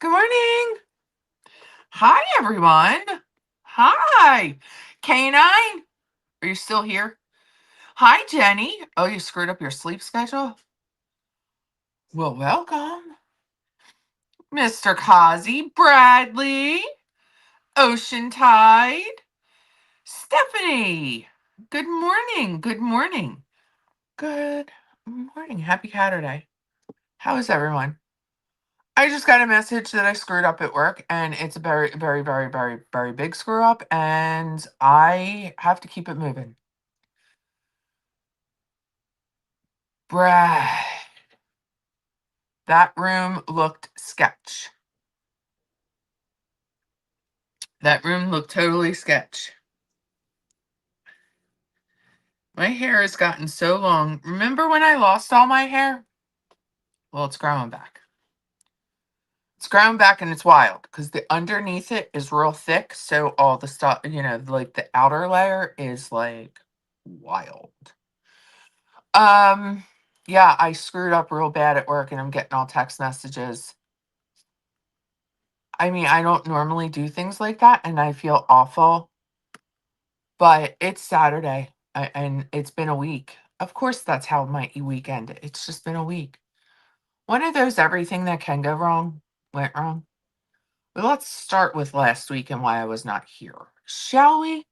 Good morning. Hi, everyone. Hi. Canine, are you still here? Hi, Jenny. Oh, you screwed up your sleep schedule? Well, welcome. Mr. Kazi, Bradley, Ocean Tide, Stephanie. Good morning. Good morning. Good morning. Happy Caturday. How is everyone? I just got a message that I screwed up at work, and it's a very, very, very, very, very big screw up, and I have to keep it moving. Brad, that room looked sketch. That room looked totally sketch. My hair has gotten so long. Remember when I lost all my hair? Well, it's growing back. It's growing back and it's wild because the underneath it is real thick. So all the stuff, like the outer layer is like wild. Um, yeah, I screwed up real bad at work and I'm getting all text messages. I mean, I don't normally do things like that and I feel awful, but it's Saturday and it's been a week. Of course, that's how my week ended. It's just been a week. One of those everything that can go wrong went wrong. But let's start with last week and why I was not here, shall we?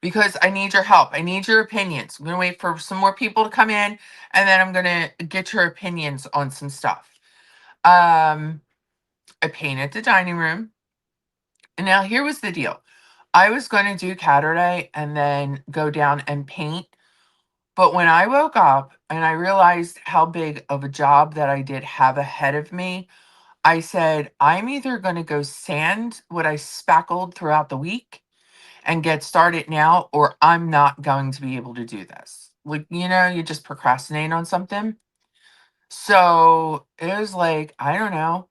Because I need your help. I need your opinions. I'm going to wait for some more people to come in and then I'm going to get your opinions on some stuff. I painted the dining room. And now here was the deal. I was going to do Caturday and then go down and paint. But when I woke up and I realized how big of a job that I did have ahead of me, I said, I'm either going to go sand what I spackled throughout the week and get started now, or I'm not going to be able to do this. Like, you just procrastinate on something. So it was like, I don't know,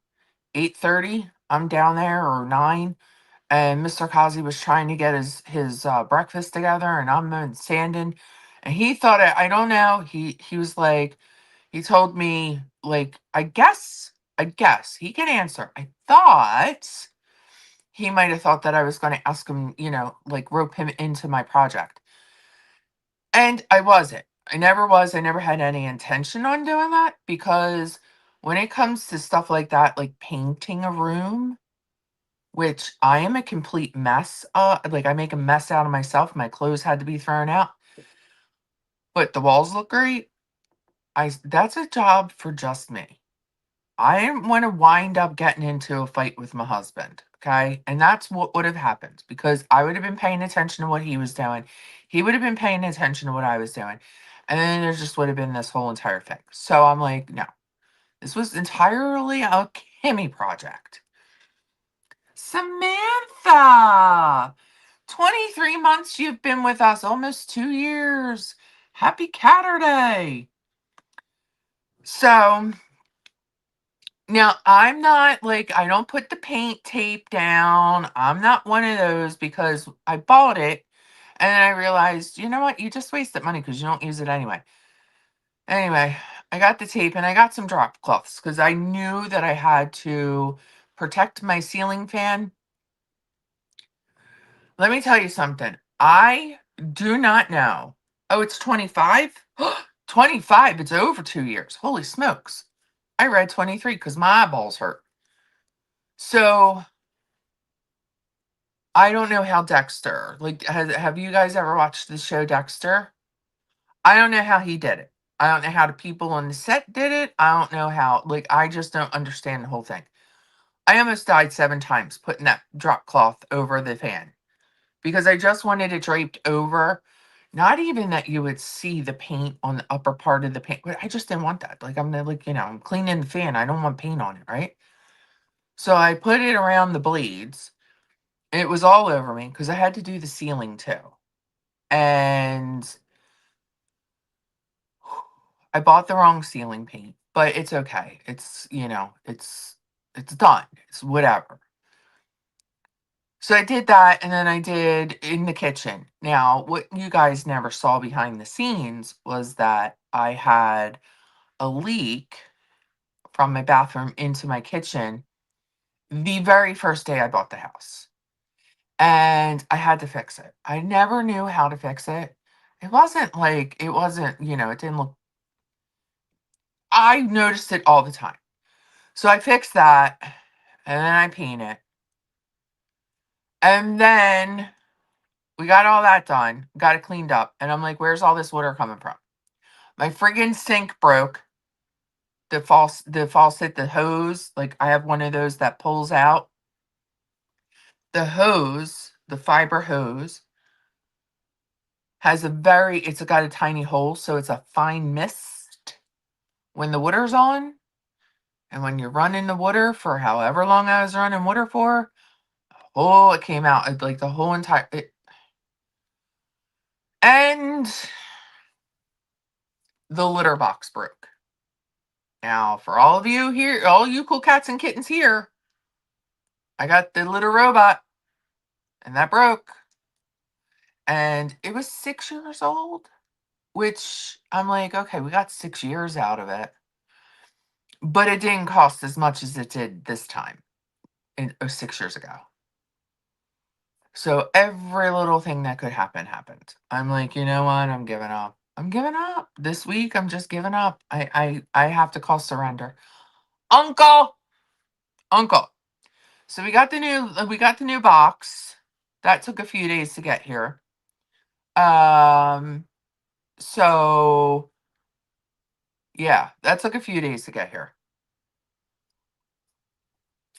8:30, I'm down there, or 9, and Mr. Kazi was trying to get his breakfast together, and I'm sanding, and he thought I don't know. He was like, he told me like, I guess he can answer. I thought he might have thought that I was going to ask him, like rope him into my project, and I wasn't. I never was. I never had any intention on doing that because when it comes to stuff like that, like painting a room, which I am a complete mess, like, I make a mess out of myself, my clothes had to be thrown out, but the walls look great. That's a job for just me. I didn't wanna wind up getting into a fight with my husband, okay? And that's what would have happened because I would have been paying attention to what he was doing, he would have been paying attention to what I was doing, and then there just would have been this whole entire thing. So I'm like, "No, this was entirely a Kimmy project." Samantha! 23 months you've been with us, almost 2 years. Happy Caturday. So, now I'm not like, I don't put the paint tape down. I'm not one of those because I bought it and then I realized, you know what? You just wasted money because you don't use it anyway. Anyway, I got the tape and I got some drop cloths because I knew that I had to protect my ceiling fan. Let me tell you something. I do not know. Oh, it's 25? 25. It's over 2 years. Holy smokes. I read 23 because my eyeballs hurt. So I don't know how Dexter, like, have you guys ever watched the show Dexter? I don't know how he did it. I don't know how the people on the set did it. I don't know how, like, I just don't understand the whole thing. I almost died 7 times putting that drop cloth over the fan because I just wanted it draped over. Not even that you would see the paint on the upper part of the paint. But I just didn't want that. Like, I'm cleaning the fan. I don't want paint on it, right? So I put it around the blades. It was all over me because I had to do the ceiling too. And I bought the wrong ceiling paint, but it's okay. It's done. It's whatever. So I did that, and then I did in the kitchen. Now, what you guys never saw behind the scenes was that I had a leak from my bathroom into my kitchen, the very first day I bought the house. And I had to fix it. I never knew how to fix it. It wasn't, it didn't look, I noticed it all the time. So I fixed that and then I paint it. And then we got all that done, got it cleaned up. And I'm like, where's all this water coming from? My friggin' sink broke. The faucet, the hose, like I have one of those that pulls out. The hose, the fiber hose, it's got a tiny hole, so it's a fine mist when the water's on. And when you're running the water for however long I was running water for, oh, it came out like the whole entire and the litter box broke. Now, for all of you here, all you cool cats and kittens here, I got the litter robot, and that broke. And it was 6 years old, which I'm like, okay, we got 6 years out of it. But it didn't cost as much as it did this time, 6 years ago. So every little thing that could happen happened. I'm like, you know what? I'm giving up. I'm giving up. This week I'm just giving up. I have to call surrender. Uncle, uncle. So we got the new box. That took a few days to get here. Um so yeah, that took a few days to get here.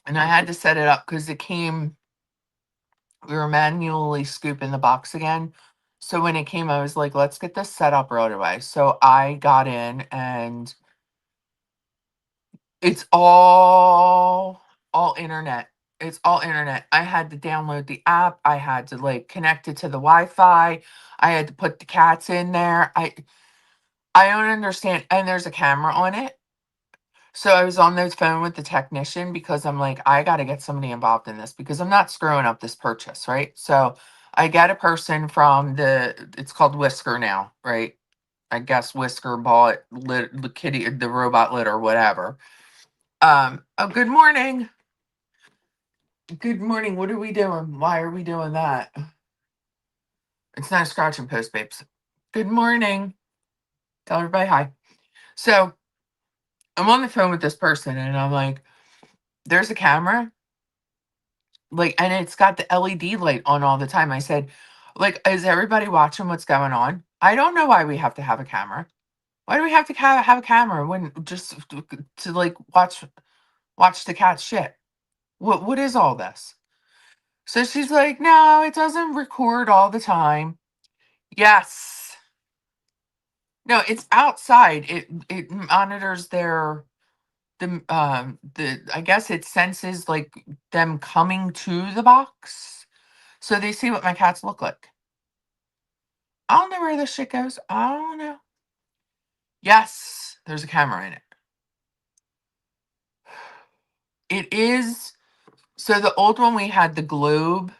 And I had to set it up because we were manually scooping the box again. So when it came, I was like, let's get this set up right away. So I got in and it's all internet. It's all internet. I had to download the app. I had to like connect it to the Wi-Fi. I had to put the cats in there. I don't understand. And there's a camera on it. So I was on the phone with the technician because I'm like, I got to get somebody involved in this because I'm not screwing up this purchase, right? So I get a person from it's called Whisker now, right? I guess Whisker bought the kitty, the robot litter, whatever. Oh, good morning. Good morning. What are we doing? Why are we doing that? It's not a scratch and post, babes. Good morning. Tell everybody hi. So I'm on the phone with this person and I'm like, there's a camera, like, and it's got the LED light on all the time. I said, like, is everybody watching what's going on? I don't know why we have to have a camera. Why do we have to have a camera when just to like watch the cat shit? What is all this? So she's like, no, it doesn't record all the time. Yes. No, it's outside. It monitors the I guess it senses like them coming to the box. So they see what my cats look like. I don't know where this shit goes. I don't know. Yes, there's a camera in it. It is so the old one we had the globe.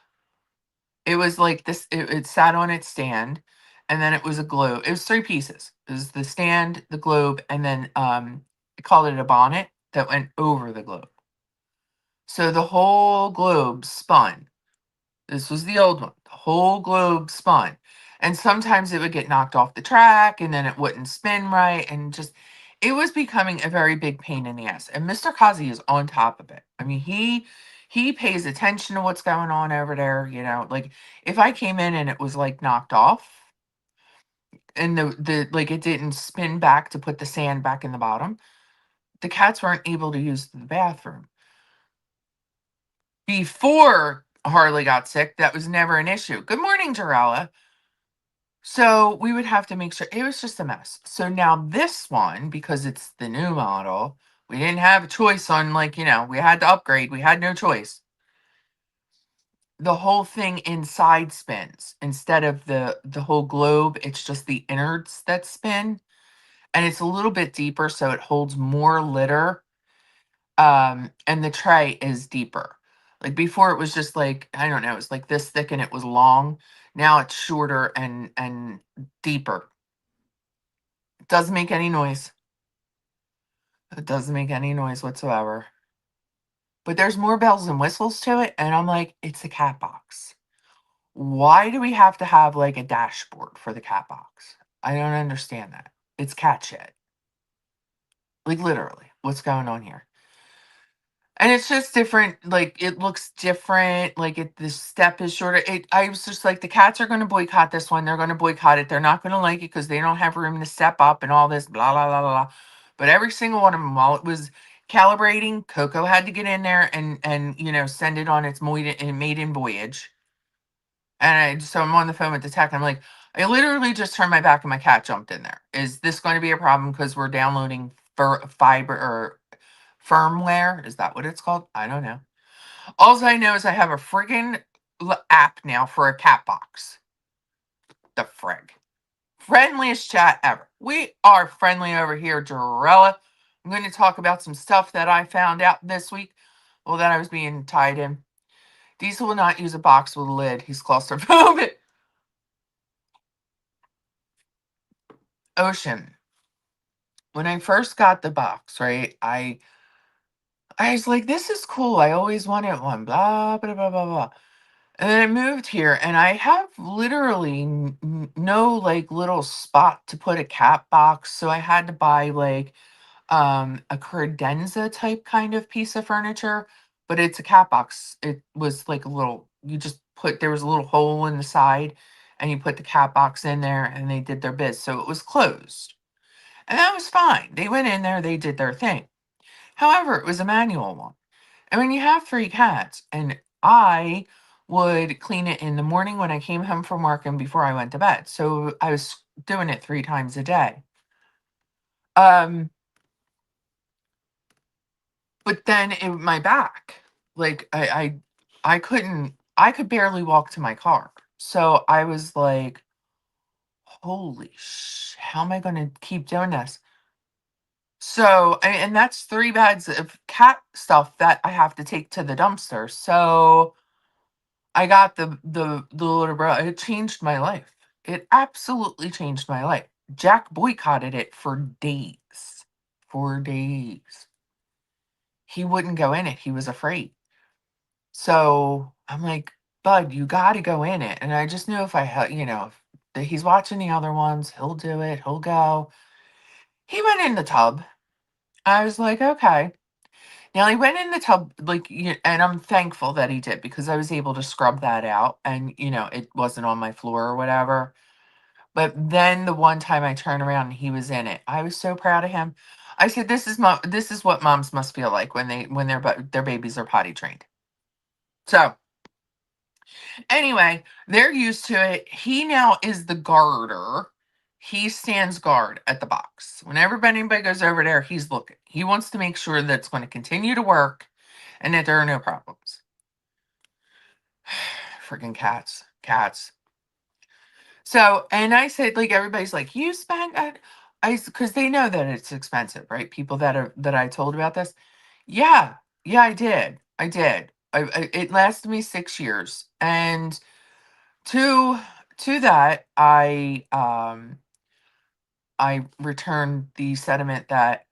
It was like this, it sat on its stand, and then it was a globe. It was three pieces. It was the stand, the globe, and then I called it a bonnet that went over the globe. So the whole globe spun. This was the old one. The whole globe spun. And sometimes it would get knocked off the track and then it wouldn't spin right. And just, it was becoming a very big pain in the ass. And Mr. Kazi is on top of it. I mean, he pays attention to what's going on over there. Like if I came in and it was like knocked off and the like it didn't spin back to put the sand back in the bottom, the cats weren't able to use the bathroom. Before Harley got sick, that was never an issue. Good morning, Jarella. So we would have to make sure it was just a mess. So now this one, because it's the new model, we didn't have a choice on like, we had to upgrade. We had no choice. The whole thing inside spins instead of the whole globe. It's just the innards that spin, and it's a little bit deeper, so it holds more litter. And the tray is deeper. Like before it was just like, I don't know, it was like this thick and it was long. Now it's shorter and deeper. It doesn't make any noise. It doesn't make any noise whatsoever. but there's more bells and whistles to it, and I'm like, "It's a cat box. Why do we have to have, like, a dashboard for the cat box? I don't understand that. It's cat shit." Like, literally, what's going on here? And it's just different, like, it looks different, like, the step is shorter. I was just like, "The cats are gonna boycott this one, they're gonna boycott it, they're not gonna like it because they don't have room to step up and all this blah, blah, blah, blah, blah." But every single one of them, while it was calibrating, Coco had to get in there and send it on its maiden voyage. So I'm on the phone with the tech, I'm like, "I literally just turned my back and my cat jumped in there. Is this going to be a problem because 'cause we're downloading fiber or firmware?" Is that what it's called? I don't know. Alls I know is I have a friggin' app now for a cat box. The frig. Friendliest chat ever. We are friendly over here, Jarella. I'm going to talk about some stuff that I found out this week. Well, that I was being tied in. Diesel will not use a box with a lid. He's claustrophobic. Ocean. When I first got the box, right, I was like, this is cool. I always wanted one. Blah, blah, blah, blah, blah. And then I moved here and I have literally no like little spot to put a cat box. So I had to buy like a credenza type kind of piece of furniture, but it's a cat box. It was like a little, you just put, there was a little hole in the side and you put the cat box in there and they did their biz. So it was closed. And that was fine. They went in there, they did their thing. However, it was a manual one. And when you have 3 cats, and I would clean it in the morning when I came home from work and before I went to bed. So I was doing it 3 times a day. Um, but then my back, like I could barely walk to my car. So I was like, holy how am I gonna keep doing this? So and that's 3 bags of cat stuff that I have to take to the dumpster. So I got the little bro. It changed my life. It absolutely changed my life. Jack boycotted it for days. For days. He wouldn't go in it. He was afraid. So I'm like, Bud, you got to go in it. And I just knew if I had, if he's watching the other ones, he'll do it. He'll go. He went in the tub. I was like, okay. Now he went in the tub, like, and I'm thankful that he did because I was able to scrub that out, and it wasn't on my floor or whatever. But then the one time I turned around and he was in it, I was so proud of him. I said, "This is mom. This is what moms must feel like when their babies are potty trained." So anyway, they're used to it. He now is the guarder. He stands guard at the box. Whenever anybody goes over there, he's looking. He wants to make sure that it's going to continue to work and that there are no problems. Freaking cats. Cats. So, and I said, like, everybody's like, you spent, because they know that it's expensive, right? People that I told about this. Yeah. Yeah, I did. I did. It lasted me 6 years. And to, to that, I returned the sentiment that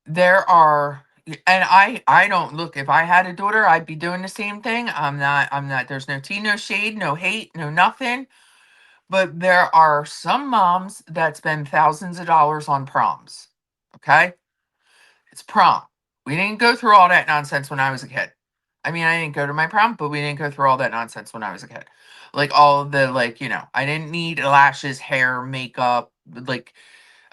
there are, and I don't look, if I had a daughter, I'd be doing the same thing. I'm not, there's no tea, no shade, no hate, no nothing. But there are some moms that spend thousands of dollars on proms. Okay? It's prom. We didn't go through all that nonsense when I was a kid. I mean, I didn't go to my prom, but we didn't go through all that nonsense when I was a kid. Like all of the like, I didn't need lashes, hair, makeup, like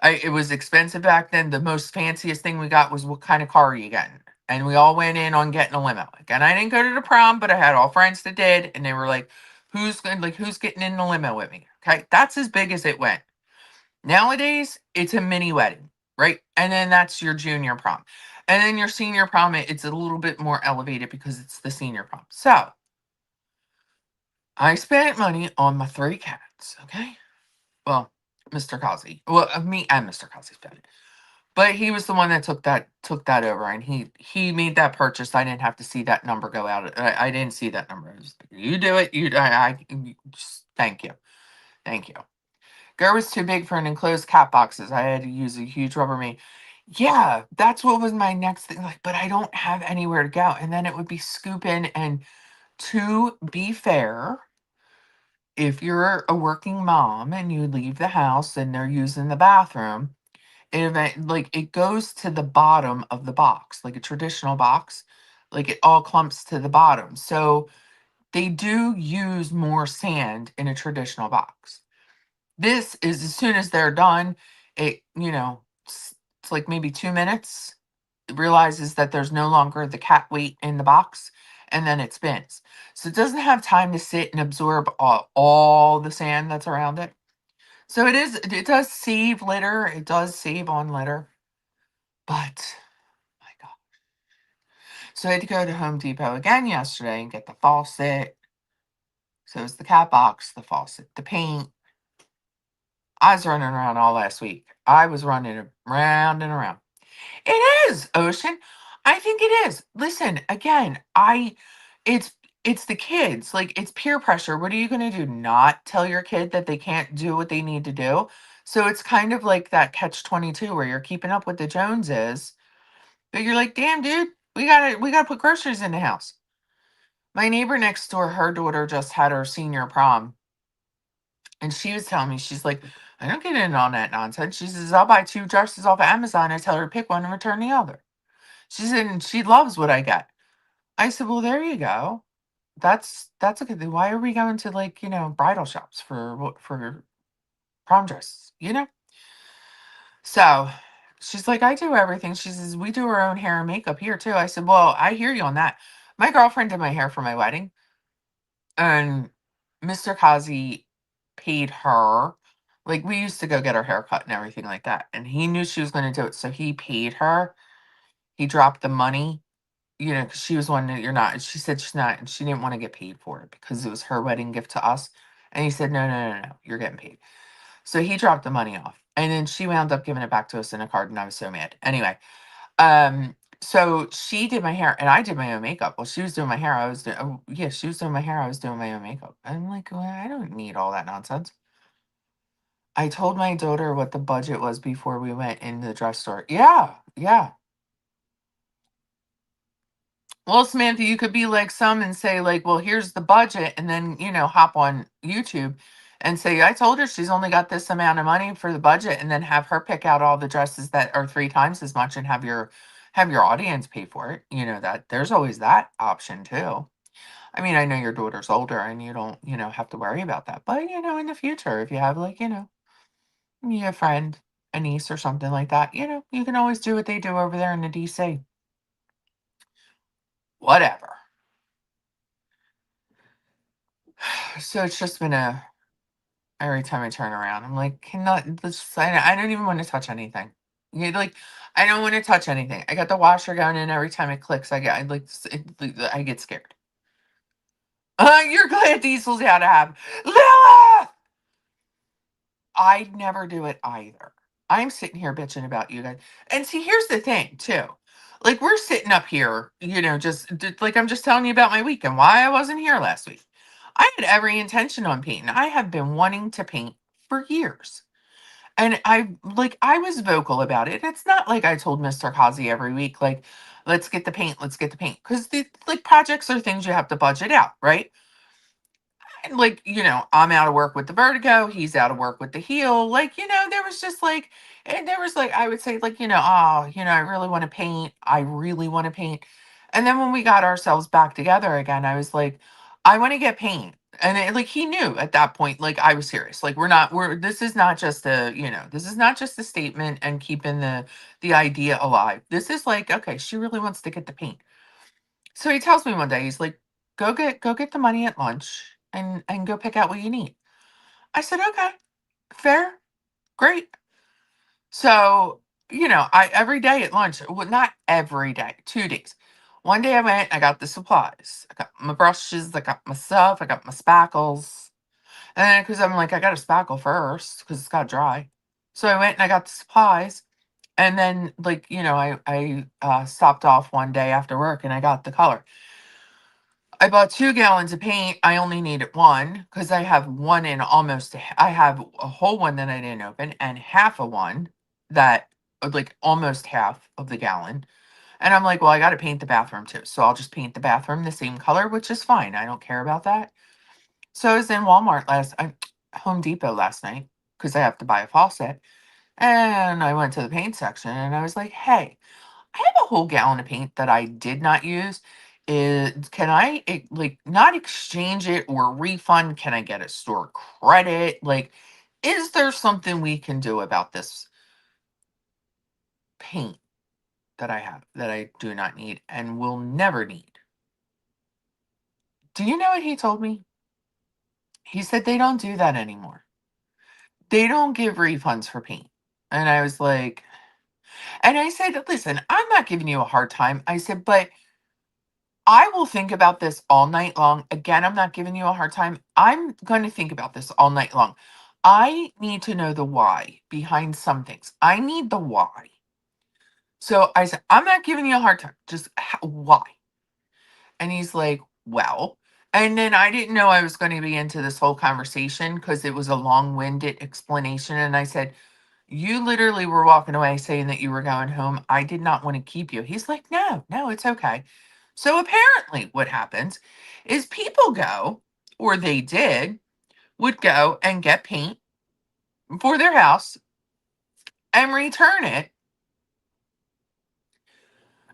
it was expensive back then. The most fanciest thing we got was what kind of car are you getting? And we all went in on getting a limo. Like, and I didn't go to the prom, but I had all friends that did, and they were like, who's getting in the limo with me? Okay. That's as big as it went. Nowadays, it's a mini wedding, right? And then that's your junior prom. And then your senior prom, it's a little bit more elevated because it's the senior prom. So I spent money on my 3 cats, okay? Well, Mr. Kazi. Well, me and Mr. Kazi spent it. But he was the one that took that over, and he made that purchase. I didn't have to see that number go out. I didn't see that number. It was like, you do it. Just, thank you, thank you. Gar was too big for an enclosed cat boxes. I had to use a huge Rubbermaid. Yeah, that's what was my next thing, like, but I don't have anywhere to go, and then it would be scooping, and to be fair, if you're a working mom and you leave the house and they're using the bathroom, it goes to the bottom of the box, like a traditional box, like, it all clumps to the bottom, so they do use more sand in a traditional box. This is as soon as they're done, it's like maybe 2 minutes, it realizes that there's no longer the cat weight in the box, and then it spins. So it doesn't have time to sit and absorb all the sand that's around it. So it does save litter, it does save on litter, but my god. So I had to go to Home Depot again yesterday and get the faucet. So it's the cat box, the faucet, the paint. I was running around all last week. I was running around and around. It is, Ocean. I think it is. Listen, again, it's it's the kids. Like, it's peer pressure. What are you going to do? Not tell your kid that they can't do what they need to do? So it's kind of like that catch 22 where you're keeping up with the Joneses, but you're like, "Damn, dude, we got to put groceries in the house." My neighbor next door, her daughter just had her senior prom, and she was telling me, she's like, "I don't get in on that nonsense." She says, "I'll buy 2 dresses off of Amazon. I tell her to pick one and return the other." She said, "And she loves what I get." I said, "Well, there you go. That's a good thing. Why are we going to, like, bridal shops for prom dresses, you know?" So she's like, "I do everything." She says, "We do our own hair and makeup here too." I said, "Well, I hear you on that." My girlfriend did my hair for my wedding, and Mr. Kazi paid her. Like, we used to go get our hair cut and everything like that. And he knew she was going to do it. So he paid her. He dropped the money, because she was one that you're not. She said she's not, and she didn't want to get paid for it because it was her wedding gift to us. And he said, "No, no, no, no, you're getting paid." So he dropped the money off. And then she wound up giving it back to us in a card. And I was so mad. Anyway, so she did my hair and I did my own makeup. Well, she was doing my hair. I was doing, oh, yeah, she was doing my hair. I was doing my own makeup. I'm like, "Well, I don't need all that nonsense." I told my daughter what the budget was before we went in the drugstore. Yeah, yeah. Well, Samantha, you could be like some and say, like, "Well, here's the budget," and then, hop on YouTube and say, "I told her she's only got this amount of money for the budget," and then have her pick out all the dresses that are 3 times as much and have your audience pay for it. That there's always that option too. I mean, I know your daughter's older and you don't, have to worry about that. But, in the future, if you have, like, a friend, a niece or something like that, you can always do what they do over there in the DC. Whatever. So it's just been every time I turn around, I'm like, cannot, I don't even want to touch anything. Like, I don't want to touch anything. I got the washer going and every time it clicks, I get scared. You're glad Diesel's out of habit. Lilith! I never do it either. I'm sitting here bitching about you guys. And see, here's the thing, too. Like, we're sitting up here, like, I'm just telling you about my week and why I wasn't here last week. I had every intention on painting. I have been wanting to paint for years. And I was vocal about it. It's not like I told Mr. Kazi every week, like, "Let's get the paint, let's get the paint." Because the like projects are things you have to budget out, right? And, like, I'm out of work with the vertigo, he's out of work with the heel. Like, there was just like, and there was like, I would say, like, "Oh, I really want to paint. I really want to paint." And then when we got ourselves back together again, I was like, "I want to get paint." And like, he knew at that point, like, I was serious. Like, this is not just this is not just a statement and keeping the idea alive. This is like, okay, she really wants to get the paint. So he tells me one day, he's like, "Go get the money at lunch and go pick out what you need." I said, "Okay, fair, great." So, I every day at lunch, well, not every day, 2 days. One day I went, I got the supplies. I got my brushes, I got my stuff, I got my spackles. And then because I'm like, I got to spackle first because it's got dry. So I went and I got the supplies. And then, like, I stopped off one day after work and I got the color. I bought 2 gallons of paint. I only needed 1 because I have one in I have a whole one that I didn't open and half a one that like almost half of the gallon. And I'm like, well, I got to paint the bathroom too. So I'll just paint the bathroom the same color, which is fine. I don't care about that. So I was in Home Depot last night because I have to buy a faucet. And I went to the paint section and I was like, hey, I have a whole gallon of paint that I did not use. Can I like not exchange it or refund? Can I get a store credit? Like, is there something we can do about this paint that I have that I do not need and will never need? Do you know what he told me? He said they don't do that anymore. They don't give refunds for paint. And I was like, and I said, listen, I'm not giving you a hard time. I said, but I will think about this all night long. Again, I'm not giving you a hard time. I'm going to think about this all night long. I need to know the why behind some things. I need the why. So I said, I'm not giving you a hard time. Just why? And he's like, well, and then I didn't know I was going to be into this whole conversation because it was a long winded explanation. And I said, you literally were walking away saying that you were going home. I did not want to keep you. He's like, no, no, it's okay. So apparently, what happens is people go, or they would go and get paint for their house and return it.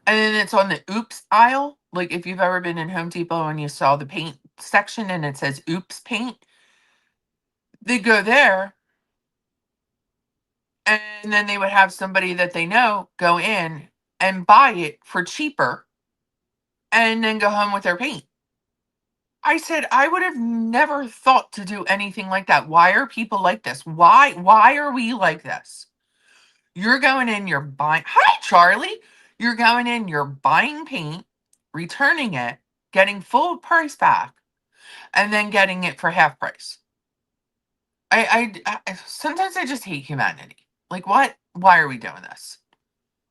And then it's on the oops aisle. Like if you've ever been in Home Depot and you saw the paint section and it says oops paint, they go there and then they would have somebody that they know go in and buy it for cheaper and then go home with their paint. I said, I would have never thought to do anything like that. Why are people like this? Why are we like this? You're going in, you're buying, hi, Charlie. You're going in, you're buying paint, returning it, getting full price back, and then getting it for half price. Sometimes I just hate humanity. Like, what? Why are we doing this?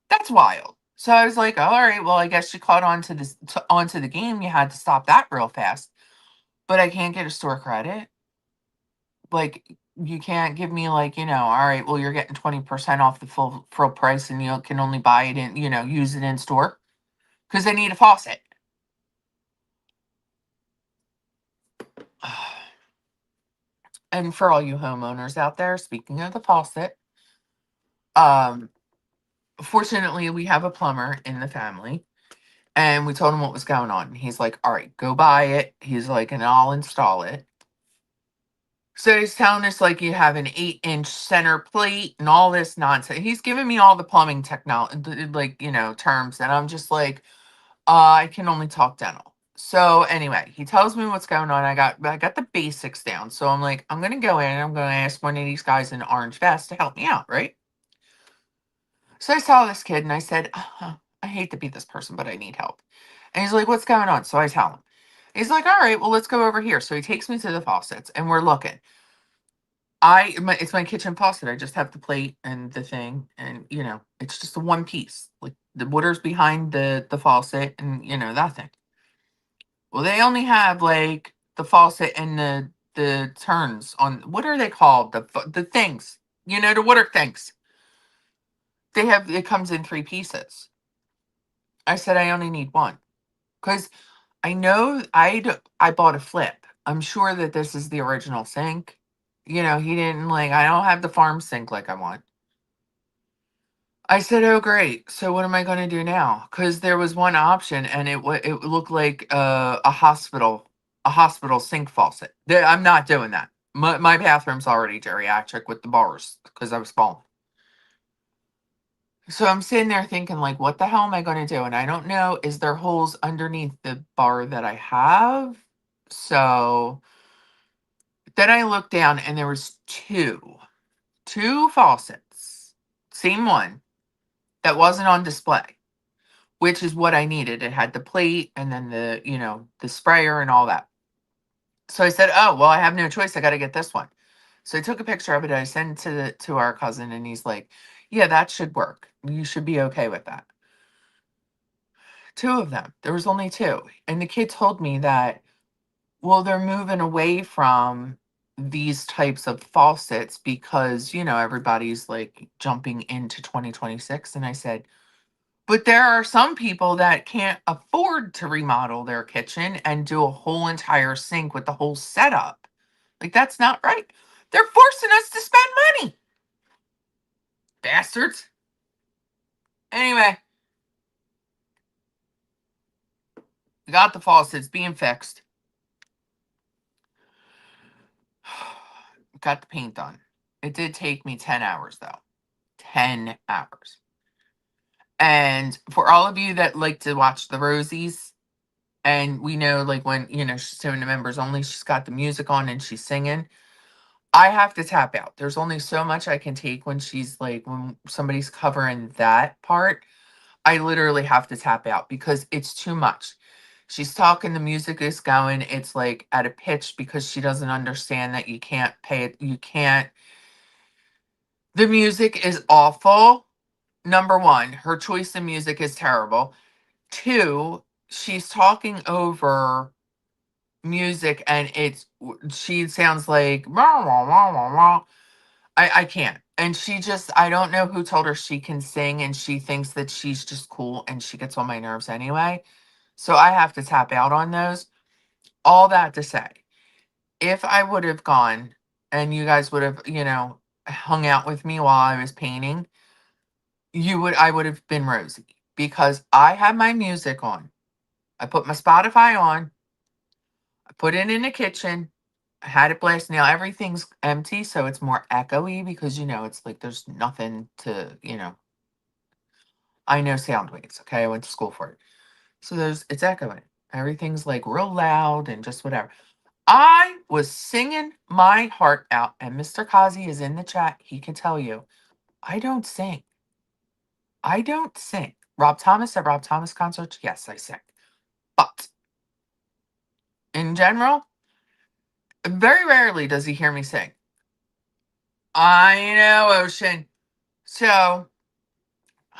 That's wild. So I was like, oh, all right, well, I guess you caught on to onto the game. You had to stop that real fast. But I can't get a store credit. Like, you can't give me like, all right, well, you're getting 20% off the full price and you can only buy it in, use it in store because I need a faucet. And for all you homeowners out there, speaking of the faucet, um, fortunately, we have a plumber in the family and we told him what was going on. He's like, all right, go buy it. He's like, and I'll install it. So he's telling us like you have an 8-inch center plate and all this nonsense. He's giving me all the plumbing technology, like, terms. And I'm just like, I can only talk dental. So anyway, he tells me what's going on. I got the basics down. So I'm like, I'm gonna go in and I'm gonna ask one of these guys in orange vest to help me out, right? So I saw this kid and I said, I hate to be this person, but I need help. And he's like, what's going on? So I tell him. He's like, all right, well, let's go over here. So he takes me to the faucets and we're looking. It's my kitchen faucet. I just have the plate and the thing, and it's just a one piece. Like the water's behind the faucet, and that thing. Well, they only have like the faucet and the turns on. What are they called? The things. The water things. It comes in three pieces. I said I only need one because I know I bought a flip. I'm sure that this is the original sink. He didn't like. I don't have the farm sink like I want. I said, "Oh, great. So what am I going to do now?" Because there was one option, and it looked like a hospital sink faucet. I'm not doing that. My bathroom's already geriatric with the bars because I was falling. So I'm sitting there thinking, like, what the hell am I going to do? And I don't know. Is there holes underneath the bar that I have? So then I looked down, and there was two faucets, same one that wasn't on display. Which is what I needed. It had the plate and then the sprayer and all that. So I said, "Oh, well, I have no choice. I got to get this one." So I took a picture of it. I sent it to our cousin, and he's like, "Yeah, that should work. You should be okay with that." Two of them. There was only two, and the kid told me that, well, they're moving away from these types of faucets because, everybody's like jumping into 2026. And I said, but there are some people that can't afford to remodel their kitchen and do a whole entire sink with the whole setup. Like, that's not right. They're forcing us to spend money. Bastards. Anyway, we got the faucets being fixed. Got the paint done. It did take me 10 hours, though. 10 hours. And for all of you that like to watch the Rosies, and we know, like, when, she's doing the members only, she's got the music on and she's singing. I have to tap out. There's only so much I can take when she's like, when somebody's covering that part. I literally have to tap out because it's too much. She's talking, the music is going, it's like at a pitch because she doesn't understand that you can't pay it. You can't. The music is awful. Number one, her choice in music is terrible. Two, she's talking over music and she sounds like rah, rah, rah, rah, rah. I can't. And I don't know who told her she can sing and she thinks that she's just cool and she gets on my nerves anyway. So I have to tap out on those. All that to say, if I would have gone and you guys would have, hung out with me while I was painting, I would have been Rosie because I had my music on. I put my Spotify on. I put it in the kitchen. I had it blasting. Now everything's empty, so it's more echoey because, it's like there's nothing to, I know sound waves. Okay. I went to school for it. So it's echoing. Everything's like real loud and just whatever. I was singing my heart out, and Mr. Kazi is in the chat. He can tell you, I don't sing. I don't sing. Rob Thomas at Rob Thomas concerts, yes, I sing. But in general, very rarely does he hear me sing. I know, Ocean. So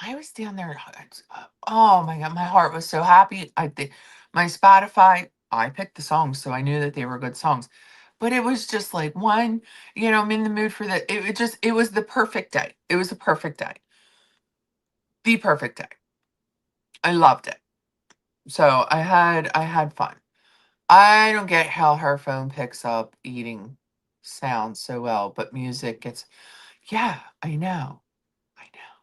I was down there. Oh my God, my heart was so happy. I did my Spotify. I picked the songs, so I knew that they were good songs. But it was just like one, I'm in the mood for that. It was the perfect day. It was a perfect day. The perfect day. I loved it. So I had fun. I don't get how her phone picks up eating sounds so well, but music gets, yeah, I know. I know.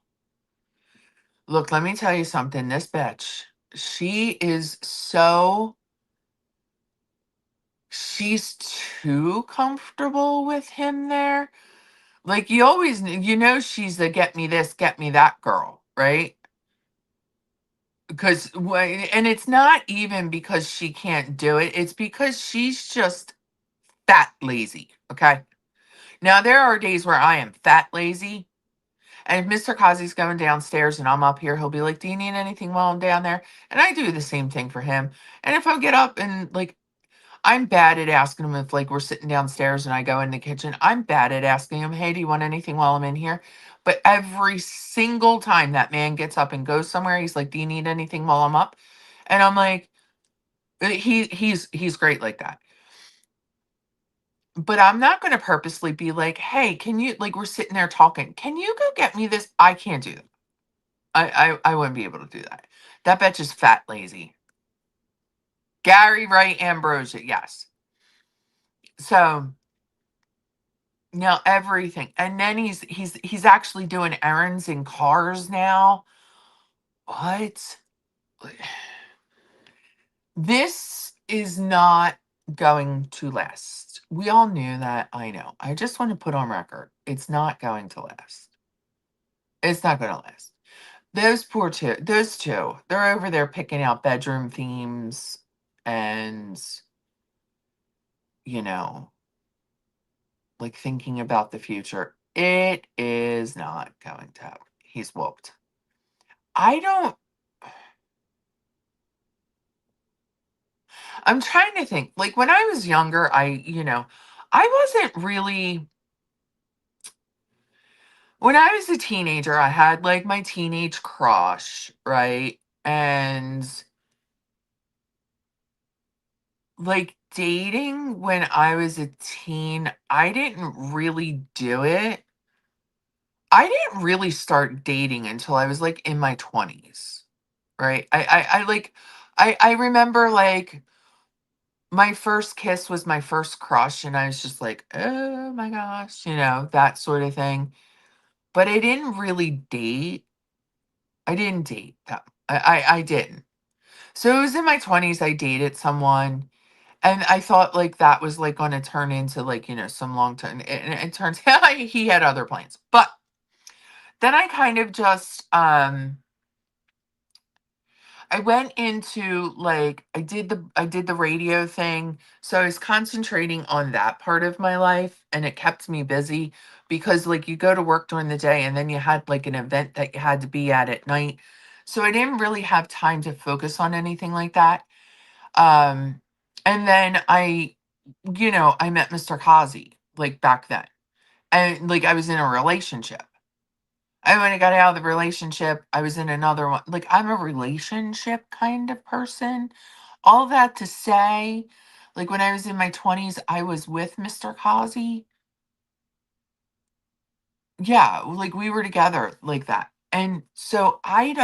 Look, let me tell you something. This bitch, she is so, she's too comfortable with him there. Like, you always, she's the get me this, get me that girl, right? Because, and it's not even because she can't do it, it's because she's just fat lazy, okay? Now, there are days where I am fat lazy. And if Mr. Kazi's going downstairs and I'm up here, he'll be like, do you need anything while I'm down there? And I do the same thing for him. And if I get up and, like, I'm bad at asking him if, like, we're sitting downstairs and I go in the kitchen. I'm bad at asking him, hey, do you want anything while I'm in here? But every single time that man gets up and goes somewhere, he's like, do you need anything while I'm up? And I'm like, he's great like that. But I'm not going to purposely be like, hey, can you, like, we're sitting there talking, can you go get me this? I can't do that. I wouldn't be able to do that. That bitch is fat lazy. Gary Wright Ambrosia, yes. So now everything, and then he's actually doing errands in cars now. What? This is not going to last. We all knew that. I know. I just want to put on record. It's not going to last. It's not going to last. Those two, they're over there picking out bedroom themes and, you know, like thinking about the future. It is not going to happen. He's whooped. I don't, I'm trying to think. Like, when I was younger, I wasn't really, when I was a teenager, I had like my teenage crush, right? And Like, dating when I was a teen, I didn't really do it. I didn't really start dating until I was, like, in my 20s, right? I remember, like, my first kiss was my first crush, and I was just like, "Oh my gosh," that sort of thing. But I didn't really date. I didn't date that I didn't. So it was in my 20s, I dated someone, and I thought, like, that was, like, gonna turn into, like, some long term, and it turns out he had other plans. But then I kind of just, I went into, like, I did the radio thing, so I was concentrating on that part of my life, and it kept me busy because, like, you go to work during the day, and then you had, like, an event that you had to be at night. So I didn't really have time to focus on anything like that. Um, and then I met Mr. Kazi, like, back then, and, like, I was in a relationship. And when I got out of the relationship, I was in another one. Like, I'm a relationship kind of person. All that to say, like, when I was in my 20s, I was with Mr. Kazi. Yeah, like, we were together like that. And so I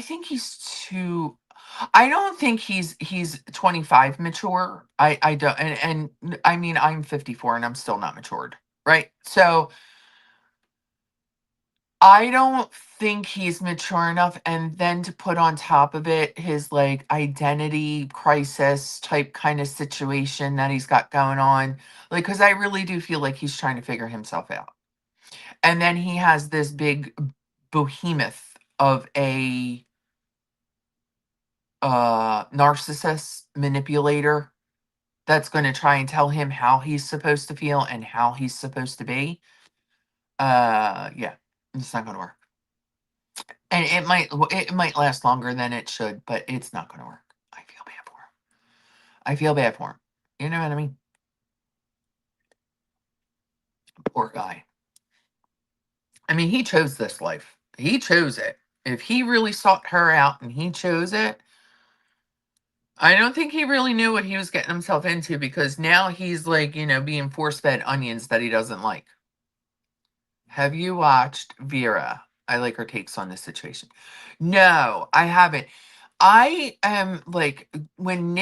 think he's too I don't think he's 25 mature. I don't, I mean, I'm 54 and I'm still not matured, right? So I don't think he's mature enough, and then to put on top of it his, like, identity crisis type kinda situation that he's got going on, like, because I really do feel like he's trying to figure himself out. And then he has this big behemoth of a, narcissist manipulator that's gonna try and tell him how he's supposed to feel and how he's supposed to be. Yeah, it's not gonna work. And it might last longer than it should, but it's not gonna work. I feel bad for him. I feel bad for him. You know what I mean? Poor guy. I mean, he chose this life. He chose it. If he really sought her out and he chose it, I don't think he really knew what he was getting himself into, because now he's, like, being force fed onions that he doesn't like. Have you watched Vera? I like her takes on this situation. No, I haven't. I am like, when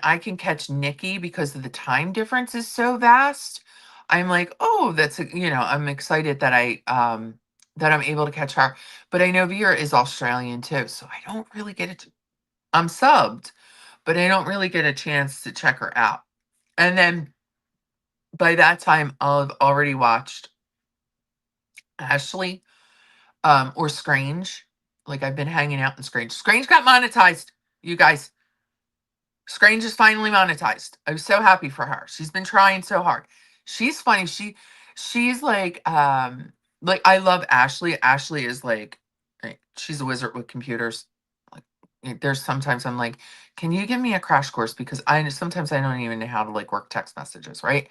I can catch Nikki because of the time difference is so vast, I'm like, oh, I'm excited that I'm able to catch her. But I know Vera is Australian too, so I don't really get it. I'm subbed, but I don't really get a chance to check her out. And then by that time, I'll have already watched Ashley, or Scrange. Like, I've been hanging out in Scrange. Scrange got monetized, you guys. Scrange is finally monetized. I was so happy for her. She's been trying so hard. She's funny. She's like, I love Ashley. Ashley is like, she's a wizard with computers. Like, there's sometimes I'm like, can you give me a crash course, because sometimes I don't even know how to, like, work text messages, right?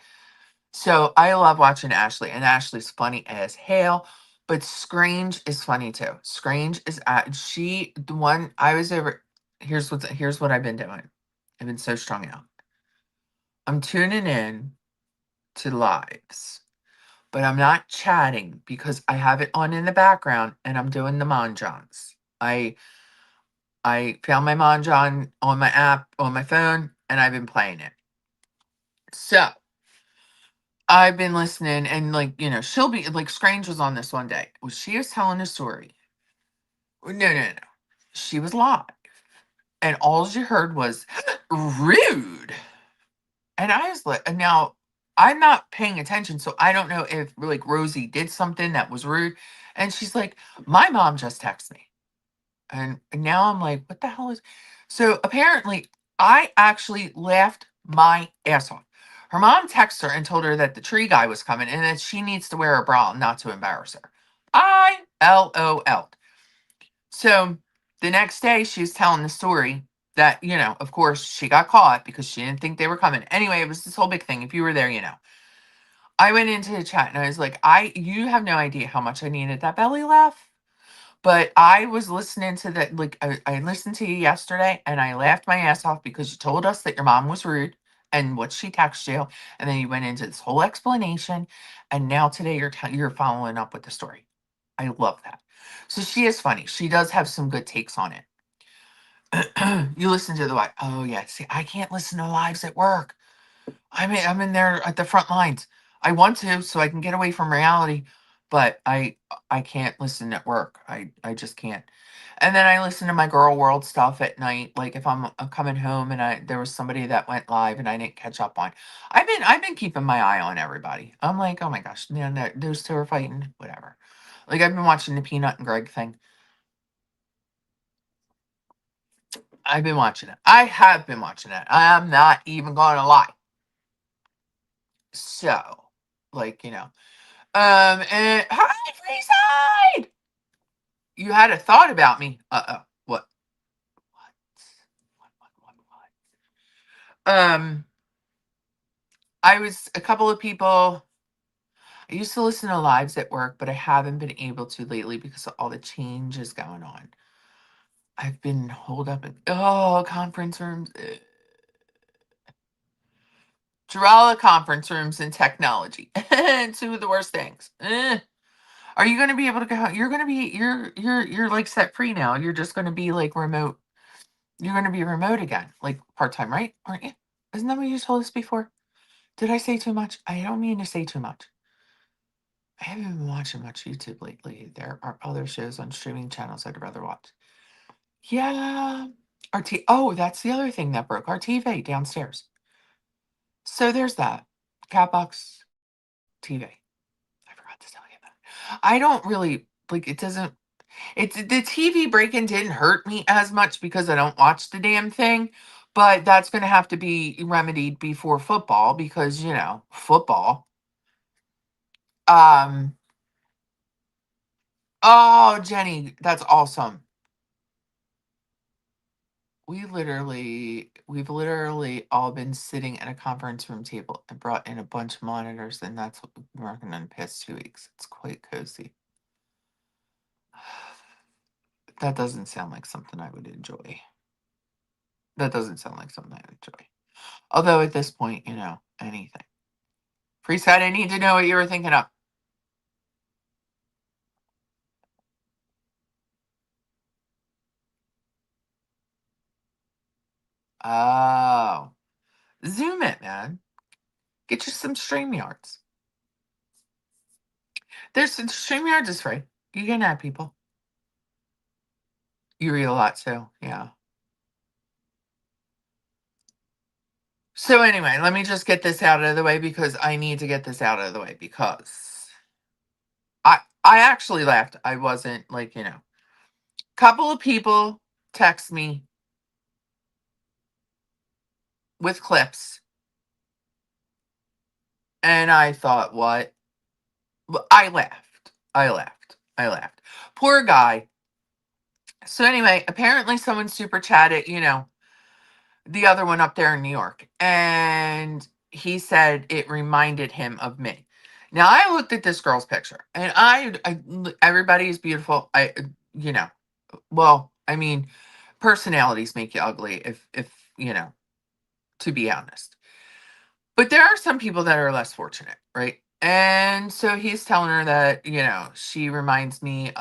So I love watching Ashley, and Ashley's funny as hell. But Scrange is funny too. Scrange is the one I was over. Here's what I've been doing. I've been so strung out. I'm tuning in to lives, but I'm not chatting because I have it on in the background and I'm doing the Manjans. I found my Manjan on my app on my phone, and I've been playing it. So I've been listening, and, like, she'll be like, Scrange was on this one day. Well, she was telling a story. No, no, no. She was live, and all she heard was rude. And I was like, and now I'm not paying attention, so I don't know if, like, Rosie did something that was rude. And she's like, my mom just texted me. And now I'm like, what the hell is. So apparently, I actually laughed my ass off. Her mom texted her and told her that the tree guy was coming and that she needs to wear a bra not to embarrass her. I LOL. So the next day, she was telling the story that, of course, she got caught because she didn't think they were coming. Anyway, it was this whole big thing. If you were there, you know. I went into the chat and I was like, you have no idea how much I needed that belly laugh. But I was listening to that, like, I listened to you yesterday and I laughed my ass off because you told us that your mom was rude and what she texted you, and then you went into this whole explanation, and now today you're following up with the story. I love that. So she is funny. She does have some good takes on it. You listen to the live. Oh yeah. See, I can't listen to lives at work. I'm in there at the front lines. I want to so I can get away from reality, but I can't listen at work. I just can't. And then I listen to my girl world stuff at night. Like if I'm coming home and there was somebody that went live and I didn't catch up on. I've been keeping my eye on everybody. I'm like, oh my gosh, man, those two are fighting. Whatever. Like I've been watching the Peanut and Greg thing. I've been watching it. I have been watching it. I am not even gonna lie. So, like, and hi, Freeside! You had a thought about me. Uh-oh. What? What? What? I was a couple of people. I used to listen to lives at work, but I haven't been able to lately because of all the changes going on. I've been holed up in conference rooms. Jarala conference rooms and technology. Two of the worst things. Are you gonna be able to go? You're gonna be you're like set free now. You're just gonna be like remote. You're gonna be remote again, like part-time, right? Aren't you? Isn't that what you told us before? Did I say too much? I don't mean to say too much. I haven't been watching much YouTube lately. There are other shows on streaming channels I'd rather watch. Yeah. Oh, that's the other thing that broke. Our TV downstairs. So there's that. Catbox TV. I forgot to tell you that. I don't really like it doesn't it's the TV break-in didn't hurt me as much because I don't watch the damn thing, but that's gonna have to be remedied before football because, football. Um, oh, Jenny, that's awesome. We've literally all been sitting at a conference room table and brought in a bunch of monitors, and that's what we've been working on the past 2 weeks. It's quite cozy. That doesn't sound like something I would enjoy. That doesn't sound like something I would enjoy. Although at this point, anything. Preset, I need to know what you were thinking of. Oh. Zoom it, man. Get you some StreamYards. There's some StreamYards is free. You can add people. You read a lot too. Yeah. So anyway, let me just get this out of the way because I need to get this out of the way because I actually laughed. I wasn't like, couple of people text me with clips and I thought, what? I laughed. I laughed. I laughed. Poor guy. So anyway, apparently someone super chatted, the other one up there in New York, and he said it reminded him of me. Now I looked at this girl's picture, and everybody is beautiful. You know, well, I mean, personalities make you ugly, if to be honest. But there are some people that are less fortunate, right? And so he's telling her that, she reminds me,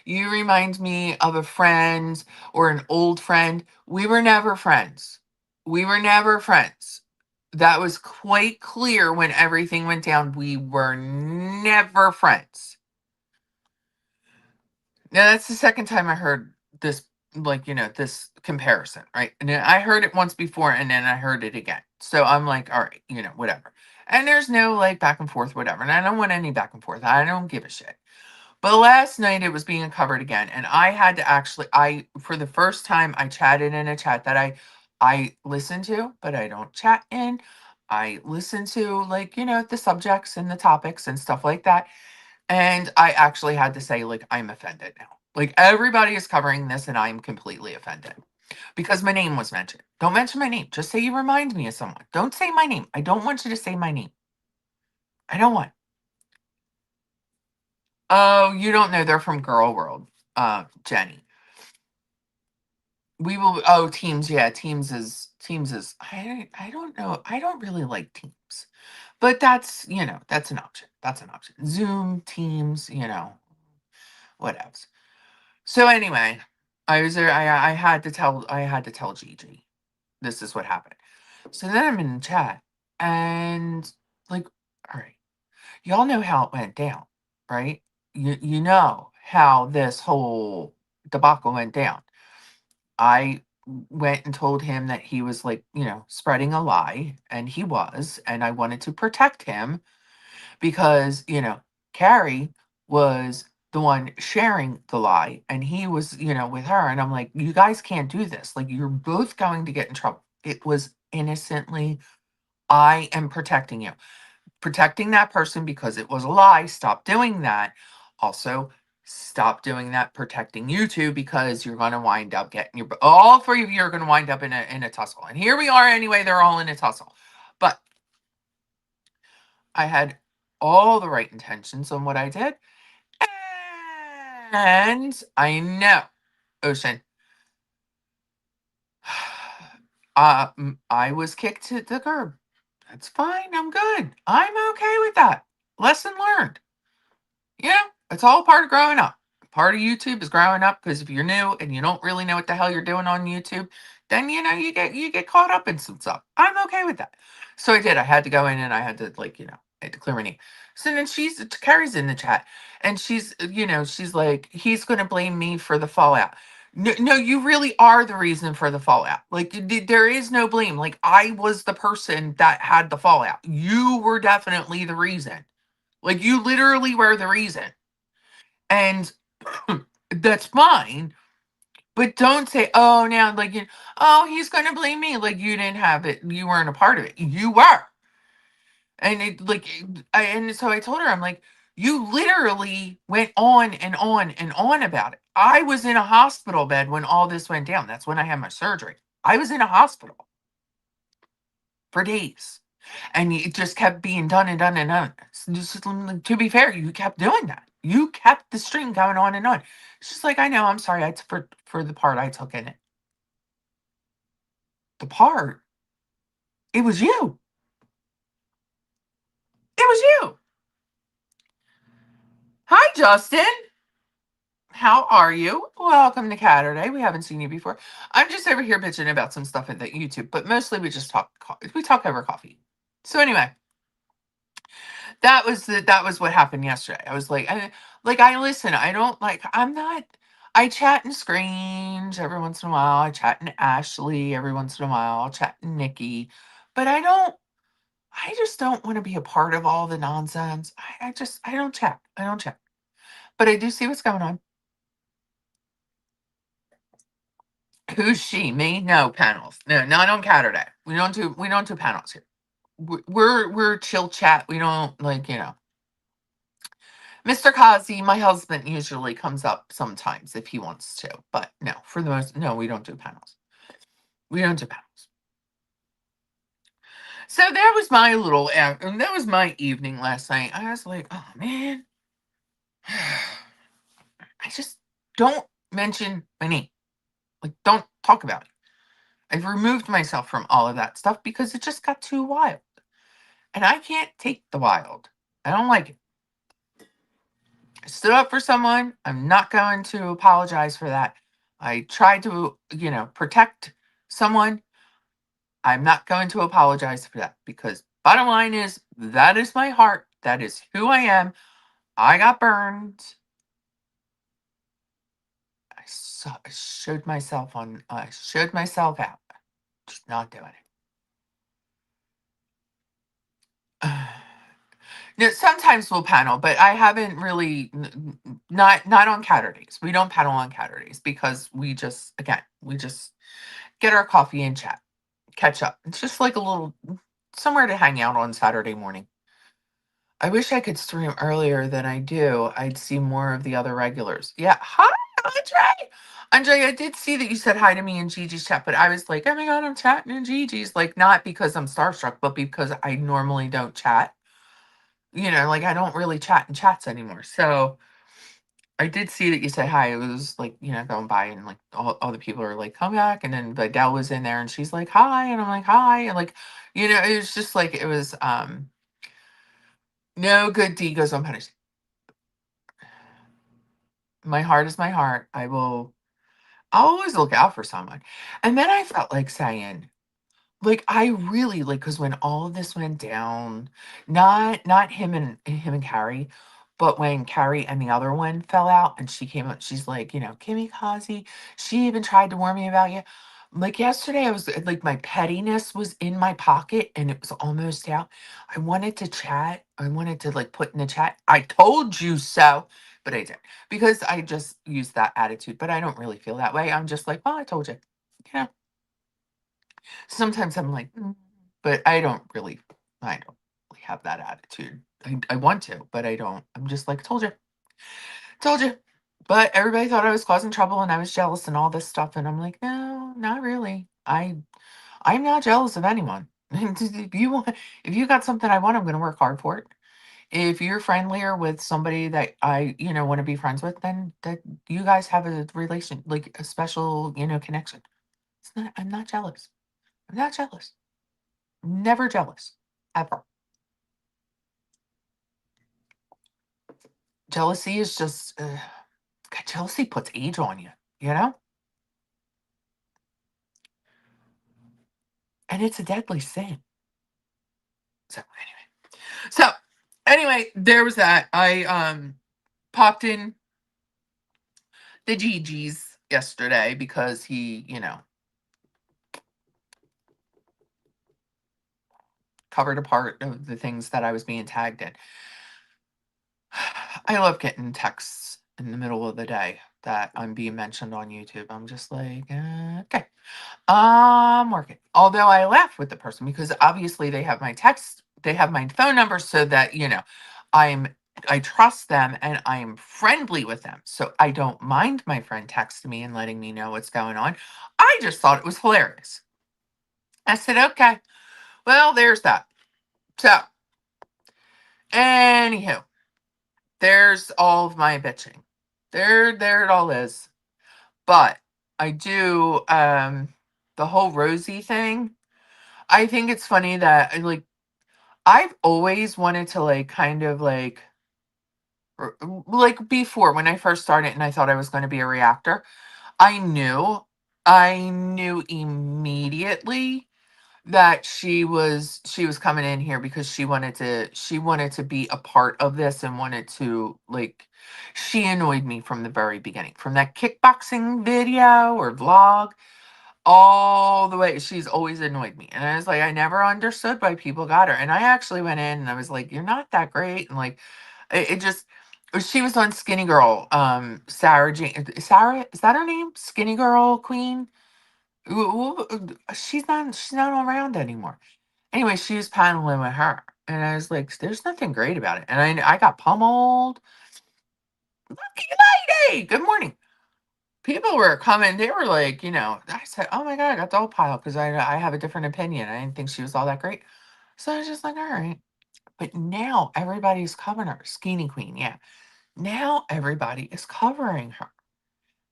you remind me of a friend or an old friend. We were never friends. We were never friends. That was quite clear when everything went down. We were never friends. Now, that's the second time I heard this, like, this comparison, right? And then I heard it once before and then I heard it again. So I'm like, all right, whatever. And there's no like back and forth, whatever. And I don't want any back and forth. I don't give a shit. But last night it was being covered again. And I had to for the first time, I chatted in a chat that I listen to, but I don't chat in. I listen to like, the subjects and the topics and stuff like that. And I actually had to say, like, I'm offended now. Like, everybody is covering this, and I'm completely offended because my name was mentioned. Don't mention my name. Just say you remind me of someone. Don't say my name. I don't want you to say my name. I don't want. Oh, you don't know. They're from Girl World. Jenny. We will. Oh, Teams. Yeah, Teams is. I don't know. I don't really like Teams, but that's that's an option. That's an option. Zoom, Teams. What else? So anyway, I was there. I had to tell. I had to tell Gigi. This is what happened. So then I'm in the chat, and like, all right, y'all know how it went down, right? You know how this whole debacle went down. I went and told him that he was like, spreading a lie, and he was, and I wanted to protect him because, Carrie was the one sharing the lie and he was, with her. And I'm like, you guys can't do this. Like, you're both going to get in trouble. It was innocently, I am protecting you, protecting that person because it was a lie. Stop doing that. Also, stop doing that protecting you two because you're going to wind up getting all three of you are going to wind up in a tussle. And here we are anyway, they're all in a tussle. But I had all the right intentions on what I did. And I know, Ocean, I was kicked to the curb. That's fine. I'm good. I'm okay with that. Lesson learned. It's all part of growing up. Part of YouTube is growing up because if you're new and you don't really know what the hell you're doing on YouTube, then you get caught up in some stuff. I'm okay with that. So I did. I had to go in and I had to I had to clear my name. So then Carrie's in the chat and she's like, he's gonna blame me for the fallout. No, no, you really are the reason for the fallout. Like there is no blame. Like I was the person that had the fallout. You were definitely the reason. Like you literally were the reason. And that's fine. But don't say, oh, now, like, oh, he's going to blame me. Like, you didn't have it. You weren't a part of it. You were. And and so I told her, I'm like, you literally went on and on and on about it. I was in a hospital bed when all this went down. That's when I had my surgery. I was in a hospital for days. And it just kept being done and done and done. To be fair, you kept doing that. You kept the stream going on and on. She's like, I know, I'm sorry, for the part I took in it. The part, it was you. It was you. Hi, Justin. How are you? Welcome to Caturday. We haven't seen you before. I'm just over here bitching about some stuff at the YouTube, but mostly we just talk. We talk over coffee. So anyway, that was what happened yesterday. I was like, I listen. I don't like. I'm not. I chat in Screens every once in a while. I chat in Ashley every once in a while. I'll chat in Nikki, but I don't. I just don't want to be a part of all the nonsense. I don't chat. I don't chat. But I do see what's going on. Who's she? Me? No panels. No, not on Caturday. We don't do panels here. We're chill chat. We don't Mr. Kazi, my husband usually comes up sometimes if he wants to, but no, for the most, no, we don't do panels. We don't do panels. So that was my that was my evening last night. I was like, oh man, I just don't mention my name. Like, don't talk about it. I've removed myself from all of that stuff because it just got too wild. And I can't take the wild. I don't like it. I stood up for someone. I'm not going to apologize for that. I tried to, protect someone. I'm not going to apologize for that because bottom line is that is my heart. That is who I am. I got burned. I showed myself out. Just not doing it. No, sometimes we'll panel, but I haven't really not on Saturdays. We don't panel on Saturdays because we just get our coffee and chat, catch up. It's just like a little somewhere to hang out on Saturday morning. I wish I could stream earlier than I do. I'd see more of the other regulars. Yeah. Hi, Andre. Andre, I did see that you said hi to me in Gigi's chat, but I was like, oh my God, I'm chatting in Gigi's. Like, not because I'm starstruck, but because I normally don't chat. Like I don't really chat in chats anymore. So I did see that you said hi. It was like, going by and like all the people are like, come back. And then Adele was in there and she's like, hi. And I'm like, hi. And like, it was just like, it was, no good deed goes unpunished. My heart is my heart. I'll always look out for someone. And then I felt like saying, like, I really like, because when all of this went down, not him and Carrie, but when Carrie and the other one fell out and she came up, she's like, "Kimmy Kazi, she even tried to warn me about you." Like, yesterday, I was like, my pettiness was in my pocket and it was almost out. I wanted to chat. I wanted to, like, put in the chat, "I told you so," but I didn't, because I just use that attitude, but I don't really feel that way. I'm just like, "Well, I told you." You know? Sometimes I'm like, but I don't really have that attitude. I want to, but I don't. I'm just like, told you. But everybody thought I was causing trouble and I was jealous and all this stuff. And I'm like, no, not really. I'm not jealous of anyone. If you got something I want, I'm going to work hard for it. If you're friendlier with somebody that I, want to be friends with, then that you guys have a relation, like a special, connection. I'm not jealous. I'm not jealous. Never jealous, ever. Jealousy is just, God, jealousy puts age on you, you know? And it's a deadly sin. So anyway, there was that. I popped in the GG's yesterday because he, covered a part of the things that I was being tagged in. I love getting texts in the middle of the day that I'm being mentioned on YouTube. I'm just like, okay. I'm working. Although I laugh with the person because obviously they have my text, they have my phone number so that, I'm I trust them and I'm friendly with them. So I don't mind my friend texting me and letting me know what's going on. I just thought it was hilarious. I said, okay, well, there's that. So, anywho, there's all of my bitching. There it all is. But I do the whole Rosie thing. I think it's funny that like I've always wanted to like kind of like before when I first started and I thought I was going to be a reactor. I knew I knew immediately that she was coming in here because she wanted to be a part of this and wanted to like she annoyed me from the very beginning. From that kickboxing video or vlog all the way. She's always annoyed me. And I was like, I never understood why people got her. And I actually went in and I was like, you're not that great. And like, it just, she was on Skinny Girl, Sarah Jane, Sarah, is that her name? Skinny Girl Queen? She's not around anymore. Anyway, she was paneling with her. And I was like, there's nothing great about it. And I got pummeled. Lucky lady. Good morning. People were coming, they were like, I said, "Oh my god, I got the whole pile because I have a different opinion. I didn't think she was all that great." So I was just like, "All right." But now everybody's covering her. Skinny Queen, yeah. Now everybody is covering her.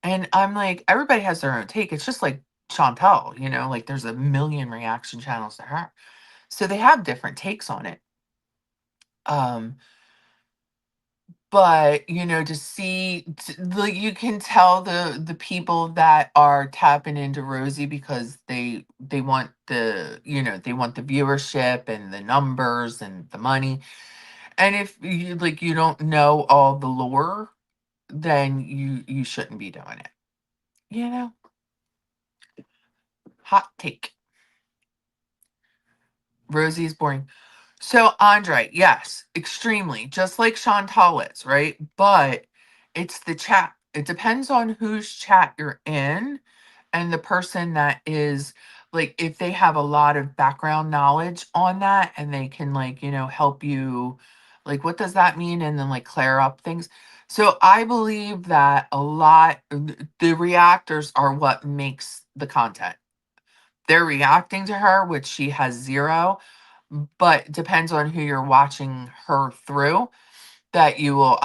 And I'm like, everybody has their own take. It's just like Chantal, like there's a million reaction channels to her. So they have different takes on it. Um, But, to see like, you can tell the people that are tapping into Rosie because they want they want the viewership and the numbers and the money. And if you don't know all the lore, then you shouldn't be doing it. You know? Hot take. Rosie's boring. So Andre, yes, extremely, just like Chantal is, right? But it's the chat. It depends on whose chat you're in and the person that is like if they have a lot of background knowledge on that and they can like, help you like what does that mean and then like clear up things. So I believe that a lot the reactors are what makes the content. They're reacting to her, which she has zero, but depends on who you're watching her through that you will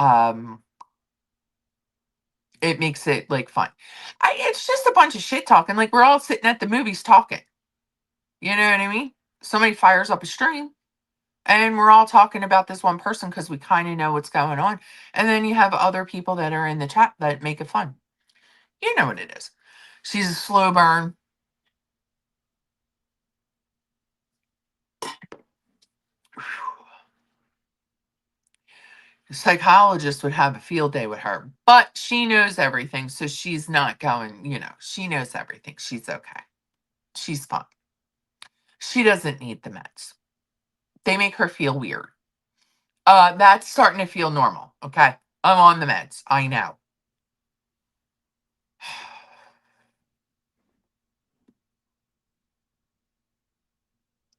It makes it, like, fun. It's just a bunch of shit talking, like, we're all sitting at the movies talking, you know what I mean? Somebody fires up a stream, and we're all talking about this one person because we kinda know what's going on, and then you have other people that are in the chat that make it fun. You know what it is. She's a slow burn. The psychologist would have a field day with her, but she knows everything, so she's not going, she knows everything. She's okay. She's fine. She doesn't need the meds. They make her feel weird. That's starting to feel normal, okay? I'm on the meds. I know.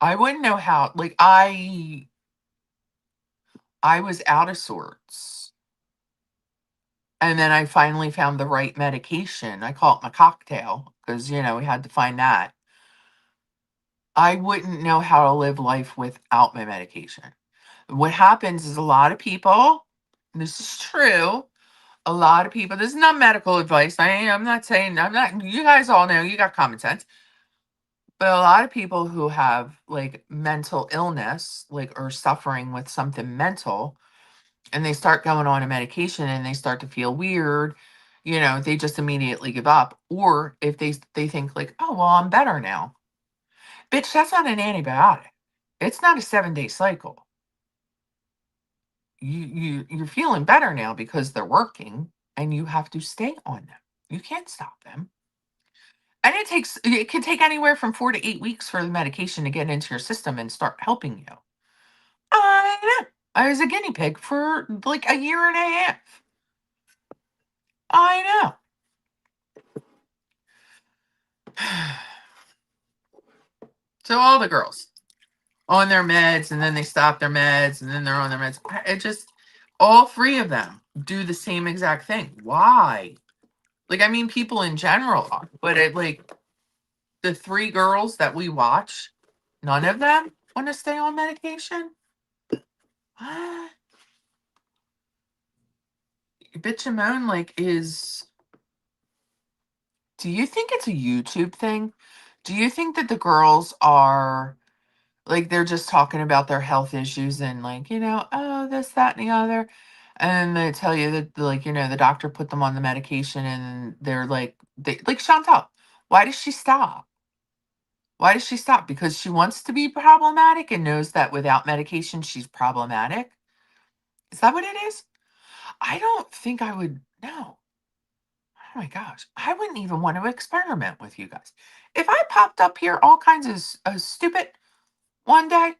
I wouldn't know how, like, I was out of sorts. And then I finally found the right medication. I call it my cocktail because, we had to find that. I wouldn't know how to live life without my medication. What happens is a lot of people, and this is true, a lot of people, this is not medical advice. I'm not saying, you guys all know you got common sense. But a lot of people who have like mental illness, like, or suffering with something mental, and they start going on a medication and they start to feel weird, they just immediately give up. Or if they think like, oh well, I'm better now. Bitch, that's not an antibiotic. It's not a 7-day cycle. You're feeling better now because they're working, and you have to stay on them. You can't stop them. And it can take anywhere from 4 to 8 weeks for the medication to get into your system and start helping you. I know. I was a guinea pig for like a year and a half. I know. So all the girls on their meds, and then they stop their meds, and then they're on their meds. It just, all three of them do the same exact thing. Why? Like, I mean, people in general are, but like the three girls that we watch, none of them want to stay on medication. What? Bitch and moan, like, do you think it's a YouTube thing? Do you think that the girls are like, they're just talking about their health issues and, like, oh, this, that, and the other. And they tell you that, like, the doctor put them on the medication, and they're like Chantal. Why does she stop? Why does she stop? Because she wants to be problematic and knows that without medication, she's problematic. Is that what it is? I don't think I would. No. Oh my gosh. I wouldn't even want to experiment with you guys. If I popped up here all kinds of stupid one day,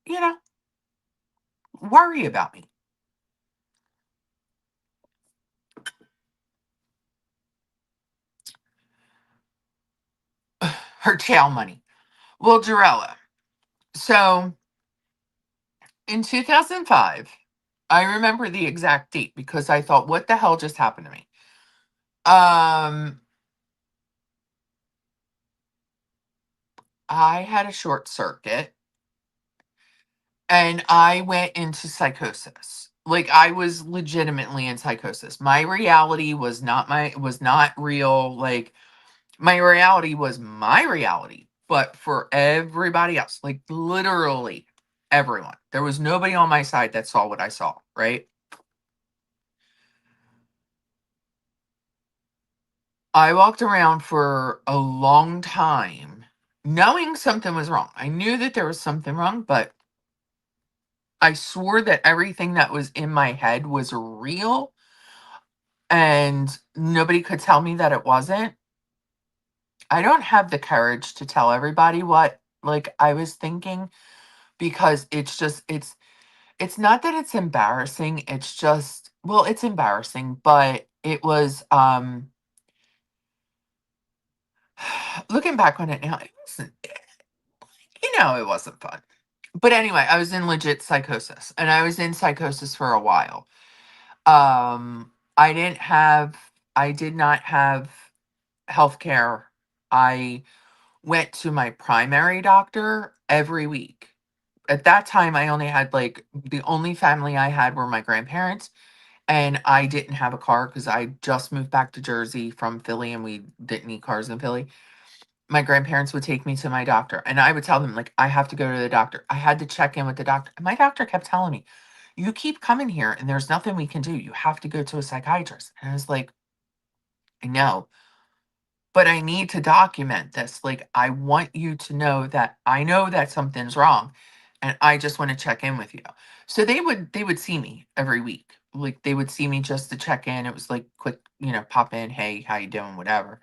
you know, worry about me. Her tail money. Well, Jarella. So in 2005, I remember the exact date because I thought, what the hell just happened to me? I had a short circuit and I went into psychosis. Like, I was legitimately in psychosis. My reality was not real. Like, my reality was my reality, but for everybody else, like literally everyone, there was nobody on my side that saw what I saw, right? I walked around for a long time knowing something was wrong. I knew that there was something wrong, but I swore that everything that was in my head was real and nobody could tell me that it wasn't. I don't have the courage to tell everybody what like I was thinking because it's not that it's embarrassing, it's just, well, it's embarrassing, but it was, looking back on it now, it wasn't, it wasn't fun. But anyway, I was in legit psychosis, and I was in psychosis for a while. I did not have healthcare. I went to my primary doctor every week. At that time, I only had, like, the only family I had were my grandparents, and I didn't have a car because I just moved back to Jersey from Philly and we didn't need cars in Philly. My grandparents would take me to my doctor and I would tell them, like, I have to go to the doctor. I had to check in with the doctor. And my doctor kept telling me, you keep coming here and there's nothing we can do. You have to go to a psychiatrist. And I was like, I know, but I need to document this. Like, I want you to know that I know that something's wrong and I just want to check in with you. So they would see me every week. Like they would see me just to check in. It was like quick, pop in, hey, how you doing, whatever.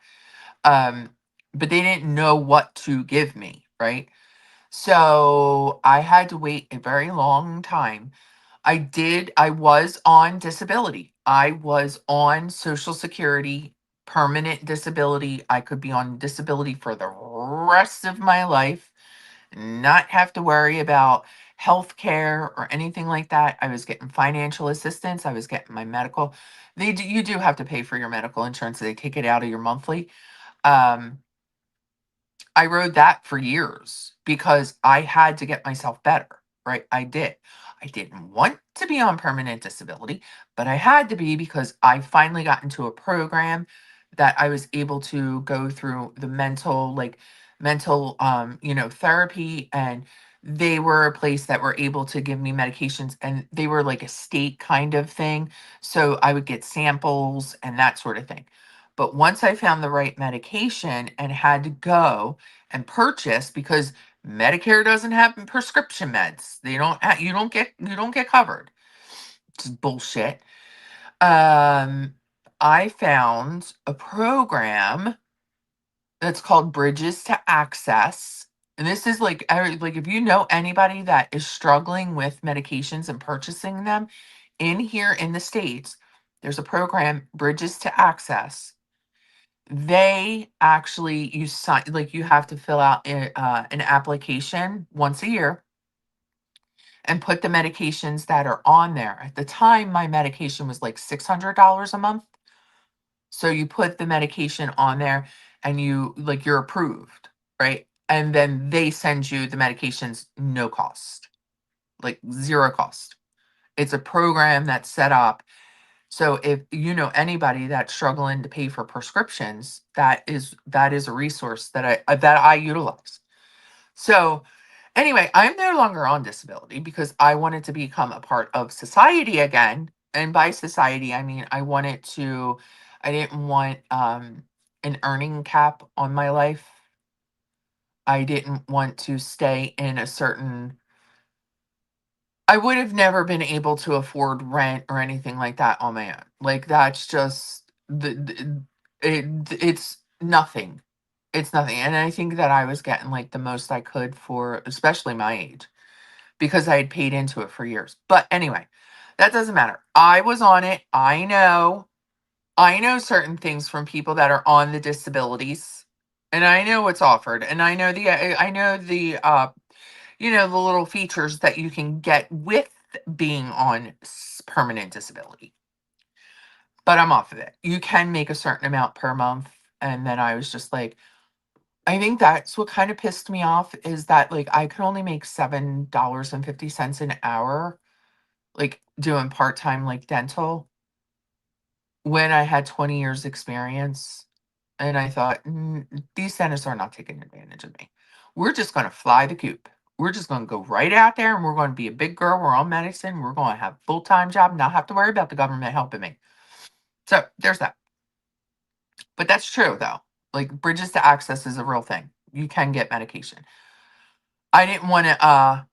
Um, but they didn't know what to give me, right? So I had to wait a very long time. I was on disability. I was on Social Security, permanent disability. I could be on disability for the rest of my life, not have to worry about health care or anything like that. I was getting financial assistance. I was getting my medical. You do have to pay for your medical insurance. They take it out of your monthly. Um, I rode that for years because I had to get myself better, right? I did. I didn't want to be on permanent disability, but I had to be because I finally got into a program that I was able to go through the mental therapy, and they were a place that were able to give me medications, and they were like a state kind of thing. So I would get samples and that sort of thing. But once I found the right medication and had to go and purchase, because Medicare doesn't have prescription meds. You don't get covered. It's bullshit. Um I found a program that's called Bridges to Access. And this is like if you know anybody that is struggling with medications and purchasing them in here in the States, there's a program, Bridges to Access. They actually you sign like you have to fill out an application once a year and put the medications that are on there. At the time, my medication was like $600 a month. So you put the medication on there and you're approved, right? And then they send you the medications no cost, like zero cost. It's a program that's set up. So if you know anybody that's struggling to pay for prescriptions, that is a resource that I utilize. So anyway, I'm no longer on disability because I wanted to become a part of society again. And by society, I mean I didn't want an earning cap on my life. I didn't want to stay in a certain I would have never been able to afford rent or anything like that on my own. Like that's just it's nothing. It's nothing. And I think that I was getting like the most I could for especially my age because I had paid into it for years. But anyway, that doesn't matter. I was on it. I know certain things from people that are on the disabilities, and I know what's offered, and I know the little features that you can get with being on permanent disability. But I'm off of it. You can make a certain amount per month, and then I was just like, I think that's what kind of pissed me off is that like I could only make $7.50 an hour, like doing part time like dental when I had 20 years experience. And I thought, these dentists are not taking advantage of me. We're just going to fly the coop. We're just going to go right out there and we're going to be a big girl. We're on medicine. We're going to have full-time job, not have to worry about the government helping me. So there's that. But that's true though. Like bridges to access is a real thing. You can get medication. I didn't want to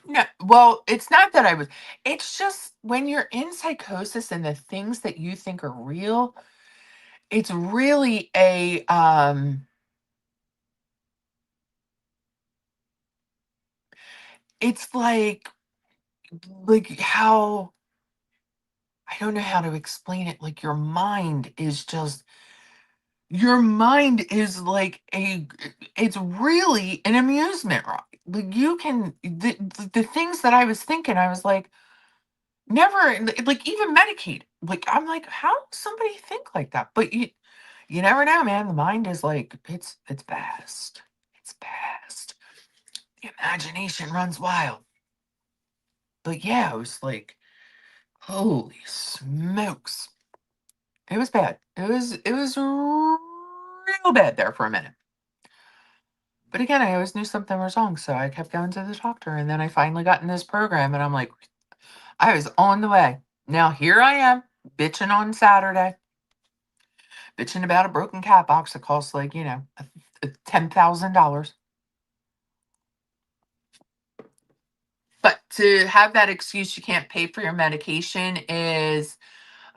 no, well, it's not that it's just when you're in psychosis and the things that you think are real, it's really it's like how I don't know how to explain it. Like your mind is like it's really an amusement ride. Like you can the things that I was thinking, I was like, never like even medicated. Like I'm like, how does somebody think like that? But you never know, man. The mind is like it's vast. It's vast. The imagination runs wild. But yeah, it was like, holy smokes. It was bad. It was real bad there for a minute. But again, I always knew something was wrong, so I kept going to the doctor, and then I finally got in this program, and I'm like, I was on the way. Now here I am, bitching on Saturday, bitching about a broken cat box that costs like, $10,000. But to have that excuse you can't pay for your medication is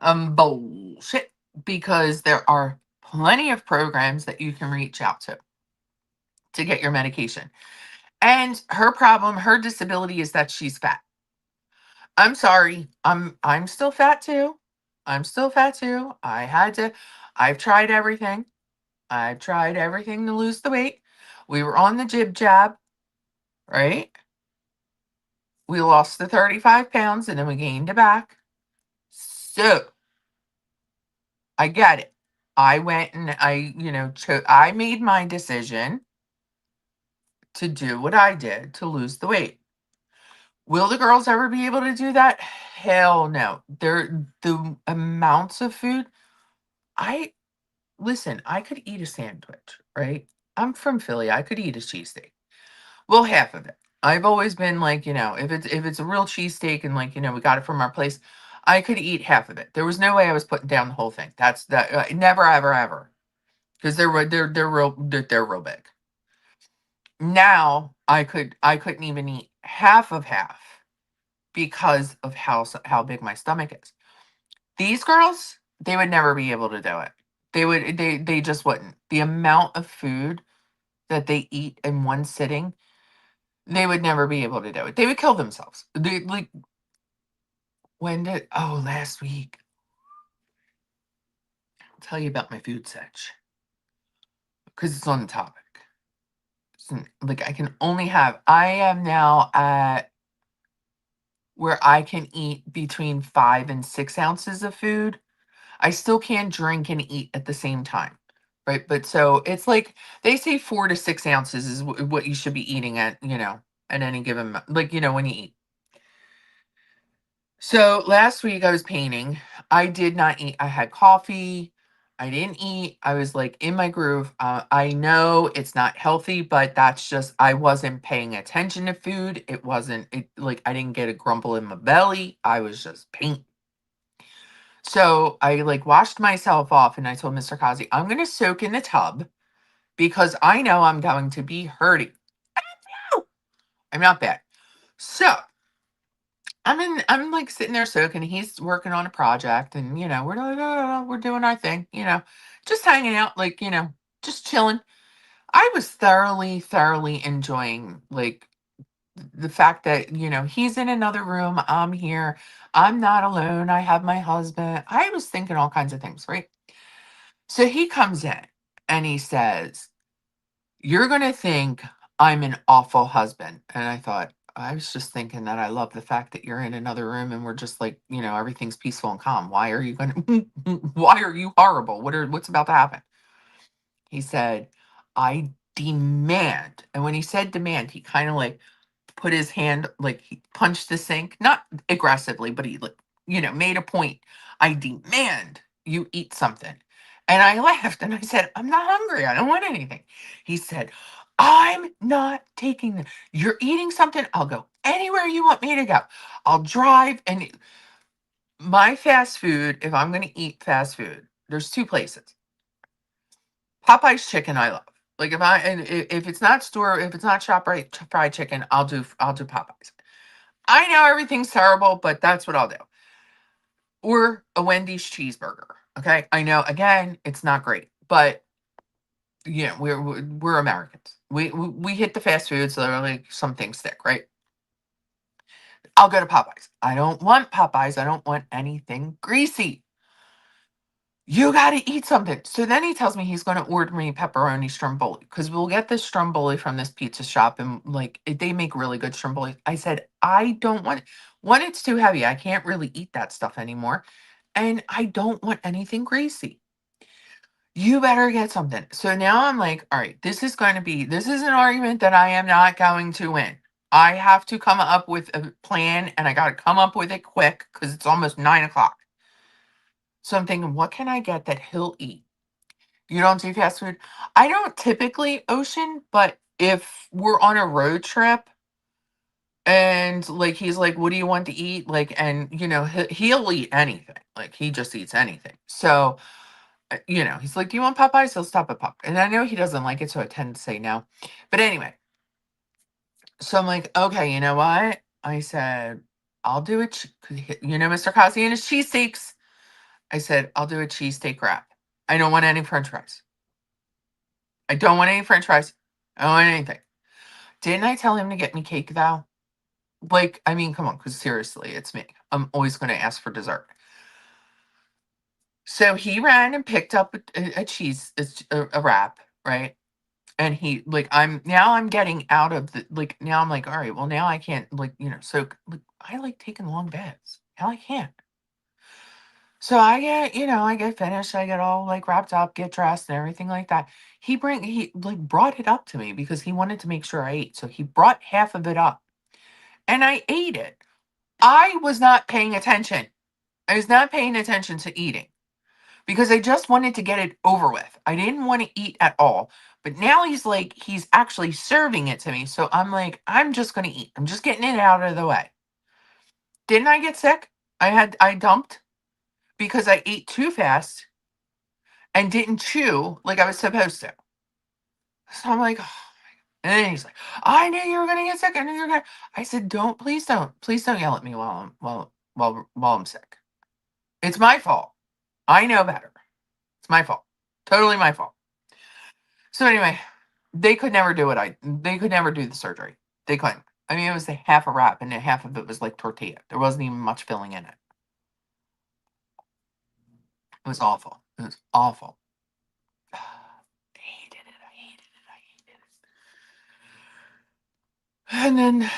bullshit, because there are plenty of programs that you can reach out to get your medication. And her problem, her disability is that she's fat. I'm sorry. I'm still fat too. I'm still fat too. I've tried everything. I've tried everything to lose the weight. We were on the jib jab, right? We lost the 35 pounds and then we gained it back. So I get it. I went and I made my decision to do what I did to lose the weight. Will the girls ever be able to do that? Hell no. The amounts of food. I Listen, I could eat a sandwich, right? I'm from Philly. I could eat a cheesesteak. Well, half of it. I've always been like, if it's a real cheesesteak and like, we got it from our place, I could eat half of it. There was no way I was putting down the whole thing. That's that never ever ever, because they're real big. Now I couldn't even eat half of half because of how big my stomach is. These girls, they would never be able to do it. They just wouldn't. The amount of food that they eat in one sitting, they would never be able to do it. They would kill themselves. Like, last week. I'll tell you about my food setch because it's on the topic. Like, I am now at where I can eat between 5 and 6 ounces of food. I still can't drink and eat at the same time. Right. But so it's like they say 4 to 6 ounces is what you should be eating at any given, when you eat. So last week I was painting. I did not eat. I had coffee. I didn't eat. I was like in my groove. I know it's not healthy, but that's just, I wasn't paying attention to food. Like, I didn't get a grumble in my belly. I was just painting. So I like washed myself off and I told Mr. Kazi, I'm going to soak in the tub because I know I'm going to be hurting. I'm not bad. So I'm like sitting there soaking. He's working on a project, and we're like, "Oh, we're doing our thing, just hanging out, like, just chilling." I was thoroughly, thoroughly enjoying like the fact that he's in another room. I'm here. I'm not alone. I have my husband. I was thinking all kinds of things, right? So he comes in and he says, "You're going to think I'm an awful husband." And I thought, I was just thinking that I love the fact that you're in another room and we're just like, everything's peaceful and calm. Why are you going to, why are you horrible? What's about to happen? He said, "I demand." And when he said demand, he kind of like put his hand, like he punched the sink, not aggressively, but he like, made a point. "I demand you eat something." And I laughed and I said, "I'm not hungry. I don't want anything." He said, "I'm not taking the, you're eating something. I'll go anywhere you want me to go. I'll drive." And my fast food, if I'm going to eat fast food, there's two places. Popeye's chicken I love. Like, if it's not if it's not ShopRite fried chicken, I'll do Popeyes. I know everything's terrible, but that's what I'll do. Or a Wendy's cheeseburger. Okay, I know again it's not great, but we're Americans. We hit the fast food, so they're like some things stick, right? I'll go to Popeyes. I don't want Popeyes. I don't want anything greasy. You got to eat something. So then he tells me he's going to order me pepperoni stromboli because we'll get this stromboli from this pizza shop, and like they make really good stromboli. I said, I don't want it. One, it's too heavy. I can't really eat that stuff anymore. And I don't want anything greasy. You better get something. So now I'm like, all right, this is an argument that I am not going to win. I have to come up with a plan, and I got to come up with it quick because it's almost 9 o'clock. So I'm thinking, what can I get that he'll eat? You don't do fast food? I don't typically, Ocean, but if we're on a road trip and like he's like, "What do you want to eat?" Like, and he'll eat anything. Like he just eats anything. So he's like, "Do you want Popeyes?" He'll stop at Pop. And I know he doesn't like it, so I tend to say no. But anyway, so I'm like, okay, you know what? I said, I'll do it. Mr. Cosby and his cheesesteaks. I said, I'll do a cheesesteak wrap. I don't want any French fries. I don't want any French fries. I don't want anything. Didn't I tell him to get me cake though? Like, I mean, come on, because seriously, it's me. I'm always going to ask for dessert. So he ran and picked up a cheese, a wrap, right? And he like I'm getting out of the like now I'm like, all right, well now I can't like, so like I like taking long baths. Now I can't. So I get finished, I get all like wrapped up, get dressed and everything like that. He like brought it up to me because he wanted to make sure I ate. So he brought half of it up and I ate it. I was not paying attention. I was not paying attention to eating because I just wanted to get it over with. I didn't want to eat at all. But now he's actually serving it to me. So I'm like, I'm just going to eat. I'm just getting it out of the way. Didn't I get sick? I dumped because I ate too fast and didn't chew like I was supposed to. So I'm like, oh. And then he's like, I knew you were going to get sick. I knew you were going to. I said, please don't yell at me while I'm sick. It's my fault. I know better. It's my fault. Totally my fault. So anyway, they could never do the surgery. They couldn't. I mean, it was a half a wrap, and half of it was like tortilla. There wasn't even much filling in it. It was awful. It was awful. I hated it. I hated it. I hated it. And then,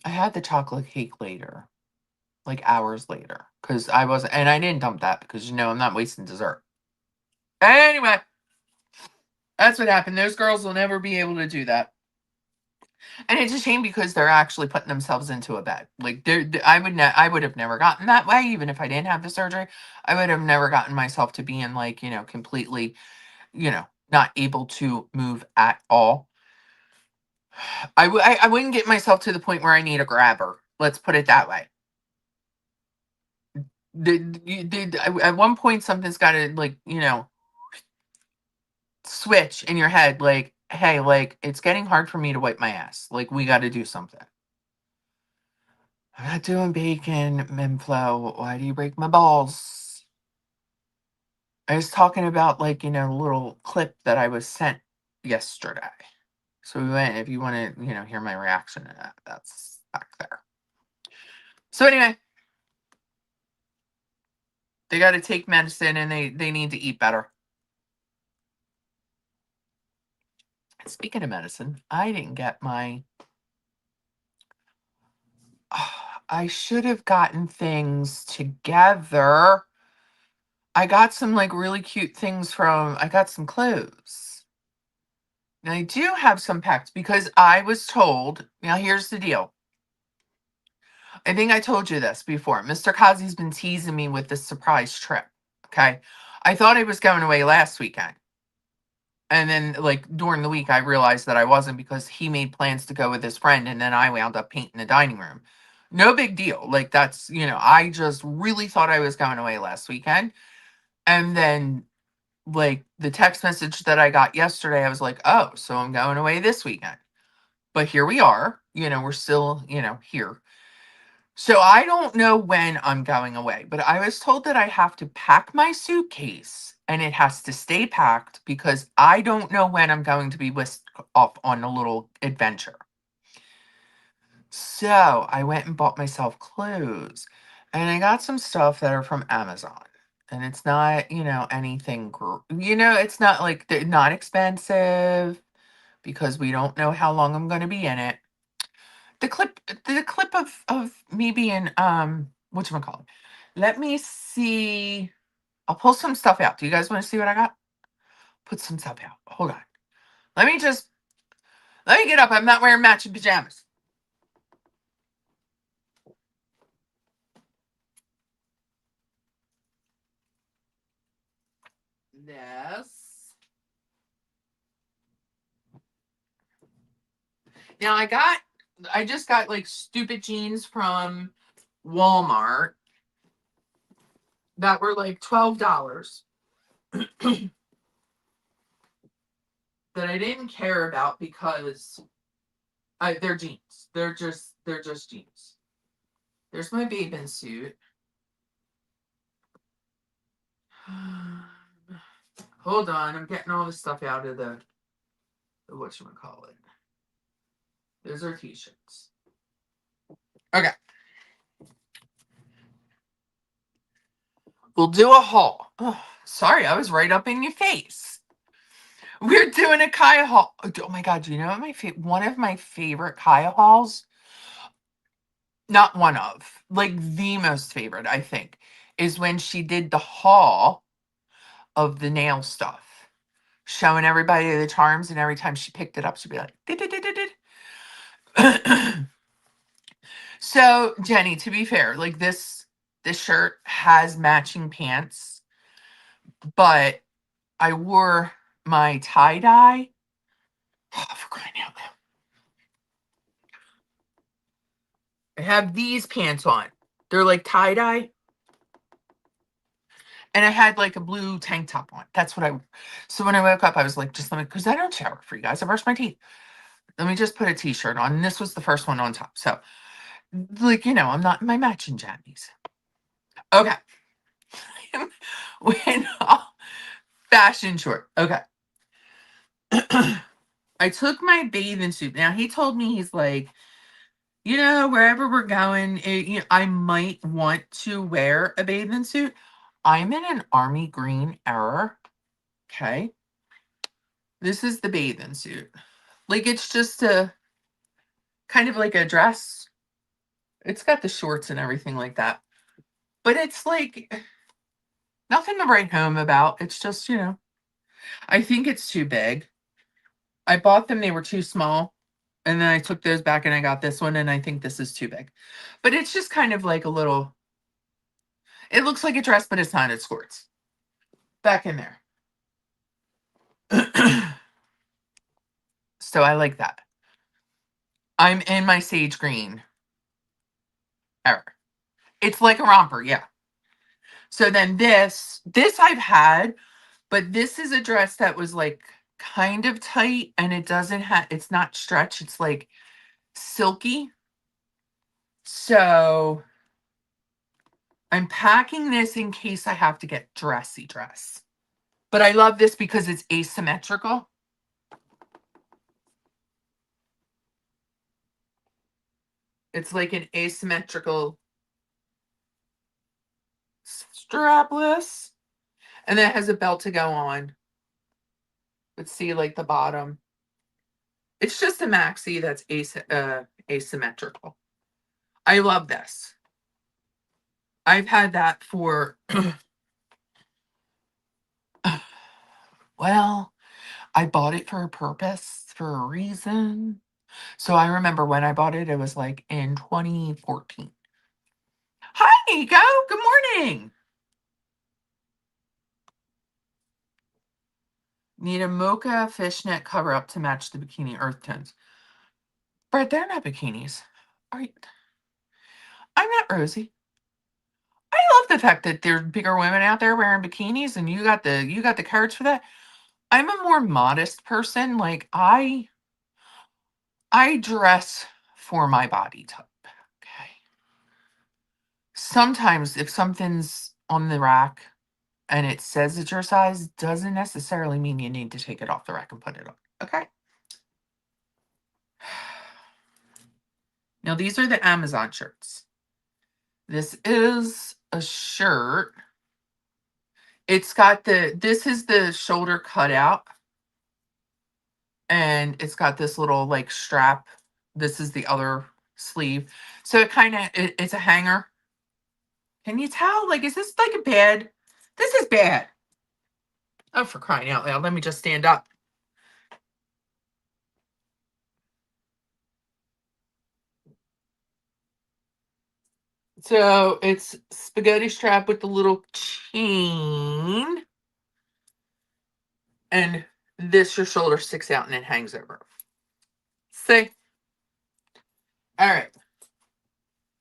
I had the chocolate cake later, like hours later, because and I didn't dump that because, I'm not wasting dessert. Anyway, that's what happened. Those girls will never be able to do that. And it's a shame because they're actually putting themselves into a bed. Like I would have never gotten that way, even if I didn't have the surgery. I would have never gotten myself to be in like, completely, not able to move at all. I wouldn't get myself to the point where I need a grabber. Let's put it that way. At one point something's got to like, switch in your head like, hey, like it's getting hard for me to wipe my ass. Like we got to do something. I'm not doing bacon, Minflo. Why do you break my balls? I was talking about like, a little clip that I was sent yesterday. So we went, if you want to, hear my reaction to that, that's back there. So anyway, they got to take medicine and they need to eat better. Speaking of medicine, I didn't get my. I should have gotten things together. I got some like really cute things I got some clothes. And I do have some packed because I was told. Now, here's the deal. I think I told you this before. Mr. Kazi's been teasing me with this surprise trip. Okay. I thought I was going away last weekend. And then, like, during the week, I realized that I wasn't because he made plans to go with his friend. And then I wound up painting the dining room. No big deal. Like, that's, I just really thought I was going away last weekend. And then, like, the text message that I got yesterday, I was like, oh, so I'm going away this weekend. But here we are. We're still, here. So I don't know when I'm going away, but I was told that I have to pack my suitcase and it has to stay packed because I don't know when I'm going to be whisked off on a little adventure. So I went and bought myself clothes and I got some stuff that are from Amazon. And it's not, anything, it's not like they're not expensive because we don't know how long I'm going to be in it. The clip of me being whatchamacallit. Let me see. I'll pull some stuff out. Do you guys want to see what I got? Put some stuff out. Hold on. Let me get up. I'm not wearing matching pajamas. this. Now I just got like stupid jeans from Walmart that were like $12 that I didn't care about because they're jeans. They're just jeans. There's my bathing suit. Hold on, I'm getting all this stuff out of the whatchamacallit. Those are t-shirts. Okay. We'll do a haul. Oh, sorry, I was right up in your face. We're doing a Kaya haul. Oh my god, do you know what one of my favorite Kaya hauls? Not one of, like the most favorite, I think, is when she did the haul of the nail stuff, showing everybody the charms, and every time she picked it up, she'd be like, did, did, did, did, did. So, Jenny, to be fair, like this shirt has matching pants, but I wore my tie-dye. Oh, for crying out loud. I have these pants on. They're like tie-dye. And I had like a blue tank top on. That's what so when I woke up, I was like, just let me, because I don't shower for you guys. I brush my teeth. Let me just put a t-shirt on. And this was the first one on top. So, like, I'm not in my matching jammies. Okay. When fashion short. Okay. I took my bathing suit. Now, he told me, he's like, wherever we're going, I might want to wear a bathing suit. I'm in an army green era. Okay. This is the bathing suit. Like, it's just a kind of like a dress. It's got the shorts and everything like that. But it's like nothing to write home about. It's just, I think it's too big. I bought them, they were too small. And then I took those back and I got this one, and I think this is too big. But it's just kind of like a little, it looks like a dress, but it's not. It's skirts. Back in there. So I like that. I'm in my sage green era. It's like a romper, yeah. So then this I've had, but this is a dress that was like kind of tight, and it's not stretch, it's like silky. So I'm packing this in case I have to get dressy dress. But I love this because it's asymmetrical. It's like an asymmetrical strapless. And then it has a belt to go on. Let's see, like the bottom. It's just a maxi that's asymmetrical. I love this. I've had that for, well, I bought it for a purpose, for a reason. So I remember when I bought it, it was like in 2014. Hi, Nico. Good morning. Need a mocha fishnet cover up to match the bikini earth tones. But they're not bikinis. Are you? I'm not Rosie. I love the fact that there's bigger women out there wearing bikinis, and you got the courage for that. I'm a more modest person. Like I dress for my body type. Okay. Sometimes if something's on the rack and it says it's your size, doesn't necessarily mean you need to take it off the rack and put it on. Okay. Now these are the Amazon shirts. This is a shirt. This is the shoulder cutout, and it's got this little like strap. This is the other sleeve. So it's a hanger. Can you tell? Like, is this like a bad? This is bad. Oh, for crying out loud. Let me just stand up. So it's spaghetti strap with the little chain. And this, your shoulder sticks out and it hangs over. See? All right.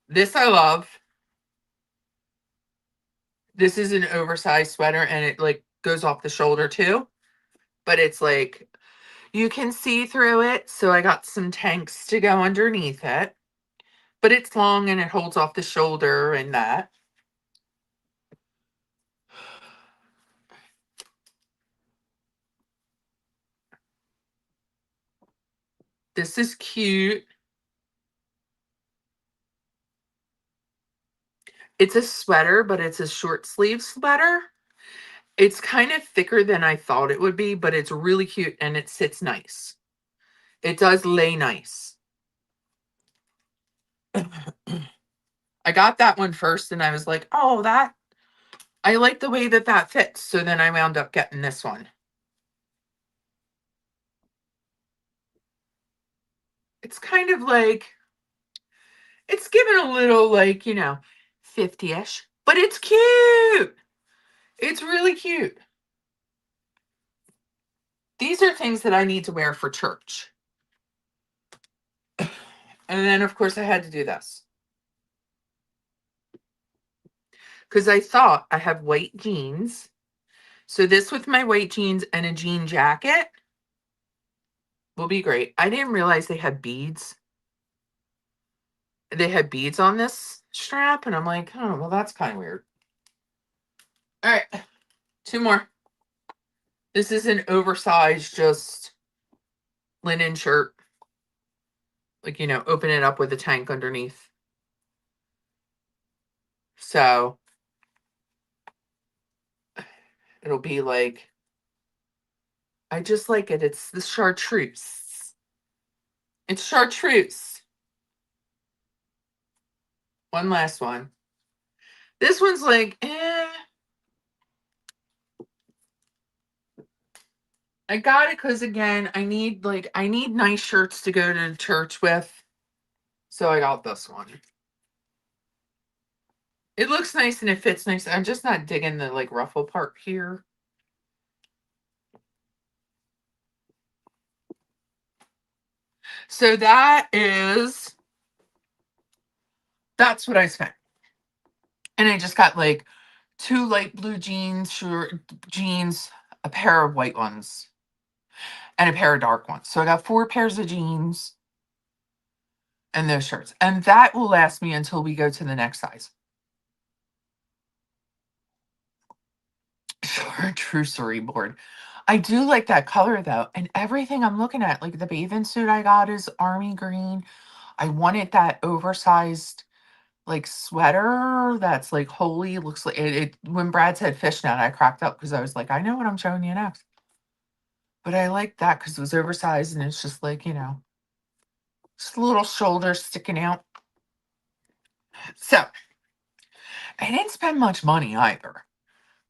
This I love. This is an oversized sweater and it like goes off the shoulder too. But it's like you can see through it. So I got some tanks to go underneath it. But it's long and it holds off the shoulder and that. This is cute. It's a sweater, but it's a short sleeve sweater. It's kind of thicker than I thought it would be, but it's really cute and it sits nice. It does lay nice. I got that one first and I was like, oh, I like the way that fits. So then I wound up getting this one. It's kind of like, it's given a little like, 50-ish, but it's cute. It's really cute. These are things that I need to wear for church. And then, of course, I had to do this. Because I thought I have white jeans. So this with my white jeans and a jean jacket will be great. I didn't realize they had beads. They had beads on this strap. And I'm like, oh, well, that's kind of weird. All right. 2 more. This is an oversized, just linen shirt. Like, open it up with a tank underneath. So it'll be like, I just like it. It's the chartreuse. It's chartreuse. One last one. This one's like, I got it because again, I need nice shirts to go to church with. So I got this one. It looks nice and it fits nice. I'm just not digging the like ruffle part here. So that's what I spent. And I just got like 2 light blue jeans, a pair of white ones, and a pair of dark ones. So I got 4 pairs of jeans and those shirts. And that will last me until we go to the next size. Chartreuse board. I do like that color though. And everything I'm looking at, like the bathing suit I got is army green. I wanted that oversized like sweater that's like holy. Looks like it when Brad said fishnet, I cracked up because I was like, I know what I'm showing you next. But I like that because it was oversized and it's just like, just a little shoulder sticking out. So I didn't spend much money either.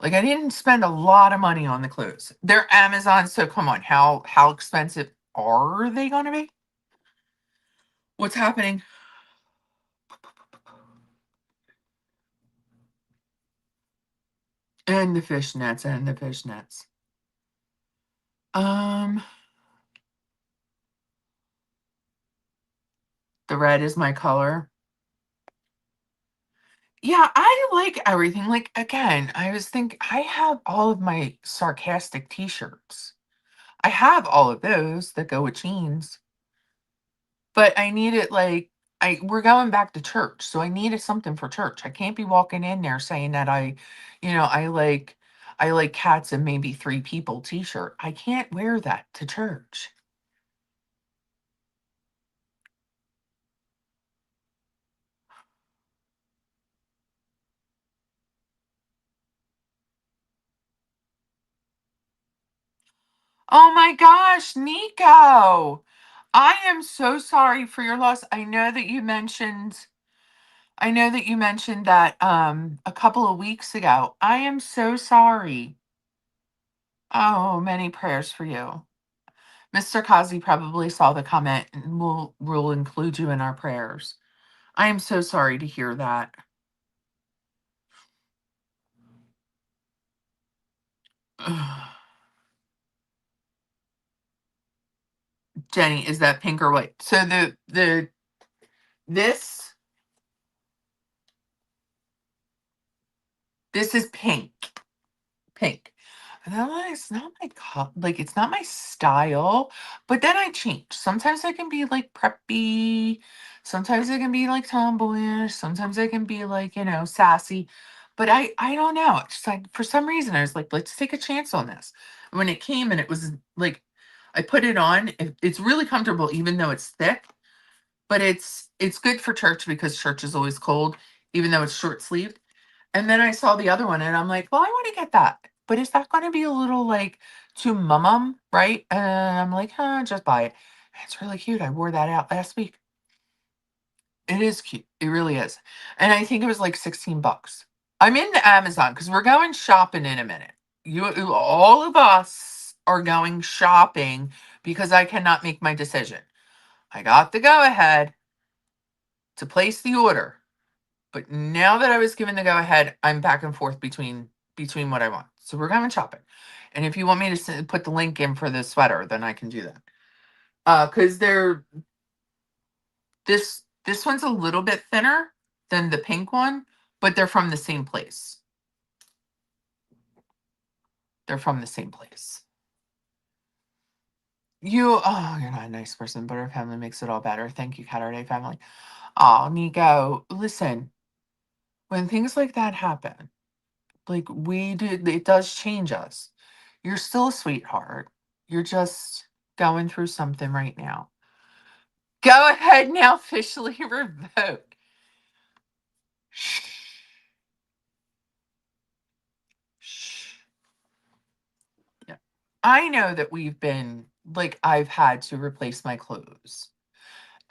Like I didn't spend a lot of money on the clothes. They're Amazon, so come on, how expensive are they gonna be? What's happening? And the fishnets and the fishnets. The red is my color. Yeah, I like everything. Like again, I was thinking I have all of my sarcastic t-shirts. I have all of those that go with jeans. But I needed like we're going back to church, so I needed something for church. I can't be walking in there saying that I like cats and maybe 3 people t-shirt. I can't wear that to church. Oh my gosh, Nico. I am so sorry for your loss. I know that you mentioned that a couple of weeks ago. I am so sorry. Oh, many prayers for you. Mr. Kazi probably saw the comment and we'll include you in our prayers. I am so sorry to hear that. Jenny, is that pink or white? So this this is pink. Pink. And then I'm like, it's not my like it's not my style. But then I change. Sometimes I can be like preppy. Sometimes I can be like tomboyish. Sometimes I can be like, sassy. But I don't know. It's just like for some reason I was like, let's take a chance on this. And when it came and it was like I put it on, it's really comfortable even though it's thick, but it's good for church because church is always cold, even though it's short sleeved. And then I saw the other one and I'm like, well, I want to get that. But is that going to be a little like too right? And I'm like, just buy it. And it's really cute. I wore that out last week. It is cute. It really is. And I think it was like 16 bucks. I'm in the Amazon because we're going shopping in a minute. All of us are going shopping because I cannot make my decision. I got the go ahead to place the order. But now that I was given the go ahead, I'm back and forth between what I want. So we're going shopping. And if you want me to put the link in for the sweater, then I can do that. Because this one's a little bit thinner than the pink one, but they're from the same place. They're from the same place. You're not a nice person, but our family makes it all better. Thank you, Caturday family. Oh, Nico, listen, when things like that happen, like we do, it does change us. You're still a sweetheart. You're just going through something right now. Go ahead now, officially revoke. Shh. Shh. Yeah. I know that we've been, like, I've had to replace my clothes.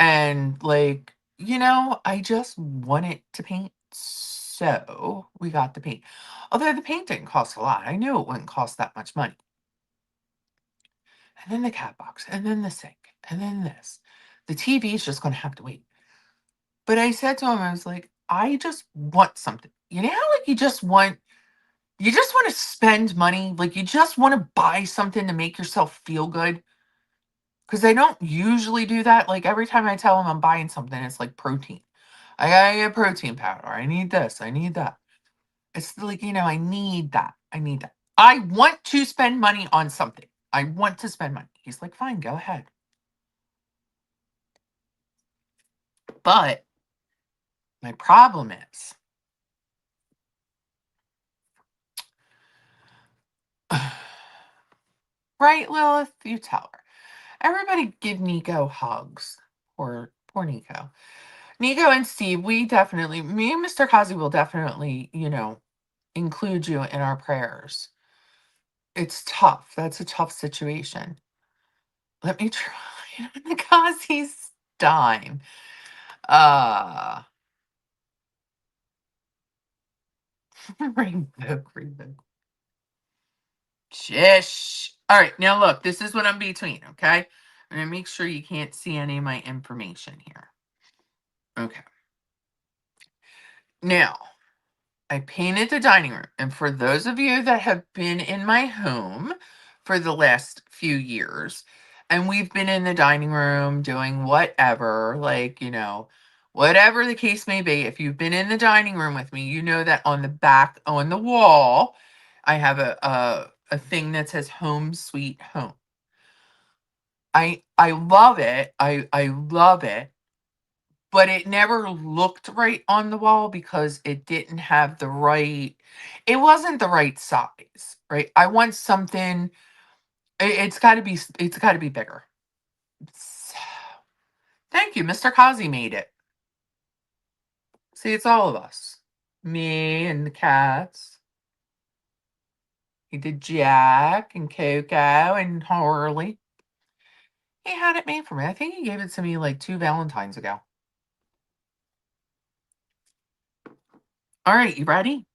And, like, I just wanted to paint. So we got the paint. Although the paint didn't cost a lot. I knew it wouldn't cost that much money. And then the cat box, and then the sink, and then this. The TV is just going to have to wait. But I said to him, I was like, I just want something. You know how like you just want to spend money, like you just want to buy something to make yourself feel good. Because I don't usually do that. Like every time I tell him I'm buying something, it's like protein. I gotta get protein powder. I need this. I need that. It's like, I need that. I need that. I want to spend money on something. I want to spend money. He's like, fine, go ahead. But my problem is, right, Lilith? You tell her. Everybody give Nico hugs. Poor Nico. Nico and Steve, me and Mr. Kazi will definitely, include you in our prayers. It's tough. That's a tough situation. Let me try on the Kazi's dime. Uh, rainbow. Shish. All right, now look, this is what I'm between, okay? I'm going to make sure you can't see any of my information here. Okay. Now, I painted the dining room. And for those of you that have been in my home for the last few years, and we've been in the dining room doing whatever, like, whatever the case may be, if you've been in the dining room with me, you know that on the back, on the wall, I have a thing that says home sweet home. I love it. I love it. But it never looked right on the wall because it wasn't the right size, right? I want something, it's got to be bigger. So, thank you, Mr. Kazi made it. See, it's all of us. Me and the cats. He did Jack and Coco and Harley. He had it made for me. I think he gave it to me like 2 Valentines ago. All right, you ready?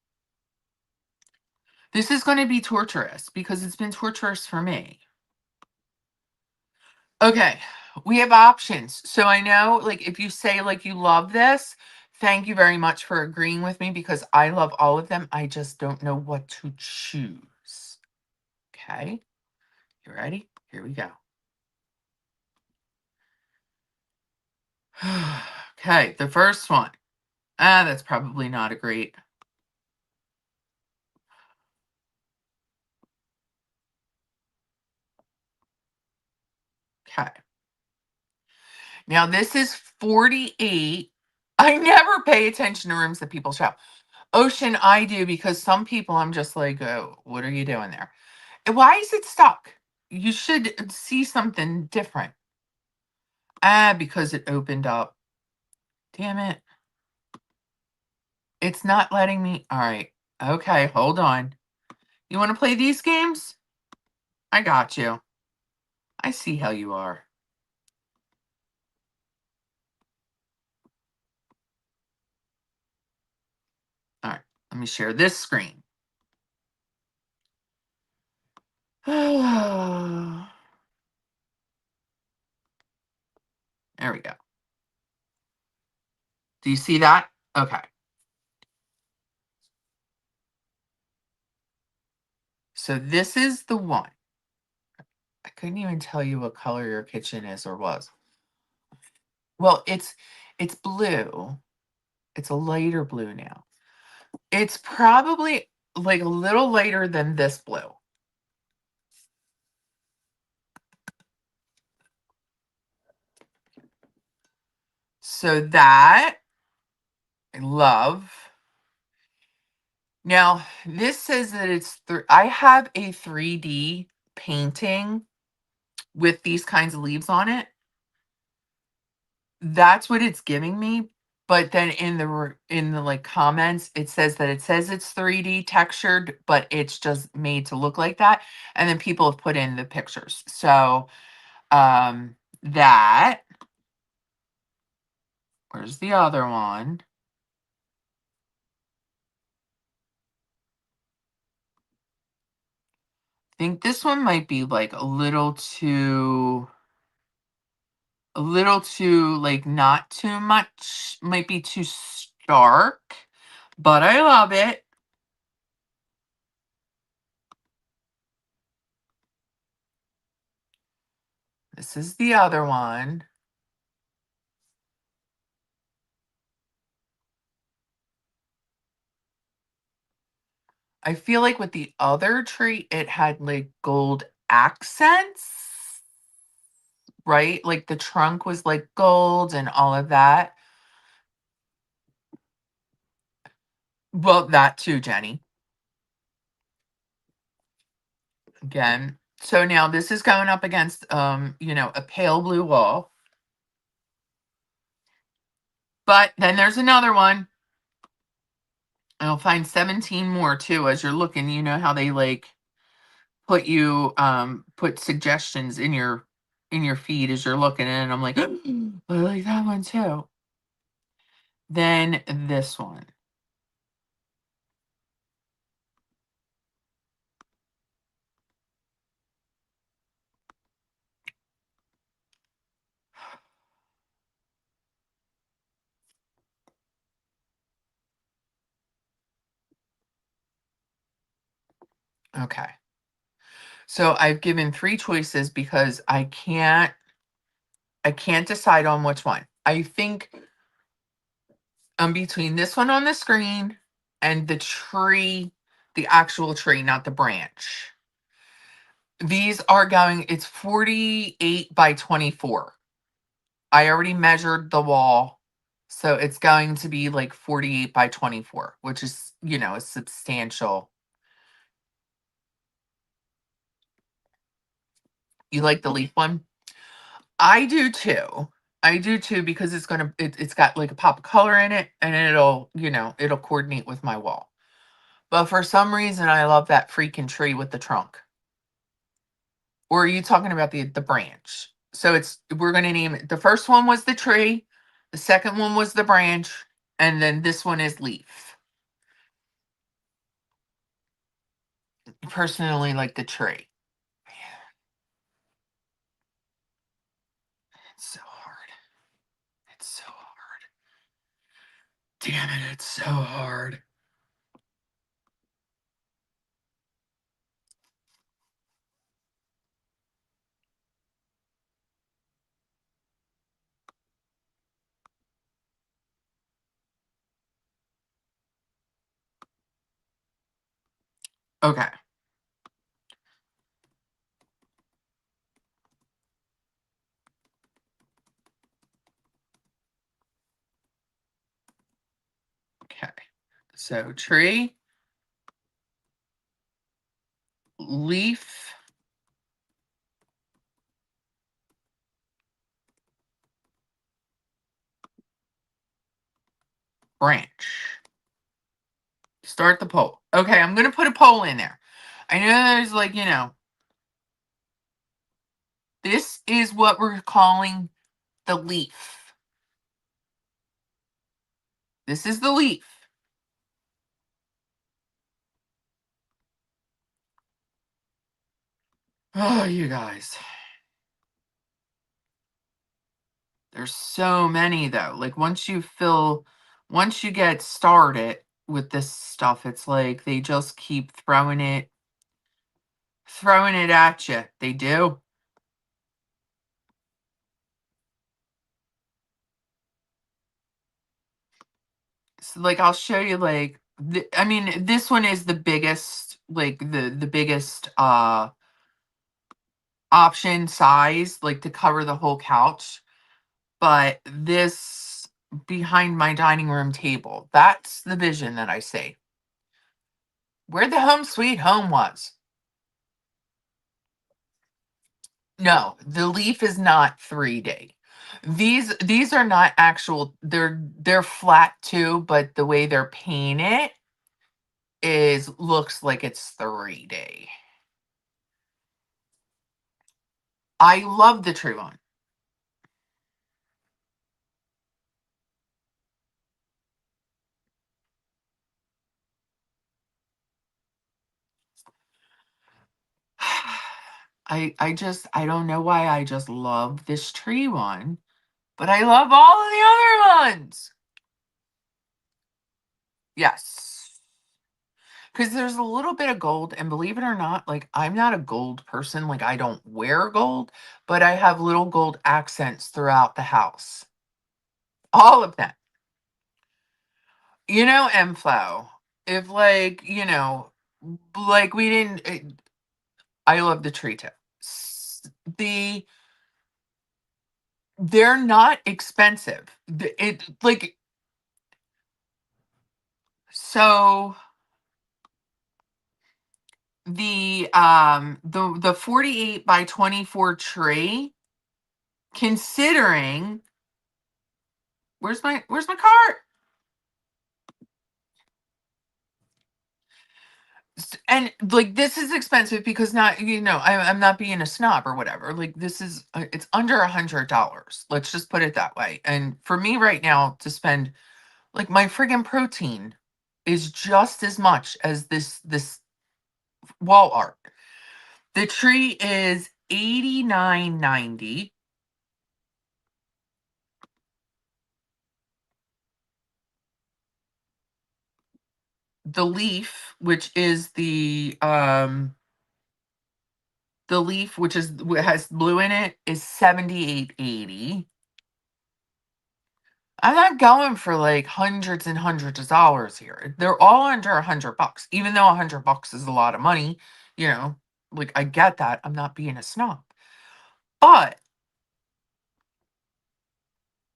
This is going to be torturous because it's been torturous for me. Okay, we have options. So I know, like, if you say, like, you love this, thank you very much for agreeing with me because I love all of them. I just don't know what to choose. Okay, you ready? Here we go. Okay, the first one. Ah, that's probably not a great. Okay. Now this is 48. I never pay attention to rooms that people show. Ocean, I do because some people I'm just like, oh, what are you doing there? And why is it stuck? You should see something different. Ah, because it opened up. Damn it. It's not letting me. All right. Okay, hold on. You want to play these games? I got you. I see how you are. All right. Let me share this screen. There we go. Do you see that? Okay. So this is the one. I couldn't even tell you what color your kitchen is or was. Well, it's blue. It's a lighter blue now. It's probably like a little lighter than this blue. So that I love. Now, this says that I have a 3D painting with these kinds of leaves on it. That's what it's giving me. But then in the like comments, it says it's 3D textured, but it's just made to look like that. And then people have put in the pictures. So that where's the other one? I think this one might be like a little too like not too much, might be too stark, but I love it. This is the other one. I feel like with the other tree, it had like gold accents, right? Like the trunk was like gold and all of that. Well, that too, Jenny. Again. So now this is going up against a pale blue wall. But then there's another one. I'll find 17 more too as you're looking. You know how they like put suggestions in your feed as you're looking and I'm like, I like that one too. Then this one. Okay. So I've given three choices because I can't decide on which one. I think I'm between this one on the screen and the tree, the actual tree, not the branch. These are going, it's 48 by 24. I already measured the wall. So it's going to be like 48 by 24, which is, a substantial. You like the leaf one? I do too. I do too because it's got like a pop of color in it and it'll coordinate with my wall. But for some reason I love that freaking tree with the trunk. Or are you talking about the branch? So we're gonna name it. The first one was the tree, the second one was the branch, and then this one is leaf. Personally like the tree. It's so hard. It's so hard. Damn it, it's so hard. Okay. Okay. So tree, leaf, branch. Start the poll. Okay, I'm gonna put a poll in there. I know there's like, this is what we're calling the leaf. This is the leaf. Oh, you guys. There's so many though. Like once you get started with this stuff, it's like they just keep throwing it at you. They do. So like I'll show you like I mean this one is the biggest like the biggest option size like to cover the whole couch. But this behind my dining room table, that's the vision that I see. Where the home sweet home was. No, the leaf is not 3D. These are not actual, they're flat too, but the way they're painted is looks like it's 3D. I love the tree one. I don't know why I just love this tree one, but I love all of the other ones. Yes. Because there's a little bit of gold, and believe it or not, like I'm not a gold person. Like I don't wear gold, but I have little gold accents throughout the house. All of them. MFlow. If like, like we didn't I love the tree tip. The They're not expensive. It like so the 48 by 24 tree, considering where's my cart? And like this is expensive because not I'm not being a snob or whatever. Like this is it's under $100. Let's just put it that way. And for me right now to spend like my friggin' protein is just as much as this wall art. The tree is 89.90. The leaf, which is the leaf, which has blue in it, is 78.80. I'm not going for like hundreds and hundreds of dollars here. They're all under $100, even though $100 is a lot of money. You know, like I get that. I'm not being a snob, but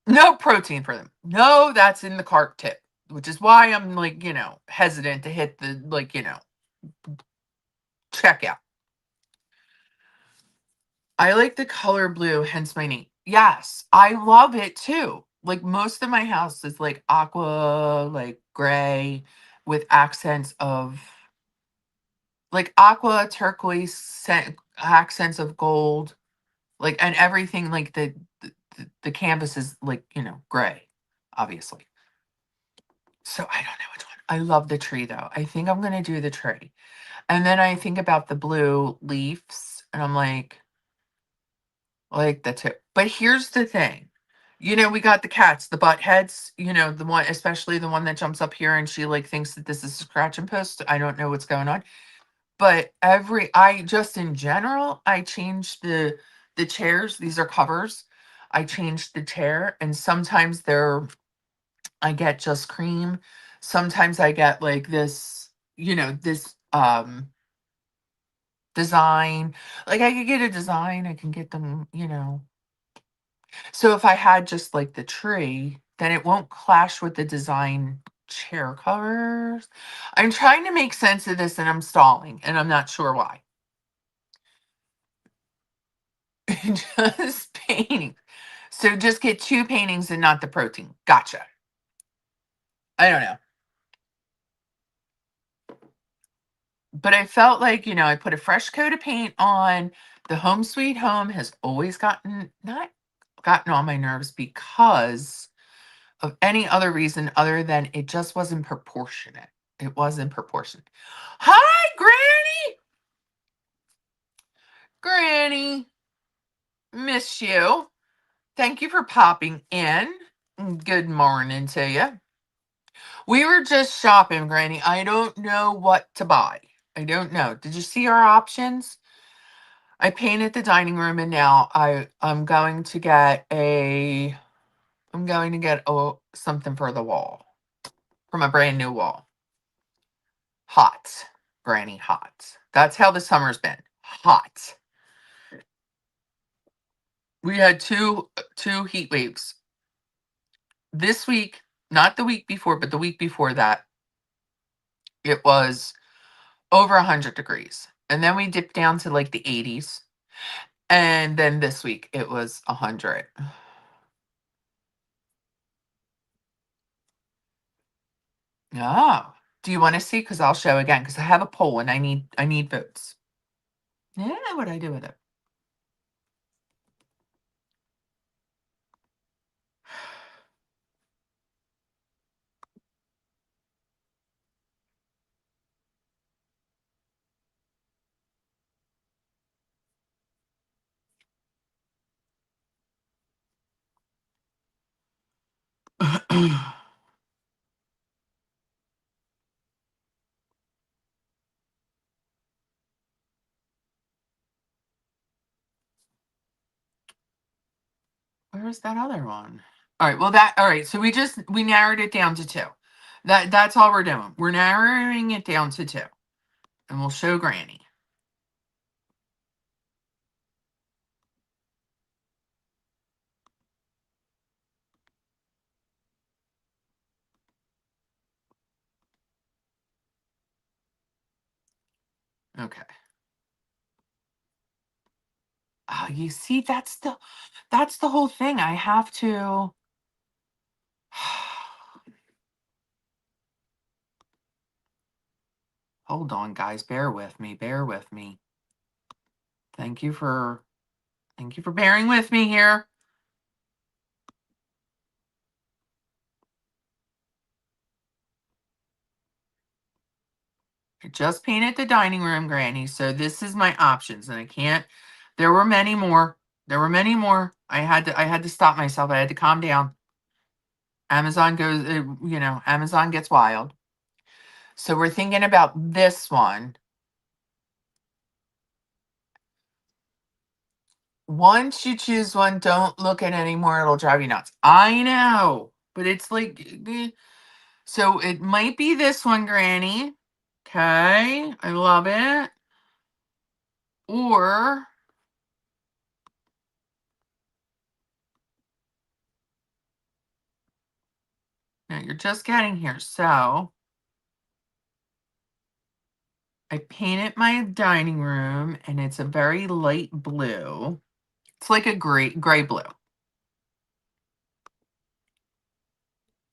no protein for them. No, that's in the cart tip, which is why I'm like hesitant to hit the like checkout. I like the color blue, hence my name. Yes, I love it too. Like most of my house is like aqua, like gray, with accents of like aqua, turquoise, accents of gold, like and everything like the canvas is like gray, obviously. So I don't know which one. I love the tree though. I think I'm gonna do the tree, and then I think about the blue leaves, and I'm like the two. But here's the thing. We got the cats, the butt heads, the one, especially the one that jumps up here and she like thinks that this is a scratch and post. I don't know what's going on. But I just in general, I changed the chairs. These are covers. I changed the chair and sometimes I get just cream. Sometimes I get like this, this design. Like, I could get a design, I can get them, so if I had just, like, the tree, then it won't clash with the design chair covers. I'm trying to make sense of this, and I'm stalling, and I'm not sure why. Just painting. So just get 2 paintings and not the protein. Gotcha. I don't know. But I felt like, I put a fresh coat of paint on. The Home Sweet Home has always not gotten on my nerves because of any other reason other than it just wasn't proportionate. It wasn't proportionate. Hi, Granny! Granny, miss you. Thank you for popping in. Good morning to you. We were just shopping, Granny. I don't know what to buy. I don't know. Did you see our options? I painted the dining room, and now I'm going to get something for the wall, from a brand new wall. Hot, Granny, hot. That's how the summer's been. Hot. We had two heat waves this week, not the week before, but the week before that. It was over 100 degrees, and then we dipped down to like the 80s, and then this week it was 100. Oh, do you want to see? Because I'll show again. Because I have a poll and I need votes. Yeah, what I do with it? Where's that other one? All right. Well, all right. So we narrowed it down to two. That's all we're doing. We're narrowing it down to two, and we'll show Granny. Okay. Oh, you see, that's the whole thing. I have to. Hold on, guys. Bear with me. Bear with me. Thank you for bearing with me here. I just painted the dining room, Granny, so this is my options, and I can't. There were many more. There were many more. I had to stop myself. I had to calm down. Amazon gets wild. So we're thinking about this one. Once you choose one, don't look at anymore. It'll drive you nuts. I know, but it's like, so it might be this one, Granny. Okay, I love it. Or no, you're just getting here. So I painted my dining room, and it's a very light blue. It's like a gray blue.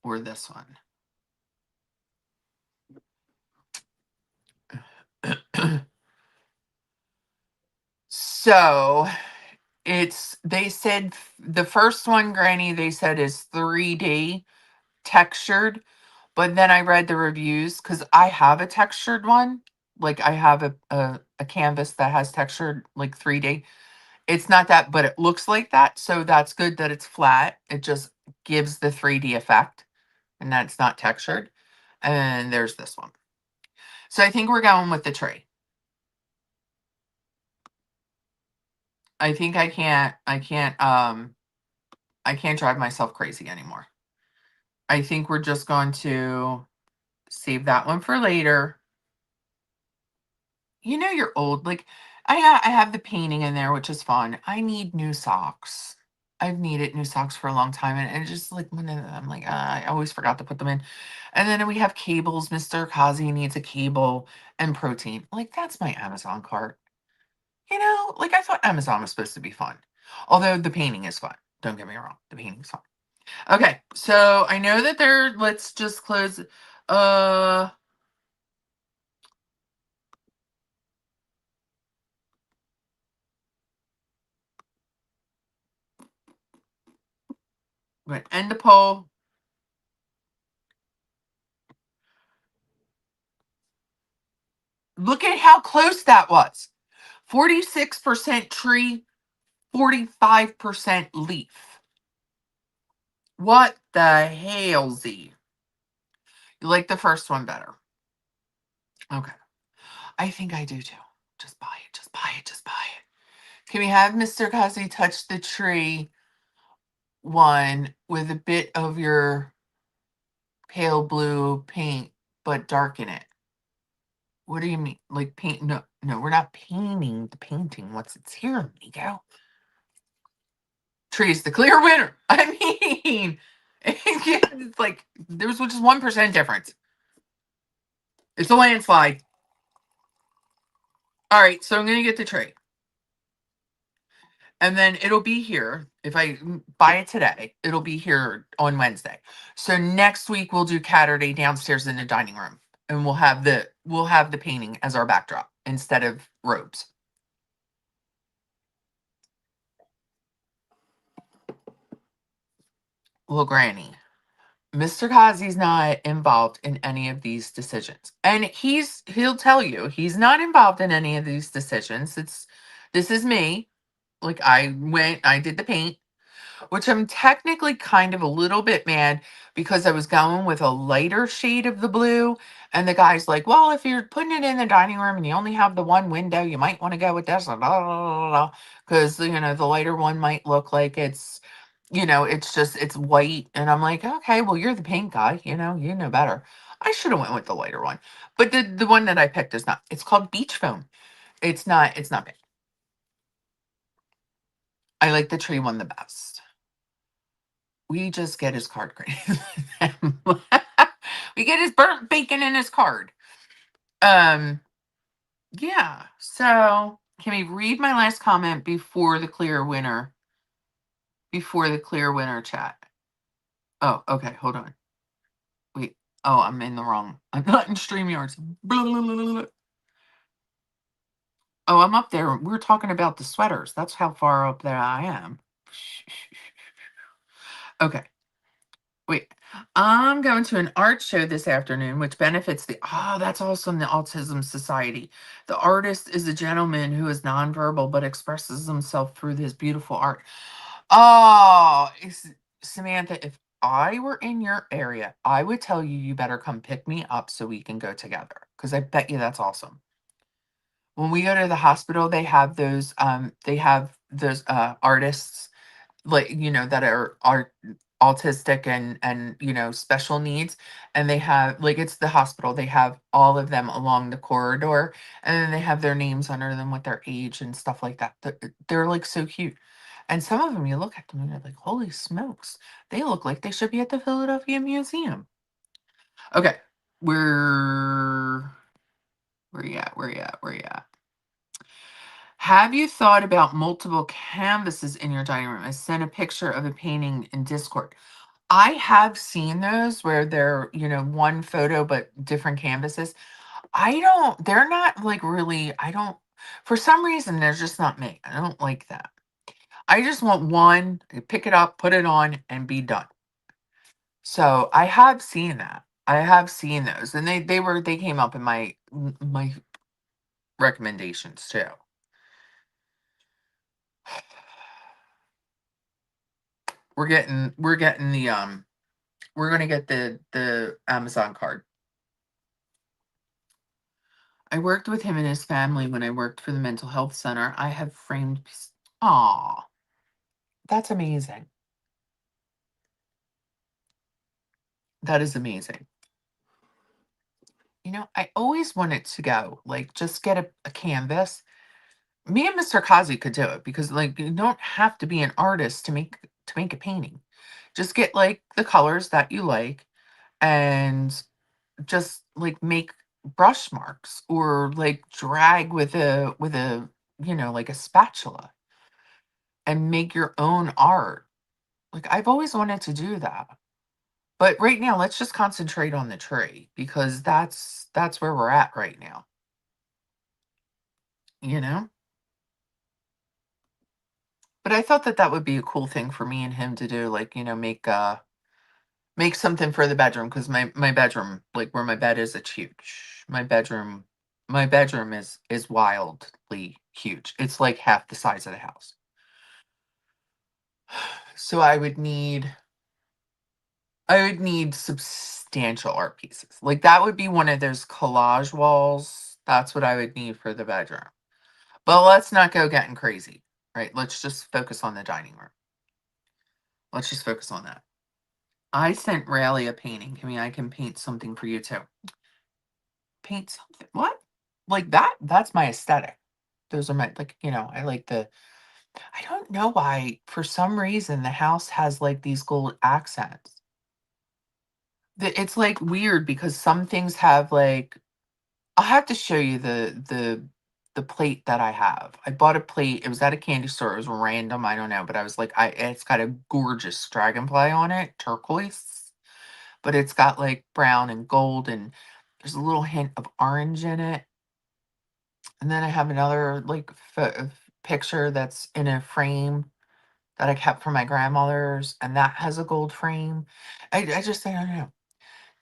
Or this one. So they said the first one, Granny, they said is 3D textured, but then I read the reviews because I have a textured one. Like, I have a canvas that has textured, like, 3D. It's not that, but it looks like that. So that's good that it's flat. It just gives the 3D effect, and that's not textured. And there's this one. So I think we're going with the tree. I think I can't drive myself crazy anymore. I think we're just going to save that one for later. You're old. Like, I have the painting in there, which is fun. I need new socks. I've needed new socks for a long time, and just like I'm like, I always forgot to put them in. And then we have cables. Mr. Kazi needs a cable and protein. Like that's my Amazon cart. Like I thought Amazon was supposed to be fun. Although the painting is fun. Don't get me wrong. The painting's fun. Okay, so I know that let's just close. Uh, I'm going to end the poll. Look at how close that was. 46% tree, 45% leaf. What the hellsy? You like the first one better. Okay. I think I do too. Just buy it, just buy it, just buy it. Can we have Mr. Kazi touch the tree one with a bit of your pale blue paint, but darken it? What do you mean? Like paint? No, no, we're not painting the painting. It's here, Nico. Tree's the clear winner. I mean, it's like there's just 1% difference. It's a landslide. All right, so I'm gonna get the tree, and then it'll be here. If I buy it today, it'll be here on Wednesday. So next week we'll do Caturday downstairs in the dining room, and we'll have the painting as our backdrop instead of robes. Well, Granny, Mr. Kazi's not involved in any of these decisions. And he'll tell you he's not involved in any of these decisions. This is me. Like I did the paint, which I'm technically kind of a little bit mad because I was going with a lighter shade of the blue. And the guy's like, well, if you're putting it in the dining room and you only have the one window, you might want to go with this. Because, the lighter one might look like it's white. And I'm like, okay, well, you're the paint guy. You know better. I should have went with the lighter one. But the one that I picked is not. It's called beach foam. It's not bad. I like the tree one the best. We just get his card graded. We get his burnt bacon in his card. Um, yeah. So can we read my last comment before the clear winner? Before the clear winner chat. Oh, okay. Hold on. Wait. Oh, I'm in the wrong. I'm not in StreamYards. Blah, blah, blah, blah, blah. Oh, I'm up there. We're talking about the sweaters. That's how far up there I am. Okay. Wait, I'm going to an art show this afternoon, which benefits that's awesome, the Autism Society. The artist is a gentleman who is nonverbal but expresses himself through his beautiful art. Oh, Samantha, if I were in your area, I would tell you you better come pick me up so we can go together because I bet you that's awesome. When we go to the hospital, they have those artists like that are autistic and special needs, and they have like it's the hospital, they have all of them along the corridor, and then they have their names under them with their age and stuff like that. They're like so cute, and some of them you look at them and you're like, holy smokes, they look like they should be at the Philadelphia Museum. Okay, where you at, have you thought about multiple canvases in your dining room? I sent a picture of a painting in Discord. I have seen those where they're, one photo but different canvases. They're not like really, for some reason, they're just not me. I don't like that. I just want one, pick it up, put it on, and be done. So I have seen that. I have seen those. And they came up in my recommendations too. We're getting we're gonna get the Amazon card. I worked with him and his family when I worked for the mental health center. I have framed. Aw, that's amazing. That is amazing. I always wanted to go, like, just get a canvas Me and Mr. Kazi could do it because, like, you don't have to be an artist to make a painting. Just get, like, the colors that you like and just, like, make brush marks or, like, drag with a, like, a spatula and make your own art. Like, I've always wanted to do that. But right now, let's just concentrate on the tree because that's where we're at right now, you know? But I thought that that would be a cool thing for me and him to do, like, make something for the bedroom because my bedroom, like where my bed is, it's huge. My bedroom is wildly huge. It's like half the size of the house. So I would need substantial art pieces. Like that would be one of those collage walls. That's what I would need for the bedroom. But let's not go getting crazy, right? Let's just focus on the dining room. Let's just focus on that. I sent Riley a painting. I can paint something for you too. Paint something. What? Like that? That's my aesthetic. Those are my, like, I like I don't know why, for some reason, the house has like these gold accents. It's like weird because some things have like, I'll have to show you the plate that I have. I bought a plate. It was at a candy store. It was random. I don't know, but I was like, it's got a gorgeous dragonfly on it, turquoise, but it's got like brown and gold, and there's a little hint of orange in it. And then I have another like picture that's in a frame that I kept from my grandmother's, and that has a gold frame. I don't know.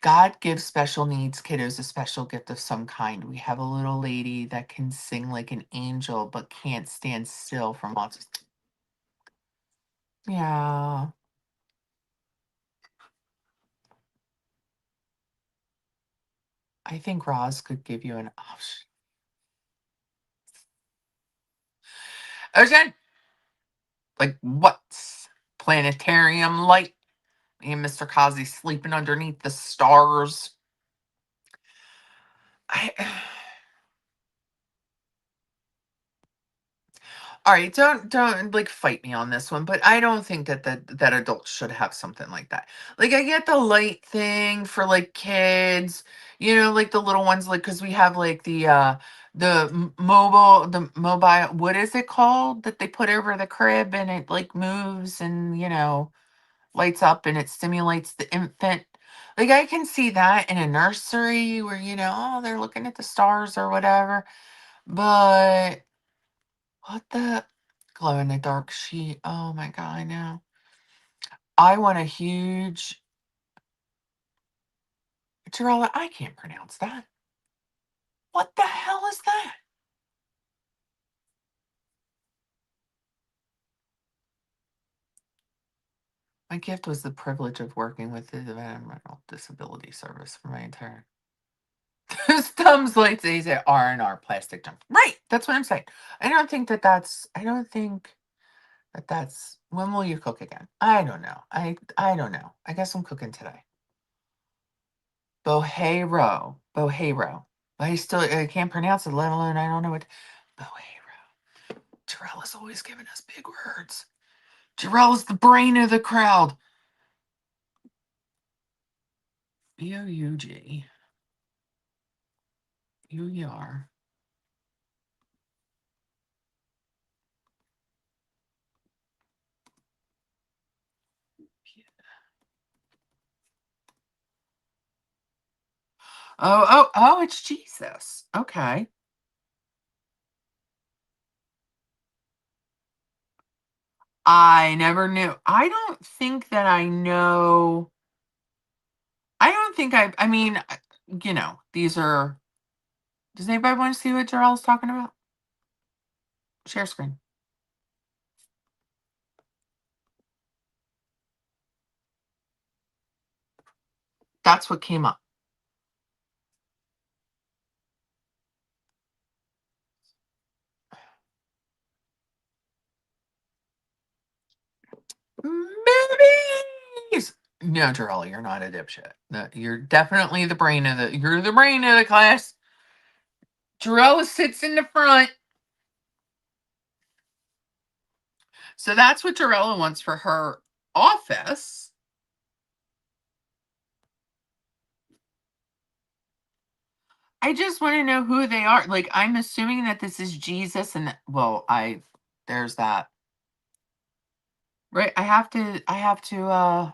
God gives special needs kiddos a special gift of some kind. We have a little lady that can sing like an angel, but can't stand still from lots of. Yeah, I think Roz could give you an option. Ocean, like what? Planetarium light. Me and Mr. Kazi sleeping underneath the stars. I. All right, don't like fight me on this one, but I don't think that adults should have something like that. Like I get the light thing for like kids, like the little ones, like because we have like the mobile, what is it called that they put over the crib and it like moves and lights up and it stimulates the infant. Like I can see that in a nursery where oh, they're looking at the stars or whatever, but. What the glow in the dark sheet? Oh my god, I know. I want a huge Jarella. I can't pronounce that. What the hell is that? My gift was the privilege of working with the Environmental Disability Service for my entire. Those thumbs like they say R&R plastic junk. Right, that's what I'm saying. I don't think that that's. When will you cook again? I don't know. I don't know. I guess I'm cooking today. Bohero. Bohero. I can't pronounce it, let alone I don't know what. Bohero. Jarell is always giving us big words. Jarell is the brain of the crowd. Boug. UER. Oh, it's Jesus. Okay. I never knew. I don't think that I know. I don't think I mean, these are. Does anybody want to see what Jarell's talking about? Share screen. That's what came up. Movies. No, Jarell, you're not a dipshit. No, you're definitely the brain of the. You're the brain of the class. Jarell sits in the front. So that's what Jarella wants for her office. I just want to know who they are. Like, I'm assuming that this is Jesus and well, there's that. Right? I have to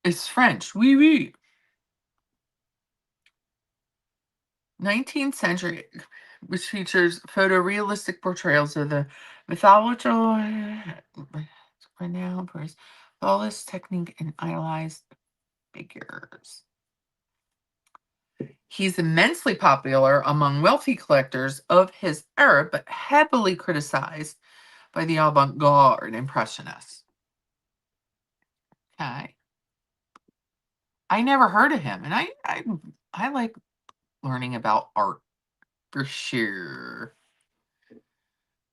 it's French. Oui, oui. 19th century, which features photorealistic portrayals of the mythological renowned for his flawless technique and idolized figures. He's immensely popular among wealthy collectors of his era, but heavily criticized by the avant-garde impressionists. Okay. I never heard of him, and I like learning about art for sure.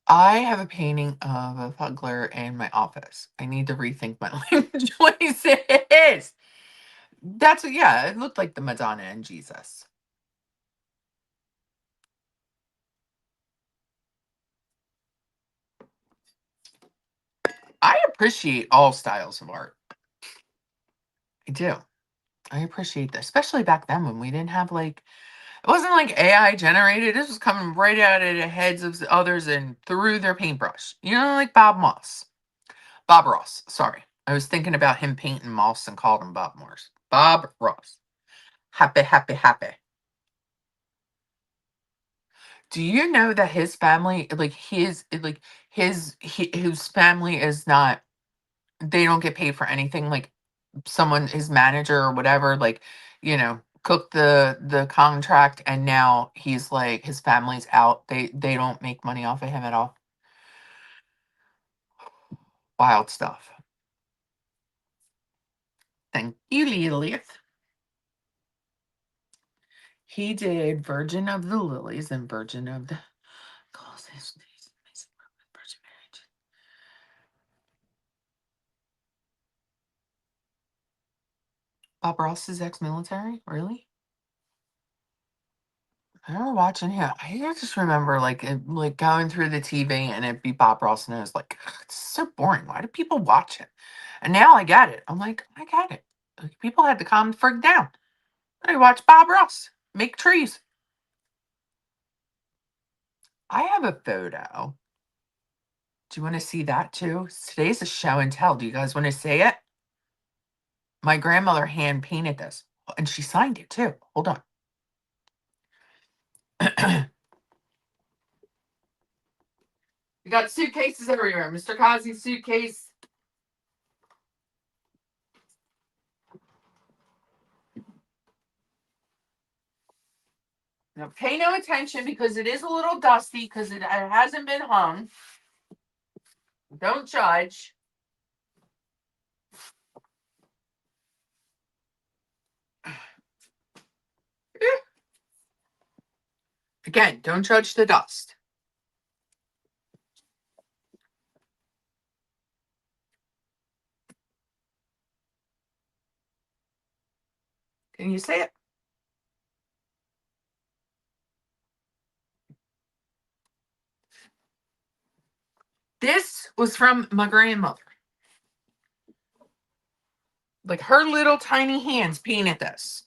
I have a painting of a Fugler in my office. I need to rethink my language choices. That's what, yeah, it looked like the Madonna and Jesus. I appreciate all styles of art. I do. I appreciate that, especially back then when we didn't have like it wasn't like AI generated. This was coming right out of the heads of the others and through their paintbrush. You know, like Bob Ross. Sorry, I was thinking about him painting moss and called him Bob Morse. Bob Ross. Happy, happy, happy. Do you know that his family, his family is not? They don't get paid for anything. Like someone, his manager or whatever, like cooked the contract, and now he's like his family's out. They don't make money off of him at all. Wild stuff. Thank you, Lilith. He did Virgin of the Lilies and Virgin of the Bob Ross is ex-military? Really? I remember watching him. I just remember like going through the TV and it'd be Bob Ross, and I was like, "Ugh, it's so boring. Why do people watch it?" And now I get it. I'm like, I get it. Like, people had to calm the frig down. I watch Bob Ross make trees. I have a photo. Do you want to see that too? Today's a show and tell. Do you guys want to see it? My grandmother hand painted this, and she signed it too. Hold on. We got suitcases everywhere. Mr. Kazi's suitcase. Now pay no attention because it is a little dusty because it hasn't been hung. Don't judge. Again, don't judge the dust. Can you see it? This was from my grandmother. Like her little tiny hands painted this.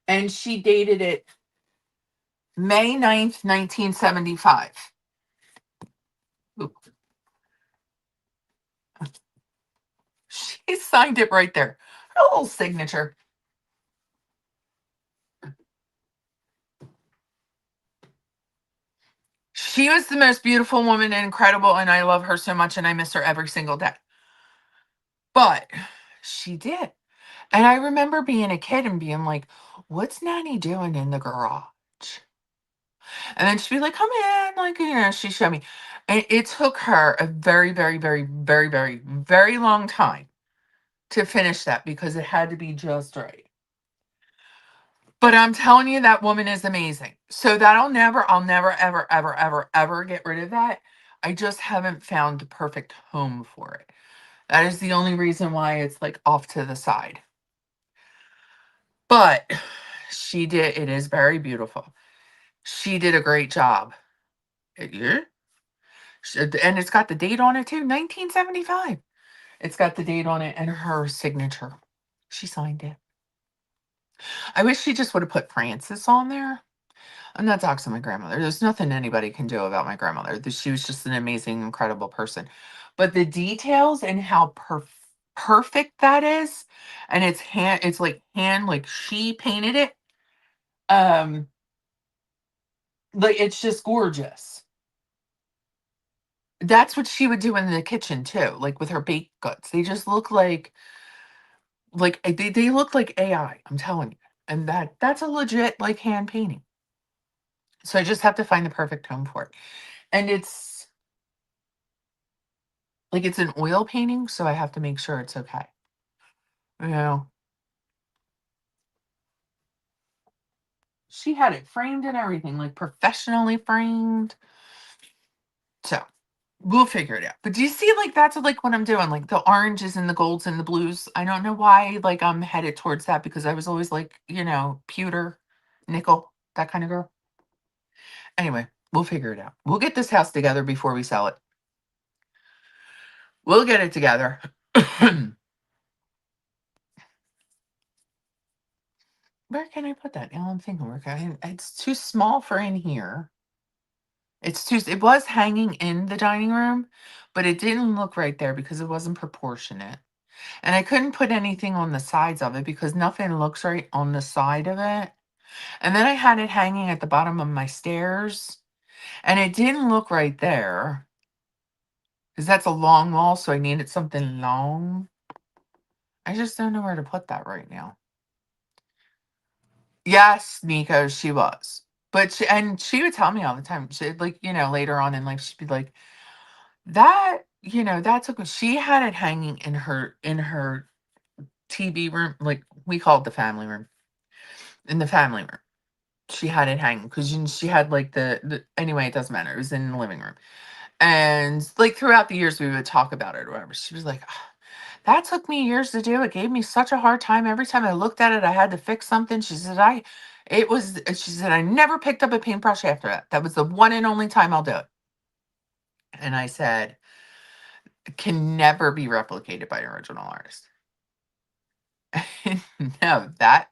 And she dated it May 9th, 1975. Ooh. She signed it right there. Her little signature. She was the most beautiful woman and incredible, and I love her so much, and I miss her every single day. But she did. And I remember being a kid and being like, what's Nanny doing in the garage? And then she'd be like, come in. Like, she showed me. And it took her a very, very, very, very, very, very long time to finish that because it had to be just right. But I'm telling you, that woman is amazing. So I'll never, ever, ever, ever, ever get rid of that. I just haven't found the perfect home for it. That is the only reason why it's like off to the side. But it is very beautiful. She did a great job. Yeah. And it's got the date on it too, 1975. It's got the date on it and her signature. She signed it. I wish she just would have put Francis on there. I'm not doxing my grandmother. There's nothing anybody can do about my grandmother. She was just an amazing, incredible person. But the details and how perfect that is, and it's like like she painted it. Um, like it's just gorgeous. That's what she would do in the kitchen too, like with her baked goods. They just look they look like AI. I'm telling you, and that's a legit like hand painting. So I just have to find the perfect home for it, and it's an oil painting, so I have to make sure it's okay. You know, she had it framed and everything, like professionally framed. So we'll figure it out. But do you see, like that's like what I'm doing, like the oranges and the golds and the blues. I don't know why, like I'm headed towards that because I was always like, pewter, nickel, that kind of girl. Anyway, we'll figure it out. We'll get this house together before we sell it. We'll get it together. Where can I put that? Now I'm thinking it's too small for in here. It was hanging in the dining room, but it didn't look right there because it wasn't proportionate. And I couldn't put anything on the sides of it because nothing looks right on the side of it. And then I had it hanging at the bottom of my stairs, and it didn't look right there because that's a long wall, so I needed something long. I just don't know where to put that right now. Yes, Nico, she was. But she would tell me all the time. She like, later on in life, she'd be like, that took she had it hanging in her TV room, like we called the family room. In the family room. She had it hanging because she had like anyway, it doesn't matter. It was in the living room. And like throughout the years we would talk about it or whatever. She was like, "Ah, that took me years to do. It gave me such a hard time. Every time I looked at it, I had to fix something." She said, I never picked up a paintbrush after that. That was the one and only time I'll do it. And I said, it can never be replicated by an original artist. No, that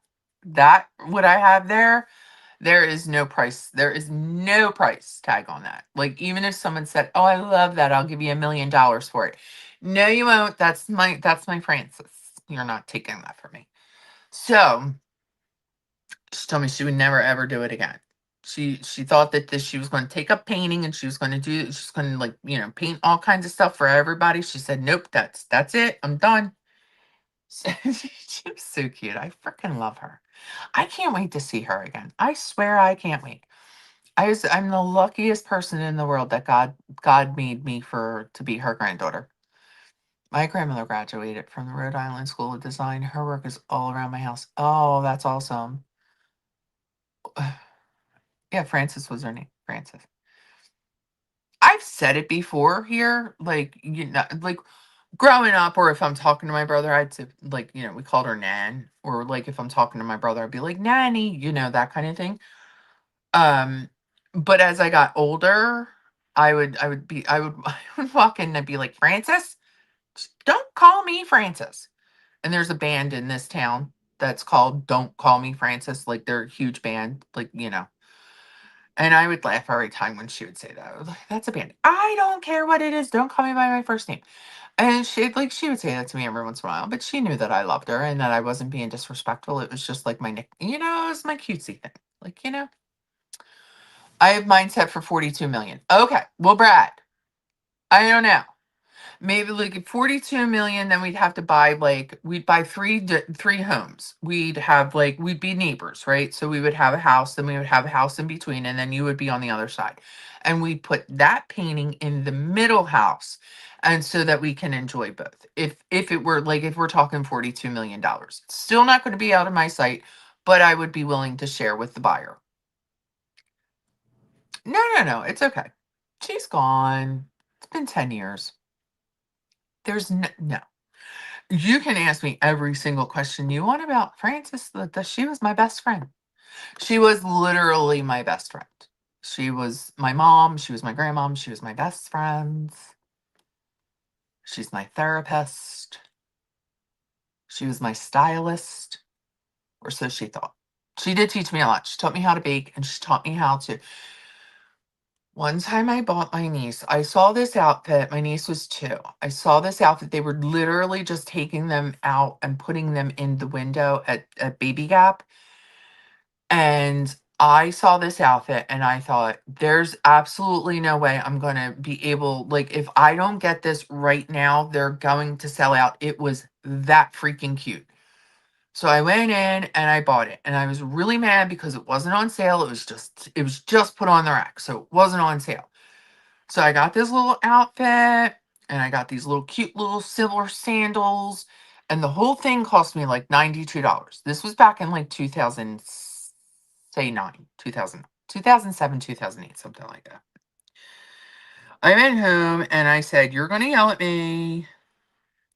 what I have there is no price. There is no price tag on that. Like even if someone said, "Oh, I love that. I'll give you $1 million for it." No, you won't. That's my Francis. You're not taking that from me. So she told me she would never ever do it again. She thought that she was going to take up painting and she's going to like, paint all kinds of stuff for everybody. She said, "Nope, that's it. I'm done." She was so cute. I freaking love her. I can't wait to see her again. I swear I can't wait. I'm the luckiest person in the world that God made me to be her granddaughter. My grandmother graduated from the Rhode Island School of Design. Her work is all around my house. Oh, that's awesome. Yeah, Frances was her name. Frances. I've said it before here, like like growing up, or if I'm talking to my brother, I'd say like, we called her Nan, or like if I'm talking to my brother, I'd be like Nanny, that kind of thing. Um, but as I got older, I would walk in and be like, Francis, don't call me Francis. And there's a band in this town that's called Don't Call Me Francis. Like they're a huge band, like. And I would laugh every time when she would say that. I was like, that's a band. I don't care what it is. Don't call me by my first name. And she would say that to me every once in a while, but she knew that I loved her and that I wasn't being disrespectful. It was just like my nick, it was my cutesy thing. Like. I have mine set for 42 million. Okay. Well, Brad, I don't know. Maybe like at 42 million, then we'd buy three homes. We'd be neighbors, right? So we would have a house, then we would have a house in between, and then you would be on the other side. And we'd put that painting in the middle house. And so that we can enjoy both. If we're talking $42 million, it's still not going to be out of my sight, but I would be willing to share with the buyer. No, no, no, it's okay. She's gone. It's been 10 years. There's no. You can ask me every single question you want about Frances. She was my best friend. She was literally my best friend. She was my mom. She was my grandmom. She was my best friend. She's my therapist. She was my stylist, or so she thought. She did teach me a lot. She taught me how to bake, and she taught me how to. One time I bought my niece, I saw this outfit. My niece was 2. I saw this outfit. They were literally just taking them out and putting them in the window at Baby Gap. And I saw this outfit and I thought, there's absolutely no way I'm going to be able, like, if I don't get this right now, they're going to sell out. It was that freaking cute. So I went in and I bought it. And I was really mad because it wasn't on sale. It was just put on the rack. So it wasn't on sale. So I got this little outfit and I got these little cute little silver sandals. And the whole thing cost me like $92. This was back in like 2000, say 9, 2000, 2007, 2008, something like that. I went home and I said, "You're going to yell at me."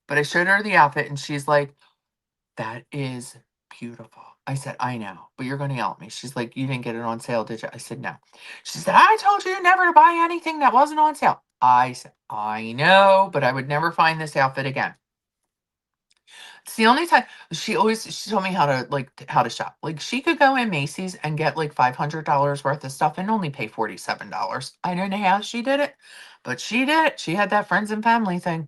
But I showed her the outfit and she's like, "That is beautiful." I said, "I know, but you're going to yell at me." She's like, "You didn't get it on sale, did you?" I said, "No." She said, "I told you never to buy anything that wasn't on sale." I said, "I know, but I would never find this outfit again." It's the only time she told me how to shop. Like she could go in Macy's and get like $500 worth of stuff and only pay $47. I don't know how she did it, but she did it. She had that friends and family thing.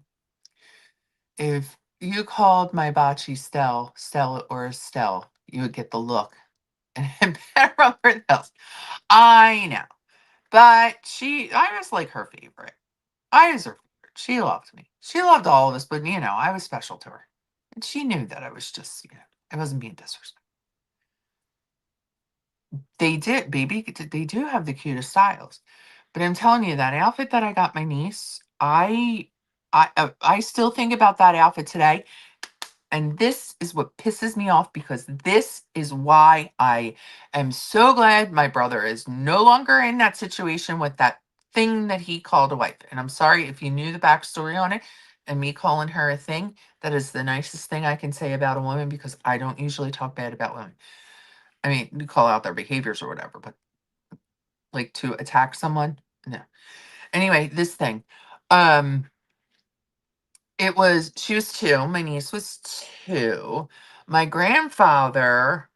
If you called my bocce Stella or Estelle, you would get the look. And better else. I know. But I was like her favorite. I was her favorite. She loved me. She loved all of us, but I was special to her. And she knew that I was just, I wasn't being disrespectful. They did, baby. They do have the cutest styles. But I'm telling you, that outfit that I got my niece, I still think about that outfit today. And this is what pisses me off because this is why I am so glad my brother is no longer in that situation with that thing that he called a wife. And I'm sorry if you knew the backstory on it and me calling her a thing. That is the nicest thing I can say about a woman because I don't usually talk bad about women. I mean, you call out their behaviors or whatever, but like to attack someone, no. Anyway, this thing. Um, she was 2. My niece was 2. My grandfather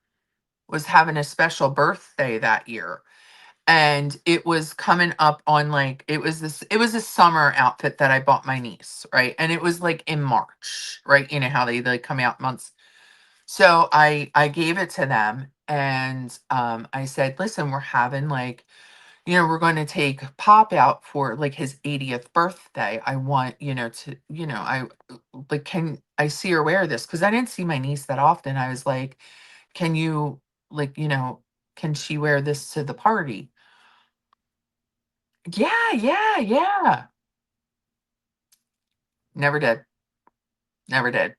was having a special birthday that year. And it was coming up on like it was a summer outfit that I bought my niece, right? And it was like in March, right? You know how they like come out months. So I gave it to them and I said, "Listen, we're having like we're going to take Pop out for like his 80th birthday. I want, like, can I see her wear this? Because I didn't see my niece that often. I was like, can you, like, can she wear this to the party?" Yeah, yeah, yeah. Never did. Never did.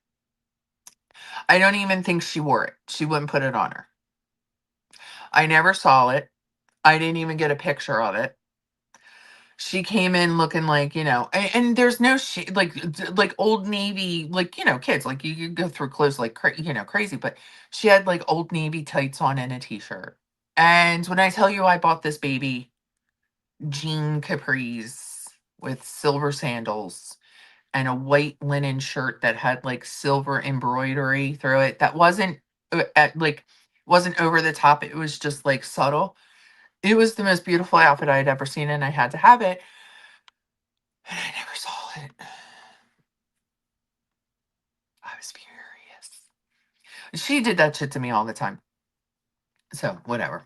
I don't even think she wore it. She wouldn't put it on her. I never saw it. I didn't even get a picture of it. She came in looking like, and there's no like Old Navy, like, kids, like you go through clothes like crazy, but she had like Old Navy tights on and a t-shirt. And when I tell you I bought this baby jean capris with silver sandals and a white linen shirt that had like silver embroidery through it, that wasn't over the top. It was just like subtle. It was the most beautiful outfit I had ever seen, and I had to have it. And I never saw it. I was furious. She did that shit to me all the time. So, whatever.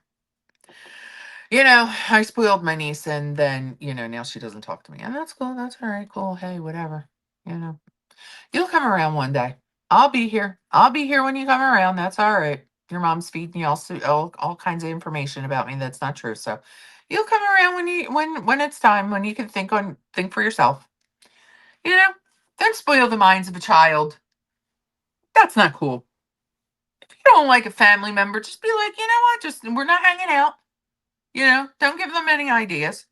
I spoiled my niece and then, now she doesn't talk to me. And that's cool. That's all right. Cool. Hey, whatever. You know, you'll come around one day. I'll be here. I'll be here when you come around. That's all right. Your mom's feeding you all kinds of information about me that's not true. So, you'll come around when it's time, when you can think for yourself. You know, don't spoil the minds of a child. That's not cool. don't like a family member, just be like, you know what, just we're not hanging out. Don't give them any ideas.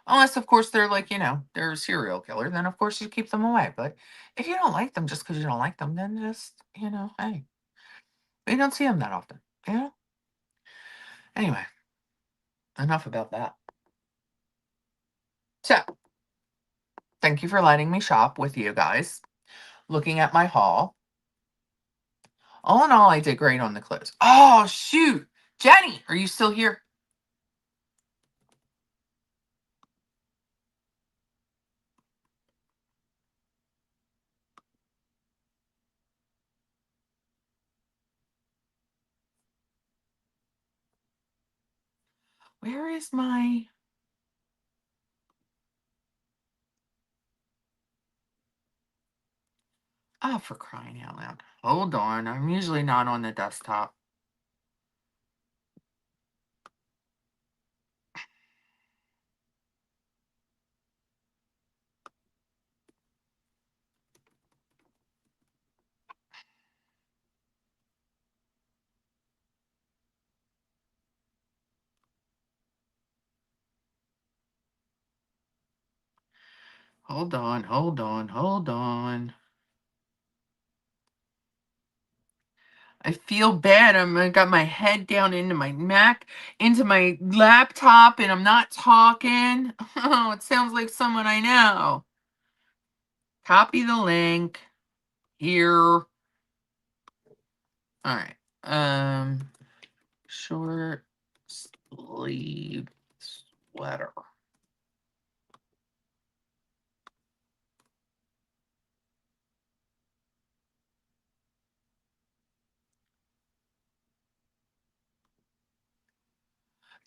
Unless, of course, they're like, they're a serial killer, then of course you keep them away. But if you don't like them just because you don't like them, then just, hey, we don't see them that often. You know? Anyway, enough about that. So, thank you for letting me shop with you guys. Looking at my haul. All in all, I did great on the clothes. Oh, shoot. Jenny, are you still here? Where is my... Oh, for crying out loud. Hold on. I'm usually not on the desktop. Hold on, hold on, hold on. I feel bad. I got my head down into my into my laptop, and I'm not talking. Oh, it sounds like someone I know. Copy the link here. All right. Short sleeve sweater.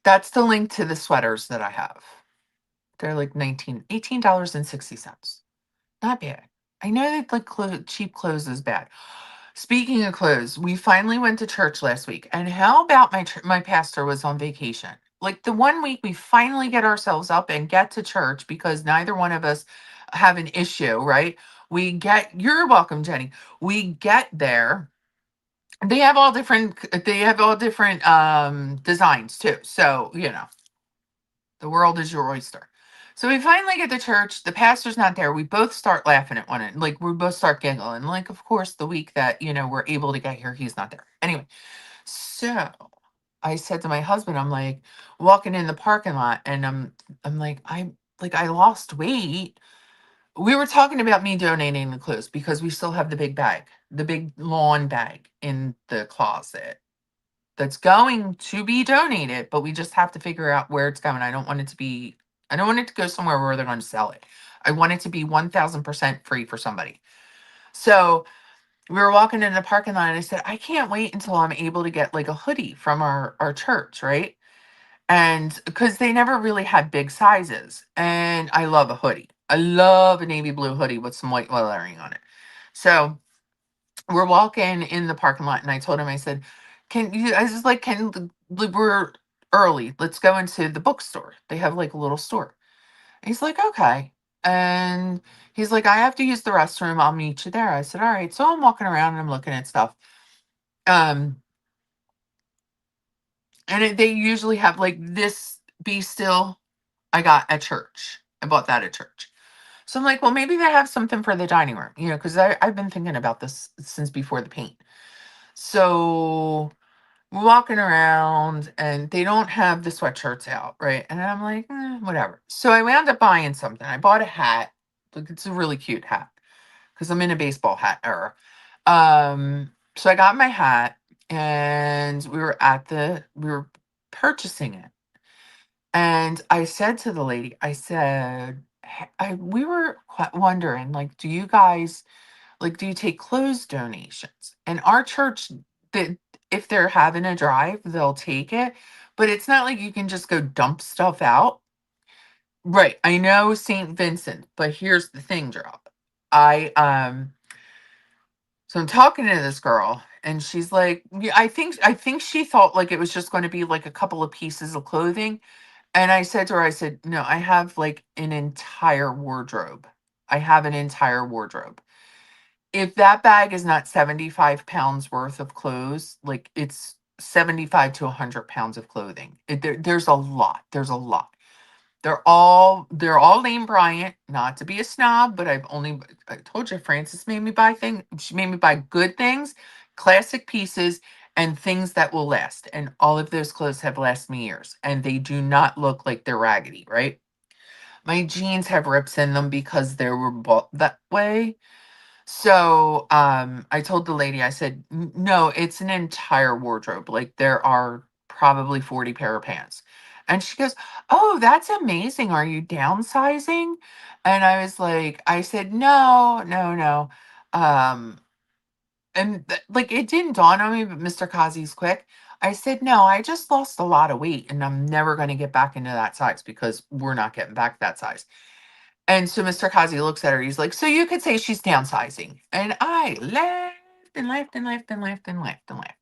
That's the link to the sweaters that I have. They're like $18.60. Not bad. I know that like cheap clothes is bad. Speaking of clothes, we finally went to church last week. And how about my pastor was on vacation? Like the one week we finally get ourselves up and get to church because neither one of us have an issue, right? You're welcome, Jenny. We get there. They have all different designs too. So, the world is your oyster. So we finally get to church. The pastor's not there. We both start laughing at one another. Like we both start giggling. Like, of course, the week that, we're able to get here, he's not there. Anyway, so I said to my husband, I'm like walking in the parking lot and I'm like, I lost weight. We were talking about me donating the clothes because we still have the big bag, the big lawn bag in the closet that's going to be donated, but we just have to figure out where it's going. I don't want it to go somewhere where they're going to sell it. I want it to be 1000% free for somebody. So we were walking in the parking lot and I said, I can't wait until I'm able to get like a hoodie from our church, right? And because they never really had big sizes. And I love a hoodie. I love a navy blue hoodie with some white lettering on it. So we're walking in the parking lot and I told him, I said, I was just like, we're early. Let's go into the bookstore. They have like a little store. And he's like, okay. And he's like, I have to use the restroom. I'll meet you there. I said, all right. So I'm walking around and I'm looking at stuff. Um, they usually have like this Be Still I got at church. I bought that at church. So I'm like, well, maybe they have something for the dining room, because I've been thinking about this since before the paint. So we're walking around and they don't have the sweatshirts out, right? And I'm like, whatever. So I wound up buying something. I bought a hat. Like it's a really cute hat because I'm in a baseball hat era. So I got my hat and we were purchasing it. And I said to the lady, I said, we were wondering, like, do you take clothes donations? And our church, that if they're having a drive, they'll take it. But it's not like you can just go dump stuff out. Right. I know St. Vincent, but here's the thing, Drop. I so I'm talking to this girl and she's like, yeah, I think she thought like it was just going to be like a couple of pieces of clothing. And I said to her, I said, no, I have like an entire wardrobe. I have an entire wardrobe. If that bag is not 75 pounds worth of clothes, like, it's 75 to 100 pounds of clothing. There's a lot. There's a lot. They're all Lane Bryant, not to be a snob, but I told you Frances made me buy things. She made me buy good things, classic pieces, and things that will last. And all of those clothes have lasted me years, and they do not look like they're raggedy, right? My jeans have rips in them because they were bought that way. So, I told the lady, I said, No, it's an entire wardrobe. Like, there are probably 40 pair of pants." And she goes, "Oh, that's amazing. Are you downsizing?" And I said, "No, no, no." Um, like, it didn't dawn on me, but Mr. Kazi's quick. I said, "No, I just lost a lot of weight and I'm never going to get back into that size because we're not getting back that size." And so Mr. Kazi looks at her. He's like, "So you could say she's downsizing." And I laughed and laughed and laughed and laughed and laughed and laughed.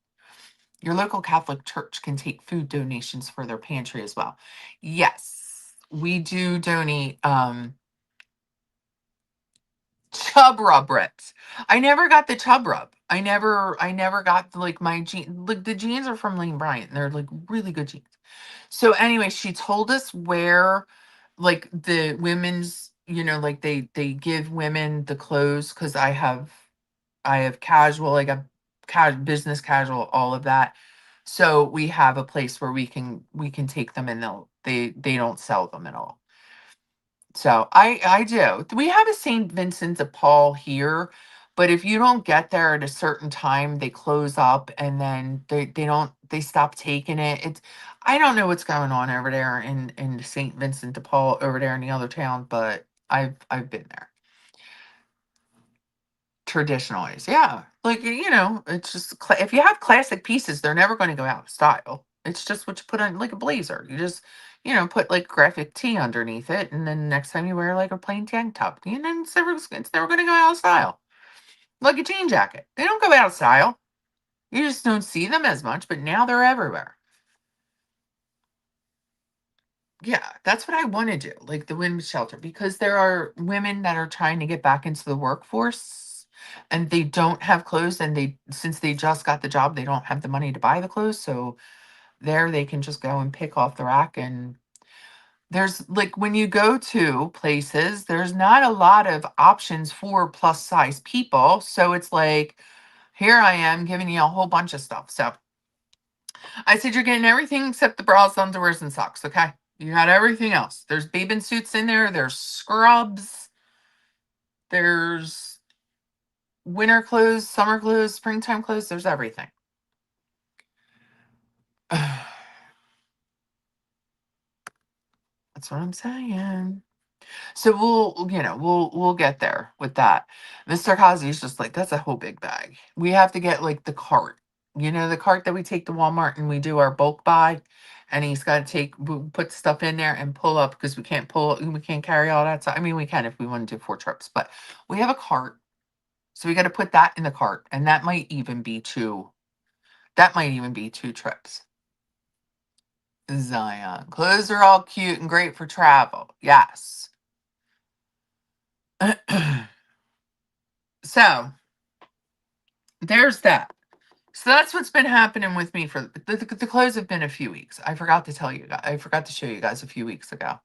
Your local Catholic church can take food donations for their pantry as well. Yes, we do donate chub rub rips. I never got the chub rub. I never got like my jeans. Like, the jeans are from Lane Bryant. They're like really good jeans. So anyway, she told us where, like, the women's, like, they give women the clothes, because I have casual, like, a business casual, all of that. So we have a place where we can take them, and they don't sell them at all. So I do. We have a St. Vincent de Paul here, but if you don't get there at a certain time, they close up, and then they stop taking it. I don't know what's going on over there in St. Vincent de Paul over there in the other town, but I've been there. Traditionalize, yeah. Like, it's just if you have classic pieces, they're never going to go out of style. It's just what you put on, like a blazer. You just, put like graphic tee underneath it, and then next time you wear like a plain tank top, and then it's never going to go out of style. Like a jean jacket, they don't go out of style. You just don't see them as much, but now they're everywhere. Yeah, that's what I want to do, like the women's shelter, because there are women that are trying to get back into the workforce, and they don't have clothes, and since they just got the job, they don't have the money to buy the clothes. So there they can just go and pick off the rack. And there's, like, when you go to places, there's not a lot of options for plus size people. So it's like, here I am giving you a whole bunch of stuff. So I said, you're getting everything except the bras, underwears, and socks. Okay. You got everything else. There's bathing suits in there. There's scrubs. There's winter clothes, summer clothes, springtime clothes. There's everything. That's what I'm saying. So we'll get there with that. Mr. Kazi's just like, that's a whole big bag. We have to get, like, the cart. The cart that we take to Walmart and we do our bulk buy. And he's got to put stuff in there and pull up, because we can't carry all that stuff. I mean, we can if we want to do 4 trips, but we have a cart. So we got to put that in the cart. And that might even be two trips. Zion. Clothes are all cute and great for travel. Yes. So there's that. So that's what's been happening with me for the clothes have been a few weeks. I forgot to tell you guys. I forgot to show you guys a few weeks ago.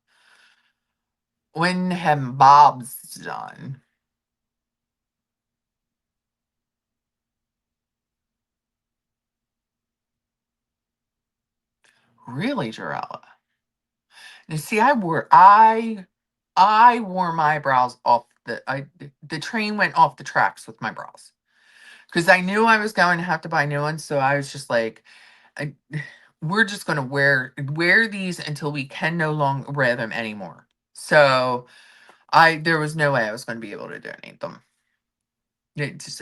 When have Bob's done? Really, Jarella? You see, I wore my brows off the train went off the tracks with my brows, because I knew I was going to have to buy new ones. So I was just like, I, we're just going to wear these until we can no longer wear them anymore. So there was no way I was going to be able to donate them.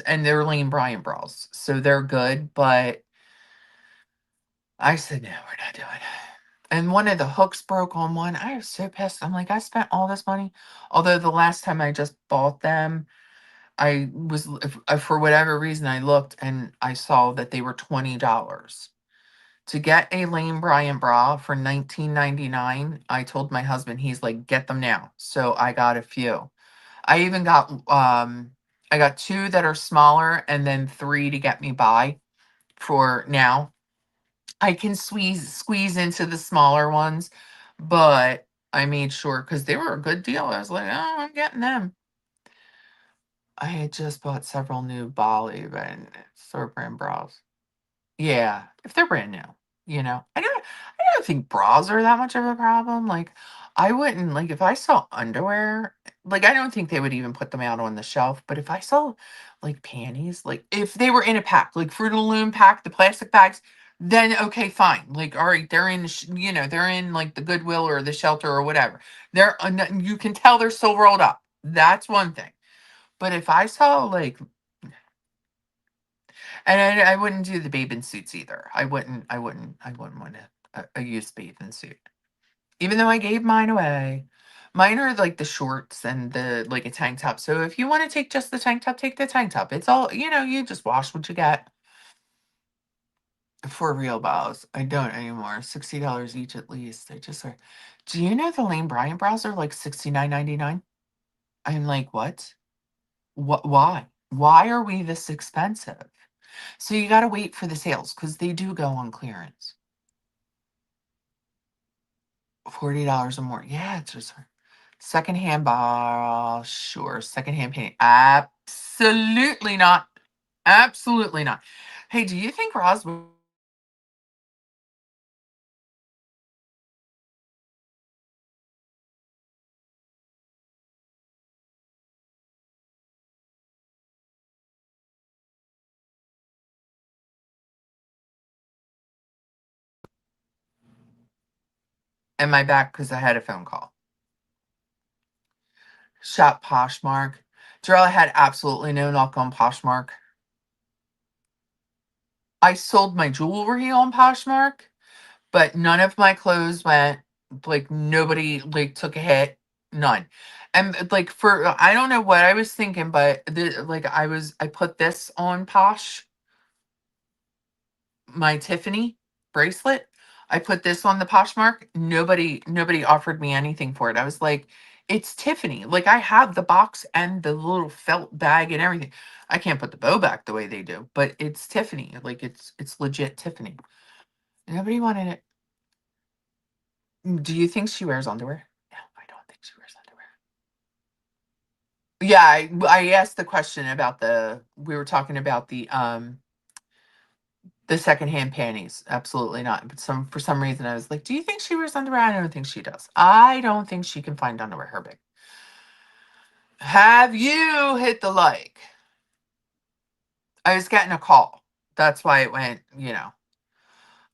And they're Lane Bryant bras, so they're good. But I said, no, we're not doing it. And one of the hooks broke on one. I was so pissed. I'm like, I spent all this money. Although the last time I just bought them, for whatever reason, I looked and I saw that they were $20. To get a Lane Bryant bra for 19.99, I told my husband, he's like, get them now. So I got a few. I even got I got 2 that are smaller and then 3 to get me by for now. I can squeeze into the smaller ones, but I made sure because they were a good deal. I was like, "Oh, I'm getting them." I had just bought several new Bali and store brand bras. Yeah, if they're brand new, I don't think bras are that much of a problem. Like, I wouldn't like if I saw underwear, like I don't think they would even put them out on the shelf. But if I saw like panties, like if they were in a pack, like Fruit of the Loom pack, the plastic bags, then okay, fine. Like, all right, they're in, they're in like the Goodwill or the shelter or whatever. You can tell they're still rolled up. That's one thing. But if I saw like and I wouldn't do the bathing suits either. I wouldn't want a used bathing suit. Even though I gave mine away. Mine are like the shorts and the like a tank top. So if you want to take just the tank top, take the tank top. It's all, you just wash what you get. For real bows. I don't anymore. $60 each at least. They just are. Do you know the Lane Bryant brows are like 69.99? I'm like, what? What why? Why are we this expensive? So you gotta wait for the sales because they do go on clearance. $40 or more. Yeah, it's just secondhand ball. Sure. Secondhand painting. Absolutely not. Absolutely not. Hey, do you think Roswell am I back because I had a phone call? Shop Poshmark. Jarrell had absolutely no luck on Poshmark. I sold my jewelry on Poshmark, but none of my clothes went. Like nobody like took a hit. None. And like for I don't know what I was thinking, but like I put this on Posh, my Tiffany bracelet. I put this on the Poshmark. Nobody offered me anything for it. I was like, it's Tiffany. Like I have the box and the little felt bag and everything. I can't put the bow back the way they do, but it's Tiffany. Like it's legit Tiffany. Nobody wanted it. Do you think she wears underwear? No, I don't think she wears underwear. Yeah, I asked the question about we were talking about the secondhand panties. Absolutely not. But for some reason I was like, do you think she wears underwear? I don't think she does. I don't think she can find underwear her big. Have you hit the like? I was getting a call. That's why it went.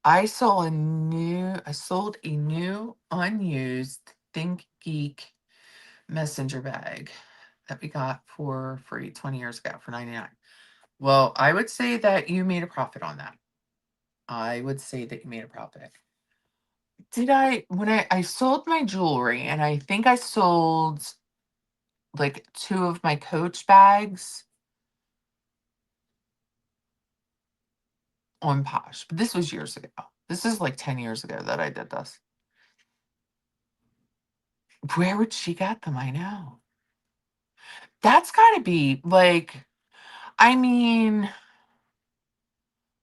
I sold a new unused Think Geek messenger bag that we got for free 20 years ago for 99. Well, I would say that you made a profit on that. I would say that you made a profit. Did I when I sold my jewelry and I think I sold like 2 of my Coach bags on Posh, but this was years ago. This is like 10 years ago that I did this. Where would she get them? I know. That's gotta be like, I mean,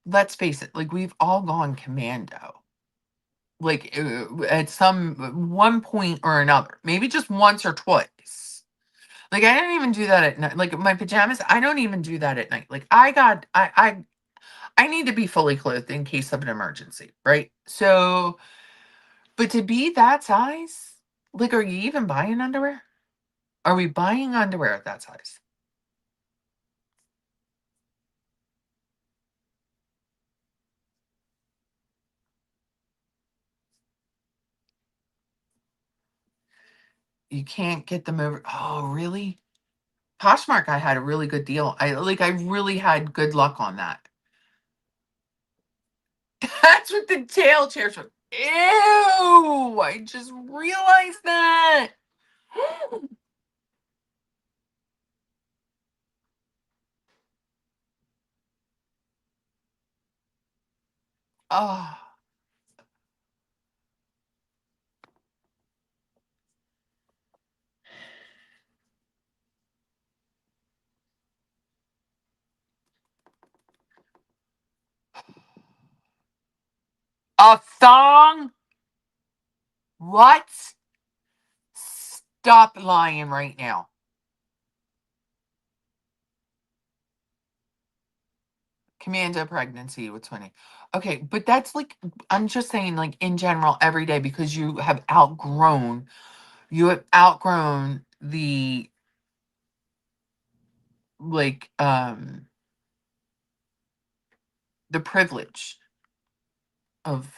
let's face it, like we've all gone commando. Like at some one point or another, maybe just once or twice. Like I didn't even do that at night. Like my pajamas, I don't even do that at night. Like I need to be fully clothed in case of an emergency, right? So, but to be that size, like, are you even buying underwear? Are we buying underwear at that size? You can't get them over. Oh, really? Poshmark, I had a really good deal. I really had good luck on that. That's what the tail chairs were. Ew! I just realized that. Oh, A thong? What? Stop lying right now. Commando pregnancy with 20. Okay, but that's like, I'm just saying, like, in general, every day, because you have outgrown like, the privilege of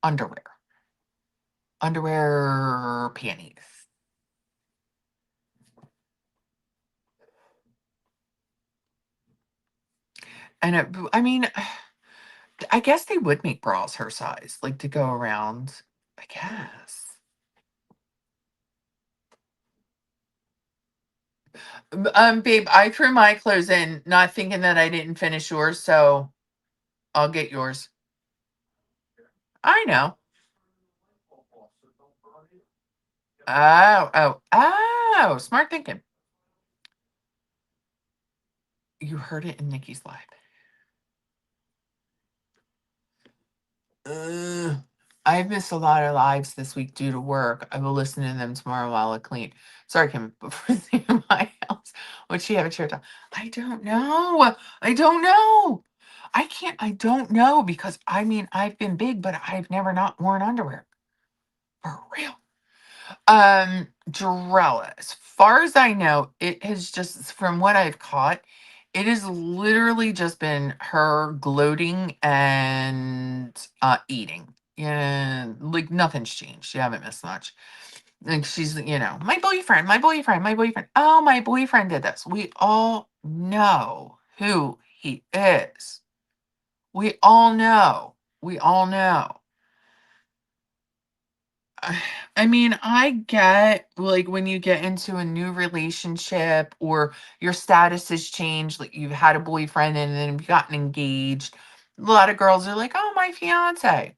underwear. Underwear, panties. And I mean, I guess they would make bras her size, like, to go around. I guess. Babe, I threw my clothes in, not thinking that I didn't finish yours, so I'll get yours. I know. Oh, smart thinking. You heard it in Nikki's live. Ugh. I've missed a lot of lives this week due to work. I will listen to them tomorrow while I clean. Sorry, Kim, before leaving my house. Would she have a chair time? I don't know. I don't know. I don't know, because I mean, I've been big, but I've never not worn underwear. For real. Jarella, as far as I know, it has just, from what I've caught, it has literally just been her gloating and eating. Yeah, like, nothing's changed. You haven't missed much. Like, she's, my boyfriend, my boyfriend, my boyfriend. Oh, my boyfriend did this. We all know who he is. We all know. We all know. I mean, I get, like, when you get into a new relationship, or your status has changed, like, you've had a boyfriend and then you've gotten engaged. A lot of girls are like, "Oh, my fiance."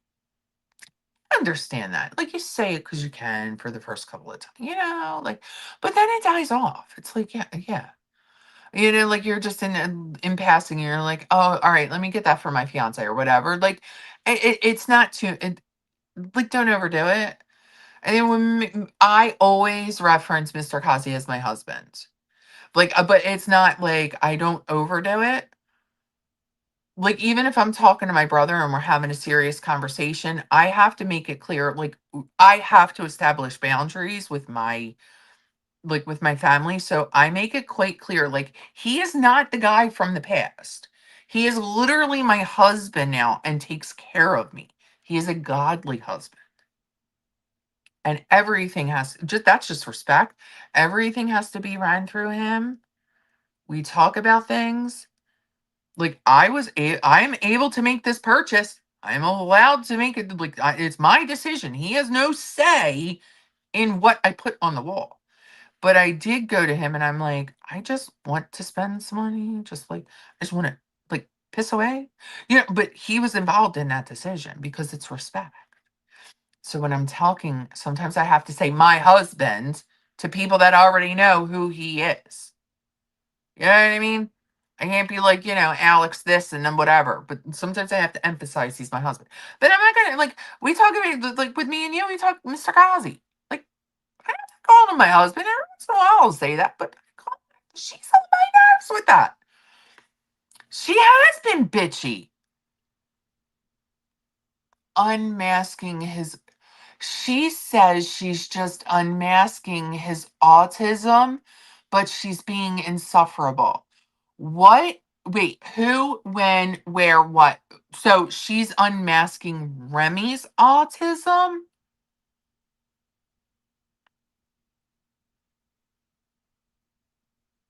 I understand that. Like, you say it because you can for the first couple of times, like, but then it dies off. It's like, yeah, yeah. Like, you're just in passing, and you're like, "Oh, all right, let me get that for my fiance," or whatever. Like, it's not too, like, don't overdo it. And then I always reference Mr. Kazi as my husband. Like, but it's not like I don't overdo it. Like, even if I'm talking to my brother and we're having a serious conversation, I have to make it clear. Like, I have to establish boundaries with my family. So I make it quite clear. Like, he is not the guy from the past. He is literally my husband now and takes care of me. He is a godly husband. And everything that's just respect. Everything has to be ran through him. We talk about things. Like, I am able to make this purchase. I'm allowed to make it. Like, it's my decision. He has no say in what I put on the wall. But I did go to him and I'm like, I just want to spend some money. Just like, I just want to, like, piss away. But he was involved in that decision because it's respect. So when I'm talking, sometimes I have to say "my husband" to people that already know who he is. You know what I mean? I can't be like, Alex this and then whatever. But sometimes I have to emphasize he's my husband. But I'm not gonna, like, we talk about, like, with me and you, we talk Mr. Kazi. Like, I don't call him my husband. Every once in a while I'll say that, but she's on my nerves with that. She has been bitchy. Unmasking his She says she's just unmasking his autism, but she's being insufferable. What? Wait, who, when, where, what? So she's unmasking Remy's autism?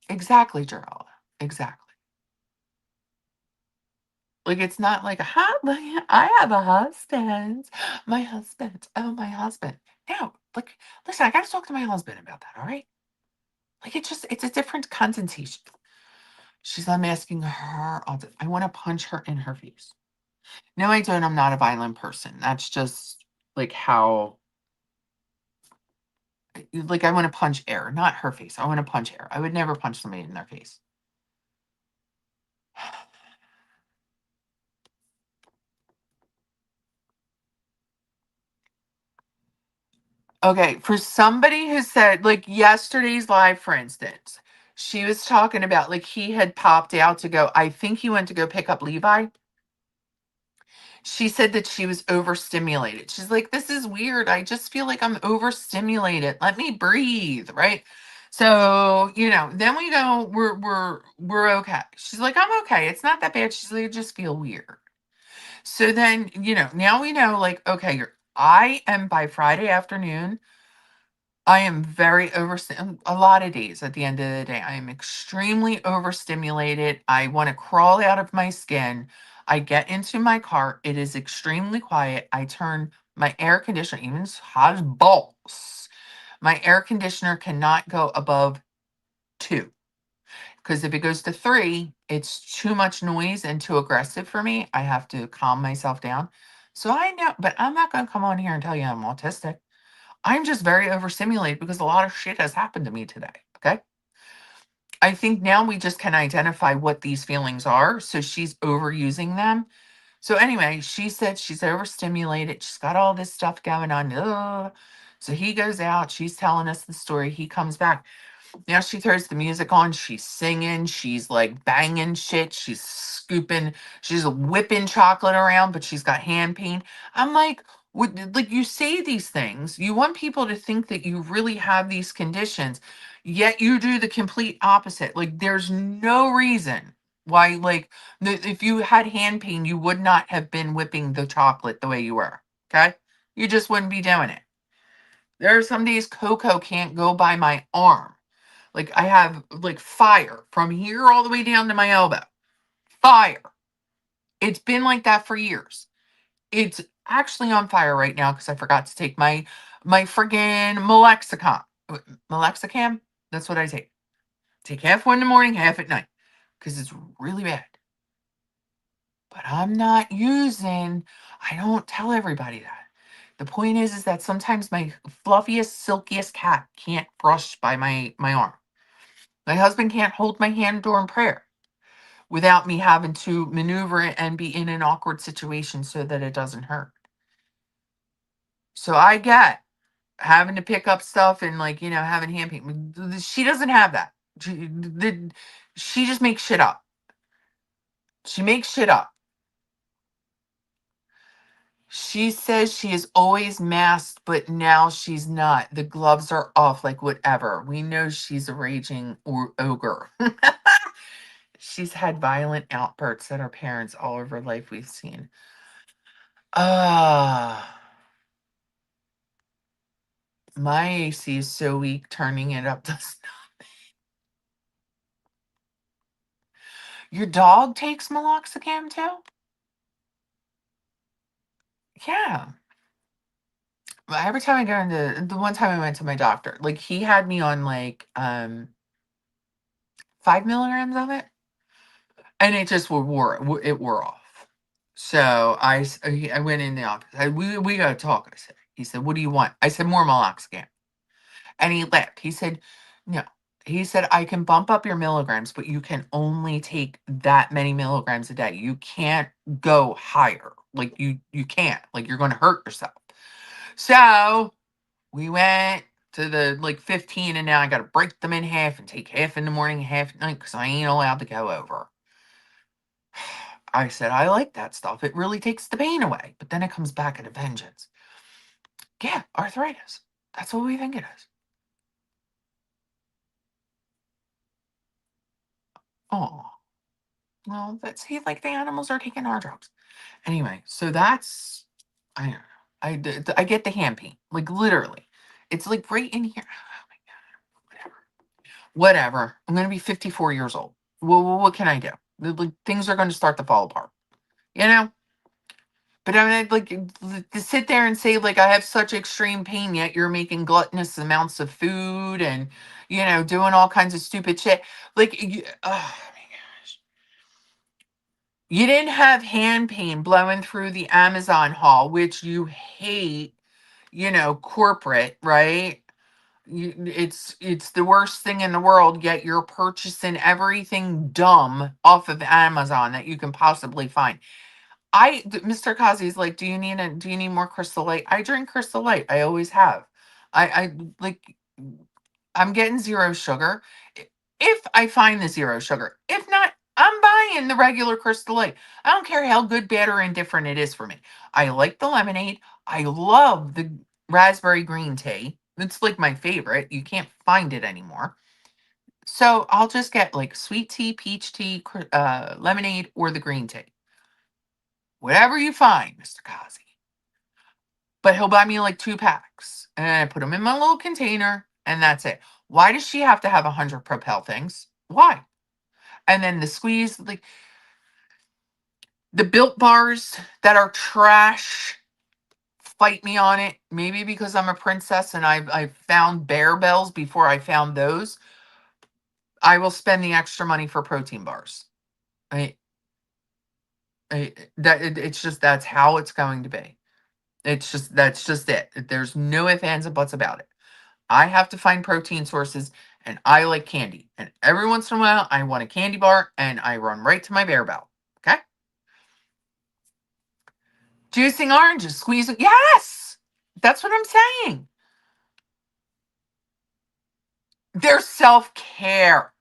Exactly, Gerald. Exactly. Like, it's not like, look, I have a husband. My husband. Oh, my husband. No, like, listen, I gotta talk to my husband about that, all right? Like, it's a different connotation. She's unmasking her autism. I want to punch her in her face. No, I don't. I'm not a violent person. That's just, like, how, like, I want to punch air, not her face. I want to punch air. I would never punch somebody in their face. Okay, for somebody who said, like yesterday's live, for instance, she was talking about like he had popped out to go, I think he went to go pick up Levi. She said that she was overstimulated. She's like, this is weird. I just feel like I'm overstimulated. Let me breathe, right? So, then we go, we're okay. She's like, I'm okay. It's not that bad. She's like, I just feel weird. So then, now we know, like, okay, I am by Friday afternoon. I am very a lot of days at the end of the day. I am extremely overstimulated. I want to crawl out of my skin. I get into my car. It is extremely quiet. I turn my air conditioner, even as hot as balls. My air conditioner cannot go above 2 because if it goes to 3, it's too much noise and too aggressive for me. I have to calm myself down. So I know, but I'm not going to come on here and tell you I'm autistic. I'm just very overstimulated because a lot of shit has happened to me today. Okay. I think now we just can identify what these feelings are. So she's overusing them. So anyway, she said she's overstimulated. She's got all this stuff going on. Ugh. So he goes out. She's telling us the story. He comes back. Now she throws the music on. She's singing. She's like banging shit. She's scooping. She's whipping chocolate around, but she's got hand pain. I'm like, like you say these things. You want people to think that you really have these conditions, yet you do the complete opposite. Like there's no reason why, like, if you had hand pain, you would not have been whipping the chocolate the way you were. Okay, you just wouldn't be doing it. There are some days cocoa can't go by my arm. Like I have like fire from here all the way down to my elbow. Fire. It's been like that for years. It's actually on fire right now because I forgot to take my friggin' Malexicam. That's what I take. Take half one in the morning, half at night. Because it's really bad. But I don't tell everybody that. The point is that sometimes my fluffiest, silkiest cat can't brush by my arm. My husband can't hold my hand during prayer without me having to maneuver it and be in an awkward situation so that it doesn't hurt. So I get having to pick up stuff and like, having hand pain. She doesn't have that. She just makes shit up. She makes shit up. She says she is always masked, but now she's not. The gloves are off, like whatever. We know she's a raging ogre. She's had violent outbursts at her parents all over life we've seen. Ah, my AC is so weak, turning it up does not. Your dog takes meloxicam too? Yeah. Well, every time I go into the one time I went to my doctor, like he had me on like 5 milligrams of it, and it just it wore off. So I went in the office. We got to talk. I said. He said, "What do you want?" I said, "More meloxicam." And he laughed. He said, "No." He said, "I can bump up your milligrams, but you can only take that many milligrams a day. You can't go higher. Like you can't. Like you're going to hurt yourself." So we went to the like 15, and now I got to break them in half and take half in the morning, half at night because I ain't allowed to go over. I said, I like that stuff. It really takes the pain away, but then it comes back at a vengeance. Yeah, arthritis. That's what we think it is. Oh, well, that's see, like the animals are taking our drugs. Anyway, so that's I don't know. I get the hand pain, like literally. It's like right in here. Oh my god, whatever. Whatever. I'm gonna be 54 years old. Well, what can I do? Like, things are gonna start to fall apart. You know? But I mean, like to sit there and say like I have such extreme pain, yet you're making gluttonous amounts of food and doing all kinds of stupid shit. Like, oh my gosh, you didn't have hand pain blowing through the Amazon haul, which you hate. Corporate, right? It's the worst thing in the world. Yet you're purchasing everything dumb off of Amazon that you can possibly find. Mr. Kazi's like, do you need more Crystal Light? I drink Crystal Light. I always have. I like I'm getting zero sugar. If I find the zero sugar. If not, I'm buying the regular Crystal Light. I don't care how good, bad, or indifferent it is for me. I like the lemonade. I love the raspberry green tea. It's like my favorite. You can't find it anymore. So I'll just get like sweet tea, peach tea, lemonade, or the green tea. Whatever you find, Mr. Kazi. But he'll buy me like 2 packs, and I put them in my little container, and that's it. Why does she have to have 100 Propel things? Why? And then the squeeze, like the Built bars that are trash, fight me on it. Maybe because I'm a princess and I found Bear Bells before I found those. I will spend the extra money for protein bars. I, it's just that's how it's going to be. That's just it. There's no ifs, ands, and buts about it. I have to find protein sources, and I like candy. And every once in a while, I want a candy bar, and I run right to my Bear Bell. Okay? Juicing oranges, squeezing. Yes! That's what I'm saying. They're self-care.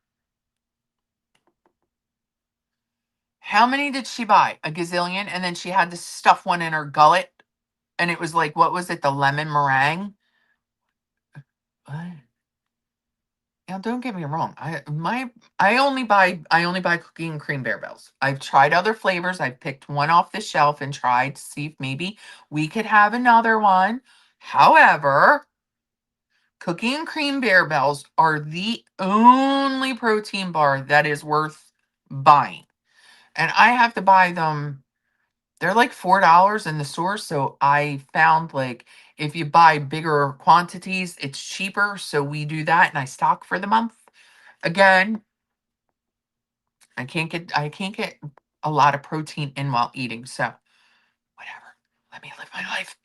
How many did she buy? A gazillion, and then she had to stuff one in her gullet, and it was like, what was it? The lemon meringue? What? Now, don't get me wrong. I only buy cookie and cream Bear Bells. I've tried other flavors. I've picked one off the shelf and tried to see if maybe we could have another one. However, cookie and cream Bear Bells are the only protein bar that is worth buying. And I have to buy them. They're like $4 in the store. So I found like if you buy bigger quantities, it's cheaper. So we do that and I stock for the month. Again, I can't get a lot of protein in while eating. So whatever. Let me live my life.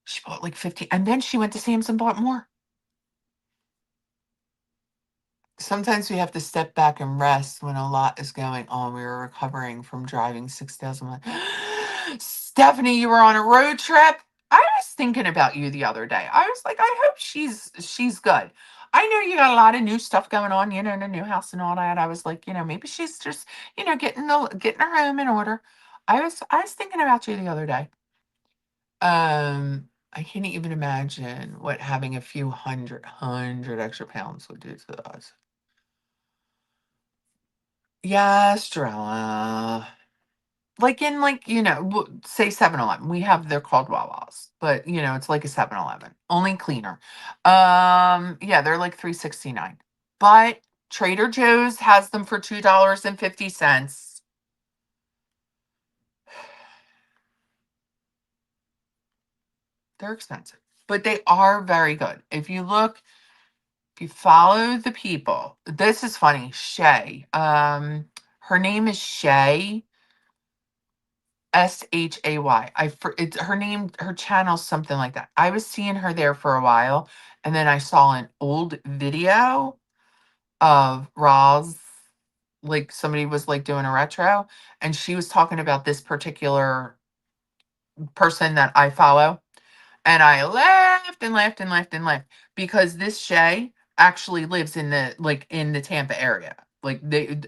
She bought like 15 and then she went to Sam's and bought more. Sometimes we have to step back and rest when a lot is going on. We were recovering from driving 6,000 miles. Stephanie, you were on a road trip. I was thinking about you the other day. I was like, I hope she's good. I know you got a lot of new stuff going on, in a new house and all that. I was like, maybe she's just, getting her home in order. I was thinking about you the other day. I can't even imagine what having a few hundred extra pounds would do to us. Yes, Drella. Like in say 7-Eleven. We have they're called Wawas, but it's like a 7-Eleven, only cleaner. Yeah, they're like 3.69. But Trader Joe's has them for $2.50. They're expensive, but they are very good. If you follow the people, this is funny. Shay. Her name is Shay. Shay. It's her name, her channel's something like that. I was seeing her there for a while, and then I saw an old video of Roz, like somebody was like doing a retro, and she was talking about this particular person that I follow. And I laughed and laughed and laughed and laughed because this Shay actually lives in the Tampa area.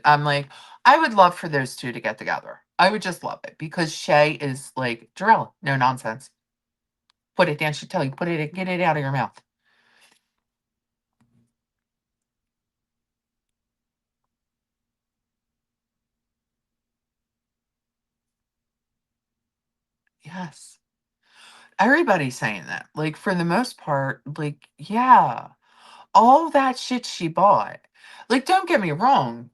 I'm like, I would love for those two to get together. I would just love it because Shay is like, Jarrell, no nonsense. Put it down. She tell you, get it out of your mouth. Yes. Everybody's saying that. Like for the most part, like, yeah, all that shit she bought. Like, don't get me wrong.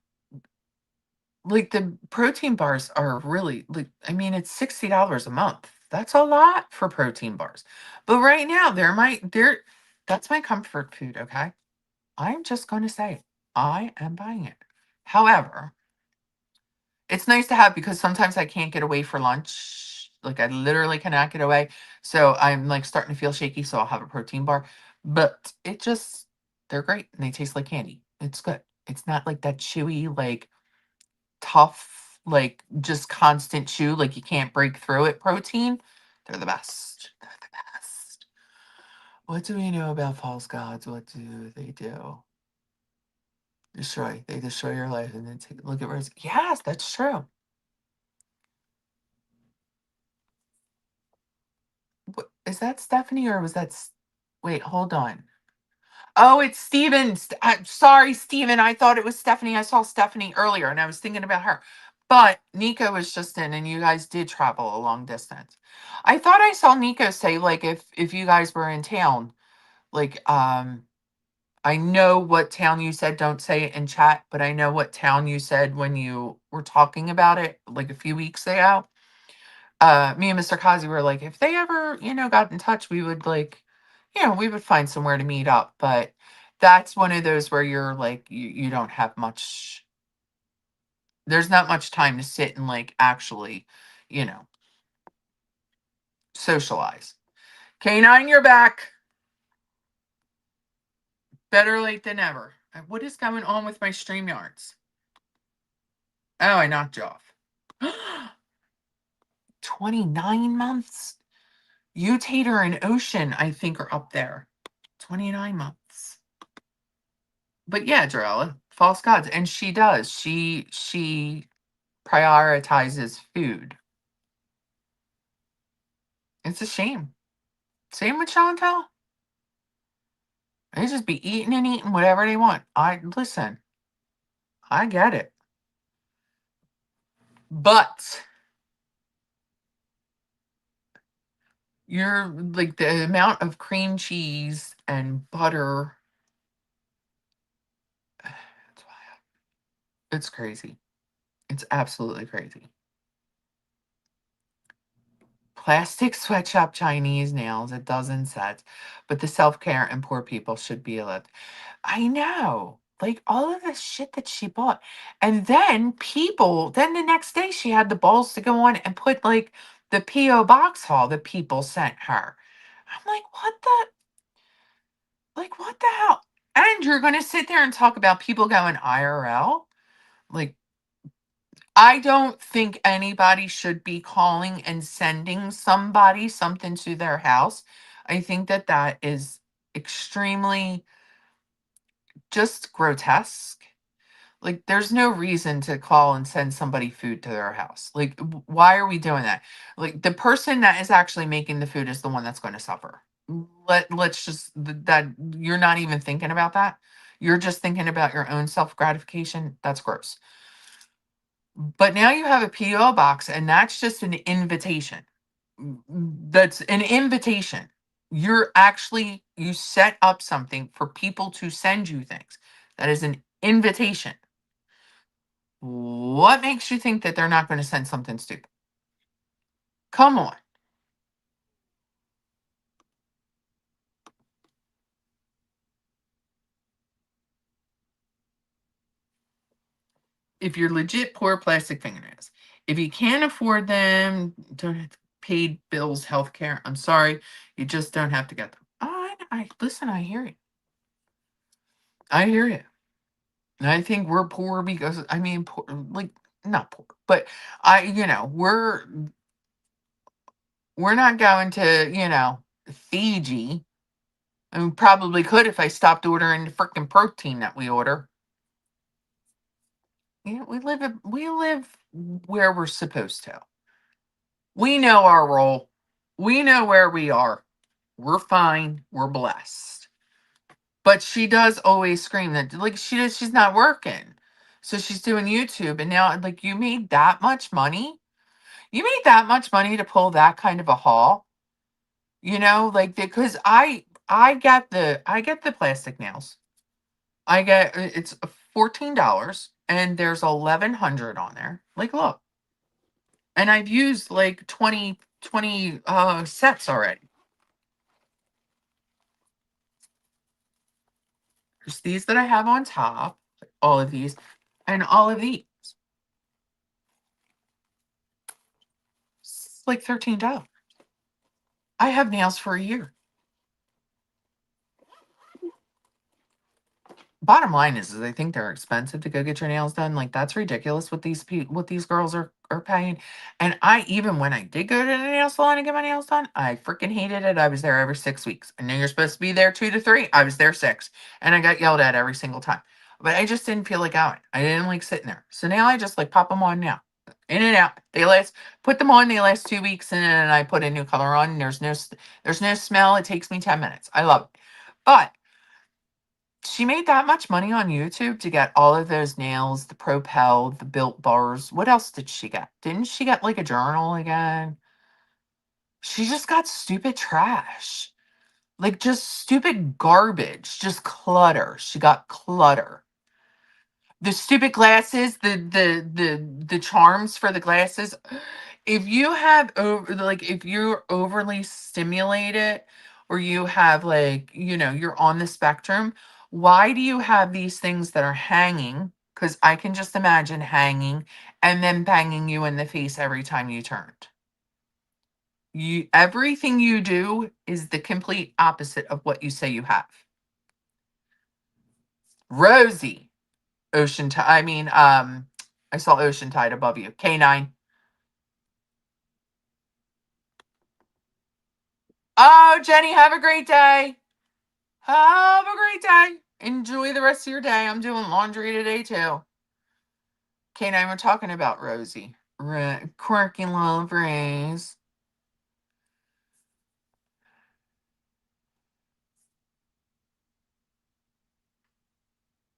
Like, the protein bars are really like, I mean, it's $60 a month. That's a lot for protein bars. But right now, they're that's my comfort food, okay? I'm just gonna say I am buying it. However, it's nice to have because sometimes I can't get away for lunch. Like I literally cannot get away. So I'm like starting to feel shaky, so I'll have a protein bar. But they're great and they taste like candy. It's good. It's not like that chewy, like tough, like just constant chew, like you can't break through it protein. They're the best. They're the best. What do we know about false gods? What do they do? Destroy. They destroy your life and then take a look at where it's. Yes, that's true. Is that Stephanie or was that? Wait, hold on. Oh, it's Steven. I'm sorry, Steven. I thought it was Stephanie. I saw Stephanie earlier and I was thinking about her. But Nico was just in and you guys did travel a long distance. I thought I saw Nico say, like, if you guys were in town, like, I know what town you said, don't say it in chat, but I know what town you said when you were talking about it like a few weeks ago. Me and Mr. Kazi were like, if they ever, got in touch, we would like, we would find somewhere to meet up. But that's one of those where you're like, you don't have much, there's not much time to sit and like actually, you know, socialize. K9, you're back. Better late than never. What is going on with my StreamYards? Oh, I knocked you off. 29 months? You, Tater, and Ocean, I think, are up there. 29 months. But yeah, Jarella, false gods. And she does. She prioritizes food. It's a shame. Same with Chantal. They just be eating and eating whatever they want. Listen, I get it. But you're like the amount of cream cheese and butter. It's crazy. It's absolutely crazy. Plastic sweatshop Chinese nails, a dozen sets, but the self-care and poor people should be allowed. I know. Like all of the shit that she bought. And then the next day she had the balls to go on and put like the P.O. box haul that people sent her. I'm like, what the hell? And you're gonna sit there and talk about people going IRL? Like, I don't think anybody should be calling and sending somebody something to their house. I think that that is extremely just grotesque. Like, there's no reason to call and send somebody food to their house. Like, why are we doing that? Like, the person that is actually making the food is the one that's going to suffer. Let's just that you're not even thinking about that. You're just thinking about your own self gratification. That's gross. But now you have a PO box, and that's just an invitation. That's an invitation. You set up something for people to send you things. That is an invitation. What makes you think that they're not going to send something stupid? Come on. If you're legit poor, plastic fingernails. If you can't afford them, don't have paid bills, healthcare. I'm sorry, you just don't have to get them. I listen. I hear you. I hear you. And I think we're poor because I mean, poor, like not poor, but we're not going to Fiji. And we probably could if I stopped ordering the freaking protein that we order. Yeah, we live where we're supposed to. We know our role. We know where we are. We're fine. We're blessed. But she does always scream that like she's not working. So she's doing YouTube and now like you made that much money? You made that much money to pull that kind of a haul? Like because I get the plastic nails. I get it's $14 and there's 1,100 on there. Like look. And I've used like 20 sets already. There's these that I have on top, all of these, and all of these. It's like $13. I have nails for a year. Bottom line is I think they're expensive to go get your nails done. Like that's ridiculous what these girls are overpaying. And I even when I did go to the nail salon and get my nails done, I freaking hated it. I was there every 6 weeks. I knew you're supposed to be there 2 to 3. I was there 6. And I got yelled at every single time. But I just didn't feel like going. I didn't like sitting there. So now I just like pop them on now. In and out. They last put them on, they last 2 weeks, and then I put a new color on. And there's no smell. It takes me 10 minutes. I love it. But she made that much money on YouTube to get all of those nails, the Propel, the Built Bars. What else did she get? Didn't she get like a journal again? She just got stupid trash. Like just stupid garbage, just clutter. She got clutter. The stupid glasses, the charms for the glasses. If you have like if you're overly stimulated or you have like, you're on the spectrum, why do you have these things that are hanging? Because I can just imagine hanging and then banging you in the face every time you turned. Everything you do is the complete opposite of what you say you have. Rosie. Ocean Tide. I mean, I saw Ocean Tide above you. K9. Oh, Jenny, have a great day. Have a great day. Enjoy the rest of your day. I'm doing laundry today, too. K9, we're talking about Rosie. Quirky little breeze.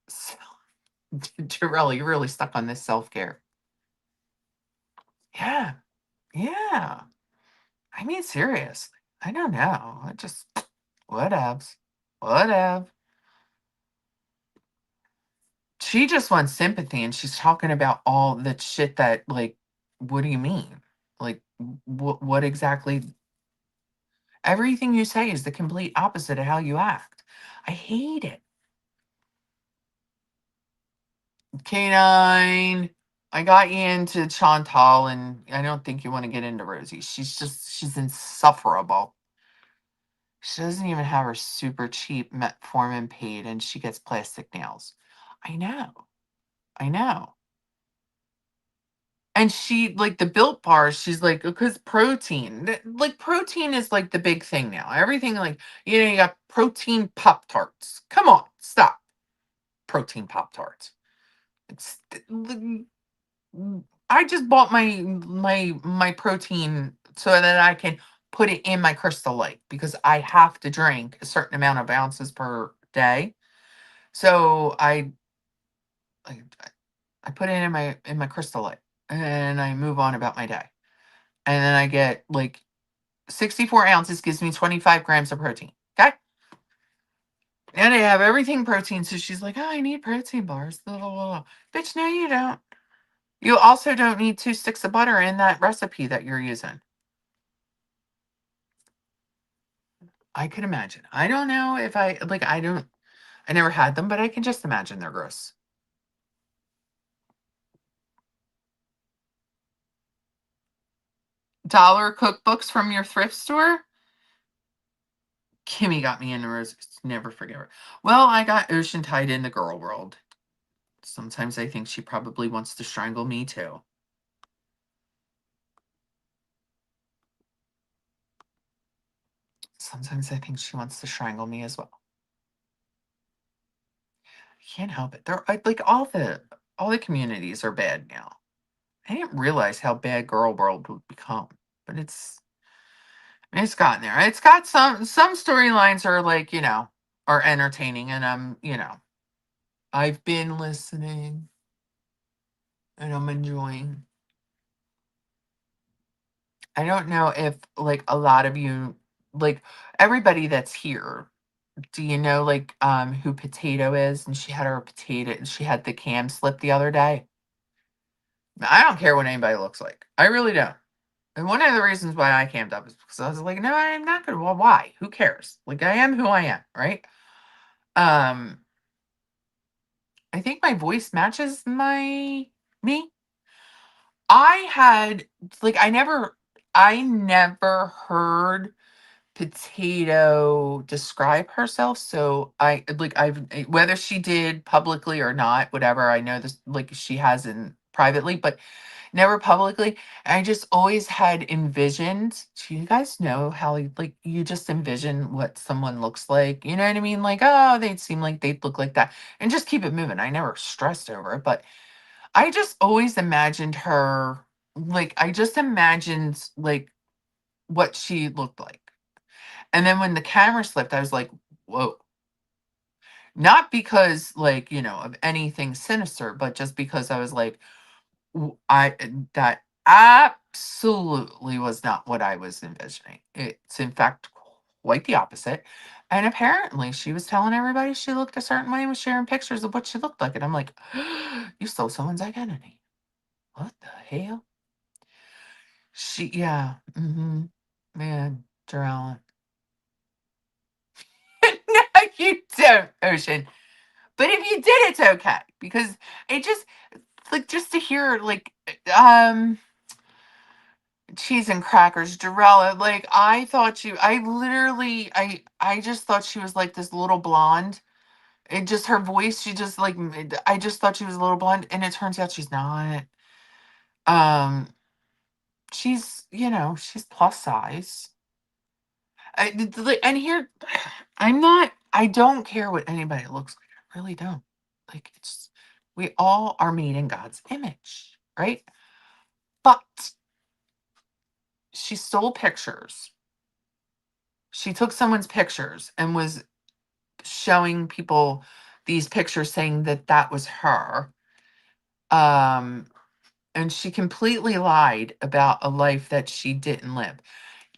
So, Jarrell, you're really stuck on this self-care. Yeah. Yeah. I mean, seriously. I don't know. I just, whatevs. Whatever. She just wants sympathy, and she's talking about all the shit that, like, what do you mean? Like, what exactly? Everything you say is the complete opposite of how you act. I hate it. Canine, I got you into Chantal, and I don't think you want to get into Rosie. She's insufferable. She doesn't even have her super cheap metformin paid, and she gets plastic nails. I know. I know. And she like the Built bars, she's like, because protein, like protein is like the big thing now. Everything like, you got protein Pop Tarts. Come on, stop. Protein Pop Tarts. It's I just bought my protein so that I can put it in my Crystal Light because I have to drink a certain amount of ounces per day. So I, I put it in my Crystal Light and I move on about my day. And then I get like 64 ounces gives me 25 grams of protein. Okay. And I have everything protein. So she's like, oh, I need protein bars. Blah, blah, blah. Bitch, no, you don't. You also don't need 2 sticks of butter in that recipe that you're using. I could imagine. I don't know if I never had them, but I can just imagine they're gross. Dollar cookbooks from your thrift store? Kimmy got me into roses. Never forget her. Well, I got Ocean Tide in the girl world. Sometimes I think she probably wants to strangle me too. Sometimes I think she wants to strangle me as well. I can't help it. Like all the communities are bad now. I didn't realize how bad girl world would become, but it's gotten there. It's got some storylines are like, are entertaining, and I've been listening and I'm enjoying. I don't know if like a lot of you, like everybody that's here, do you know like who Potato is? And she had the cam slip the other day. I don't care what anybody looks like. I really don't. And one of the reasons why I cammed up is because I was like, no, I'm not gonna. Well, why? Who cares? Like I am who I am, right? Um, I think my voice matches my me. I had like I never heard Potato describe herself. So I've whether she did publicly or not, whatever. I know this like she hasn't privately, but never publicly. I just always had envisioned. Do you guys know how like you just envision what someone looks like? You know what I mean? Like, oh, they'd seem like they'd look like that, and just keep it moving. I never stressed over it, but I just always imagined her. Like, I just imagined like what she looked like, and then when the camera slipped, I was like, whoa. Not because like of anything sinister, but just because I was like, that absolutely was not what I was envisioning. It's in fact quite the opposite. And apparently she was telling everybody she looked a certain way and was sharing pictures of what she looked like. And I'm like, you stole someone's identity. What the hell? Yeah. Man, Jarrell. No, you don't, Ocean. But if you did, it's okay. Because it just, like, just to hear, like, cheese and crackers, Jarella. Like I literally, I just thought she was like this little blonde. It just her voice. She just like I just thought she was a little blonde, and it turns out she's not. Um, she's she's plus size. And here, I'm not. I don't care what anybody looks like. I really don't. Like it's we all are made in God's image, right? But she stole pictures. She took someone's pictures and was showing people these pictures saying that that was her. Um, and she completely lied about a life that she didn't live.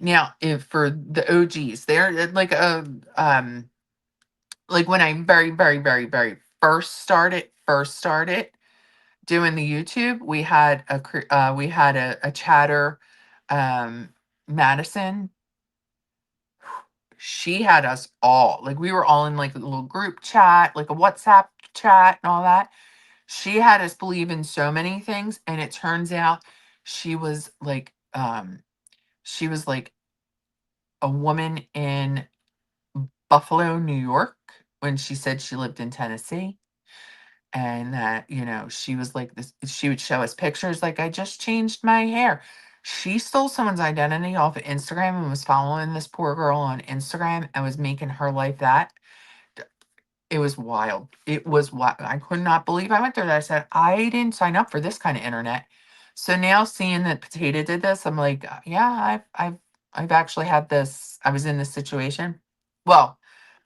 Now, if for the OGs, they're like when I very, very, very, very first started doing the YouTube, we had a chatter, um, Madison. She had us all like we were all in like a little group chat, like a WhatsApp chat and all that. She had us believe in so many things, and it turns out she was like she was like a woman in Buffalo, New York, when she said she lived in Tennessee. And that, she was like this, she would show us pictures like, I just changed my hair. She stole someone's identity off of Instagram and was following this poor girl on Instagram and was making her life that. It was wild. It was what I could not believe I went through that. I said, I didn't sign up for this kind of internet. So now seeing that Potato did this, I'm like, yeah, I've actually had this. I was in this situation. Well,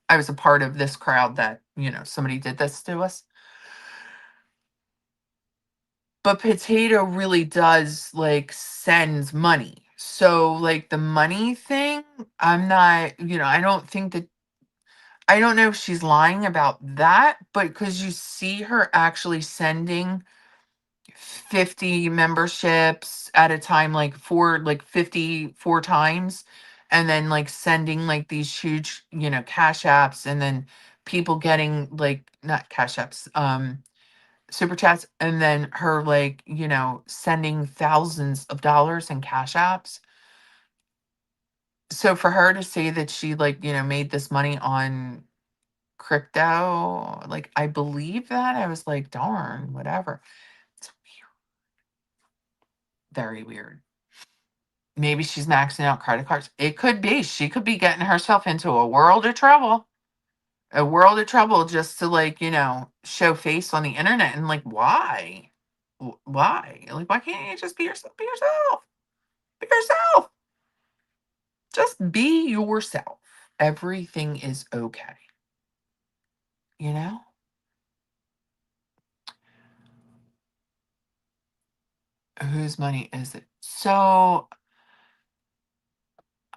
I was a part of this crowd that, somebody did this to us. But Potato really does like sends money. So like the money thing, I'm not, I don't know if she's lying about that, but because you see her actually sending 50 memberships at a time, like 54 times, and then like sending like these huge, cash apps, and then people getting like not cash apps, super chats, and then her like, sending thousands of dollars in cash apps. So for her to say that she like, made this money on crypto, like I believe that. I was like, darn, whatever. It's weird. Very weird. Maybe she's maxing out credit cards. It could be. She could be getting herself into a world of trouble. A world of trouble just to like, show face on the internet, and like why? Why? Like why can't you just be yourself? Be yourself. Be yourself. Just be yourself. Everything is okay. You know? Whose money is it? So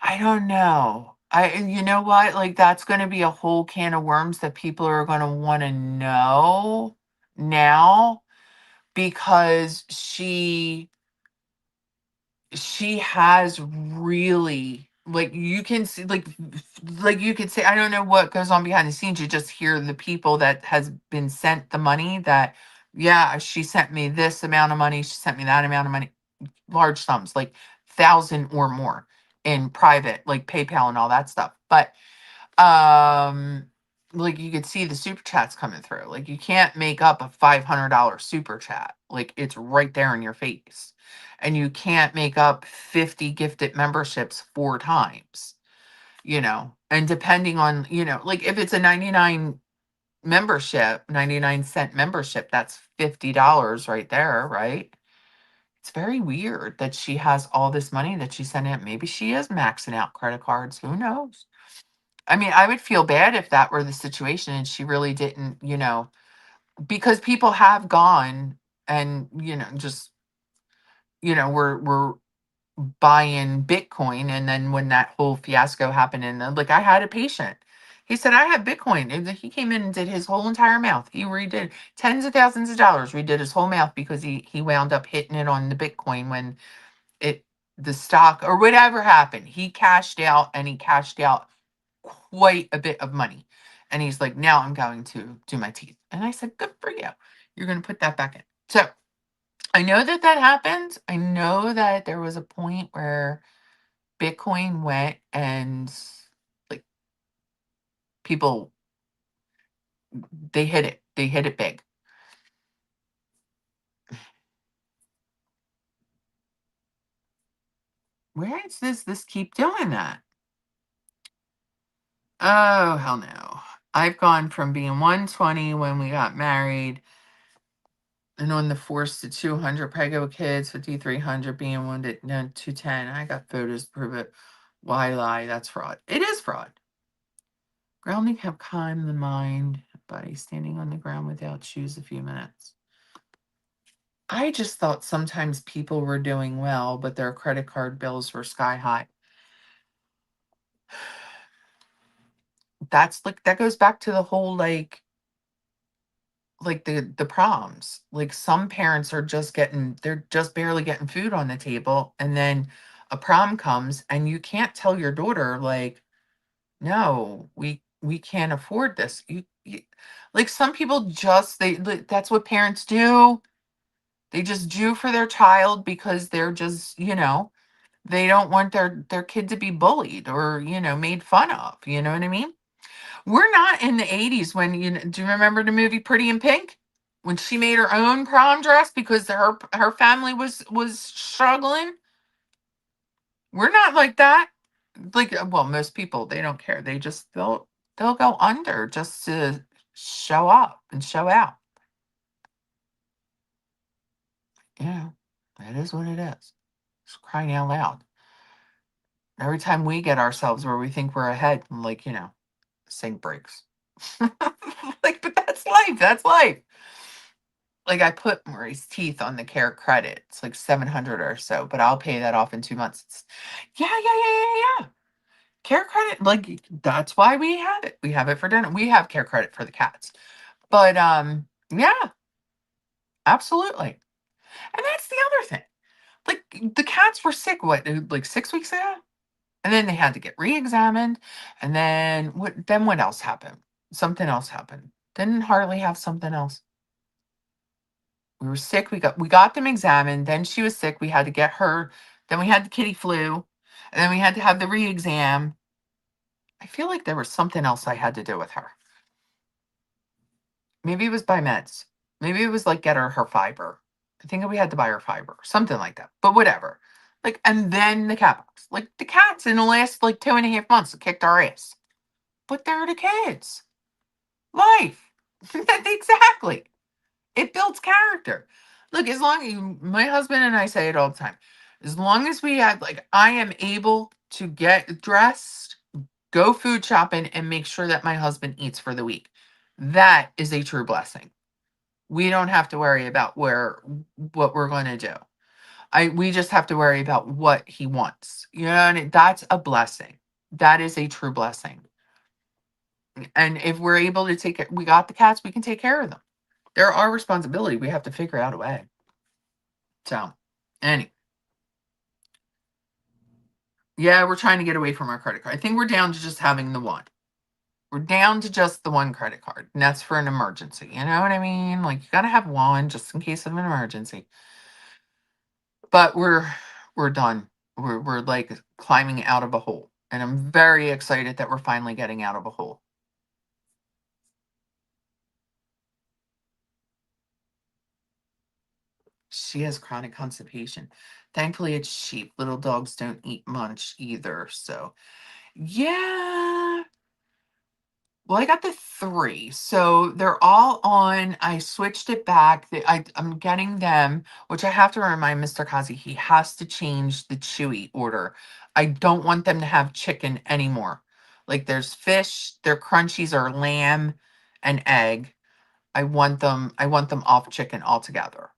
I don't know. You know what? Like that's going to be a whole can of worms that people are going to want to know now, because she has really, like you can see, like you could say, I don't know what goes on behind the scenes. You just hear the people that has been sent the money that, yeah, she sent me this amount of money, she sent me that amount of money, large sums, like 1,000 or more in private, like PayPal and all that stuff. But um like, you could see the super chats coming through. Like, you can't make up a $500 super chat. Like, it's right there in your face. And you can't make up 50 gifted memberships 4 times, you know? And depending on, like, if it's a 99 cent membership, that's $50 right there, right? It's very weird that she has all this money that she's sending out. Maybe she is maxing out credit cards. Who knows? I mean, I would feel bad if that were the situation and she really didn't, because people have gone and, just, we're buying Bitcoin. And then when that whole fiasco happened, and like, I had a patient, he said, I have Bitcoin. And he came in and did his whole entire mouth. He redid tens of thousands of dollars, redid his whole mouth because he wound up hitting it on the Bitcoin when it, the stock or whatever happened. He cashed out, and he cashed out quite a bit of money. And he's like, now I'm going to do my teeth. And I said, good for you. You're going to put that back in. So I know that that happened. I know that there was a point where Bitcoin went and, like, people, they hit it. They hit it big. Where is this keep doing that? Oh, hell no. I've gone from being 120 when we got married and on the force to 200 prego kids, 5,300 being wounded, no, 210. I got photos to prove it. Why lie? That's fraud. It is fraud. Grounding have calmed the mind, body standing on the ground without shoes a few minutes. I just thought sometimes people were doing well, but their credit card bills were sky high. That's like, that goes back to the whole, like the proms. Like, some parents are just getting, they're just barely getting food on the table, and then a prom comes and you can't tell your daughter, like, no, we can't afford this. You like, some people just, that's what parents do. They just do for their child because they're just, they don't want their kid to be bullied or, made fun of. You know what I mean? We're not in the 80s when, do you remember the movie Pretty in Pink? When she made her own prom dress because her family was struggling. We're not like that. Like, well, most people, they don't care. They'll go under just to show up and show out. Yeah, it is what it is. It's crying out loud. Every time we get ourselves where we think we're ahead, like, sync breaks. Like, but that's life. That's life. Like, I put Murray's teeth on the care credit. It's like 700 or so, but I'll pay that off in 2 months. Yeah, yeah, yeah, yeah, yeah. Care credit, like, that's why we have it. We have it for dinner. We have care credit for the cats. But yeah, absolutely. And that's the other thing. Like, the cats were sick, what, like 6 weeks ago? And then they had to get re-examined. And then what else happened? Something else happened. Didn't Harley have something else? We were sick. We got them examined. Then she was sick. We had to get her. Then we had the kitty flu. And then we had to have the re-exam. I feel like there was something else I had to do with her. Maybe it was buy meds. Maybe it was like get her fiber. I think we had to buy her fiber, something like that. But whatever. Like, and then the cat box. Like, the cats in the last like 2.5 months have kicked our ass. But they're the kids. Life. Exactly. It builds character. Look, as long as my husband and I say it all the time, as long as we had, like, I am able to get dressed, go food shopping, and make sure that my husband eats for the week. That is a true blessing. We don't have to worry about what we're going to do. We just have to worry about what he wants. And that's a blessing. That is a true blessing. And if we're able to we got the cats, we can take care of them. They're our responsibility. We have to figure out a way. So, anyway, yeah, we're trying to get away from our credit card. I think we're down to just having the one. We're down to just the one credit card, and that's for an emergency. You know what I mean? Like, you gotta have one just in case of an emergency. But we're done. We're like climbing out of a hole, and I'm very excited that we're finally getting out of a hole. She has chronic constipation. Thankfully, it's cheap. Little dogs don't eat much either. So, yeah. Well, I got the three. So they're all on. I switched it back. I'm getting them, which I have to remind Mr. Kazi, he has to change the chewy order. I don't want them to have chicken anymore. Like there's fish, their crunchies are lamb and egg. I want them off chicken altogether.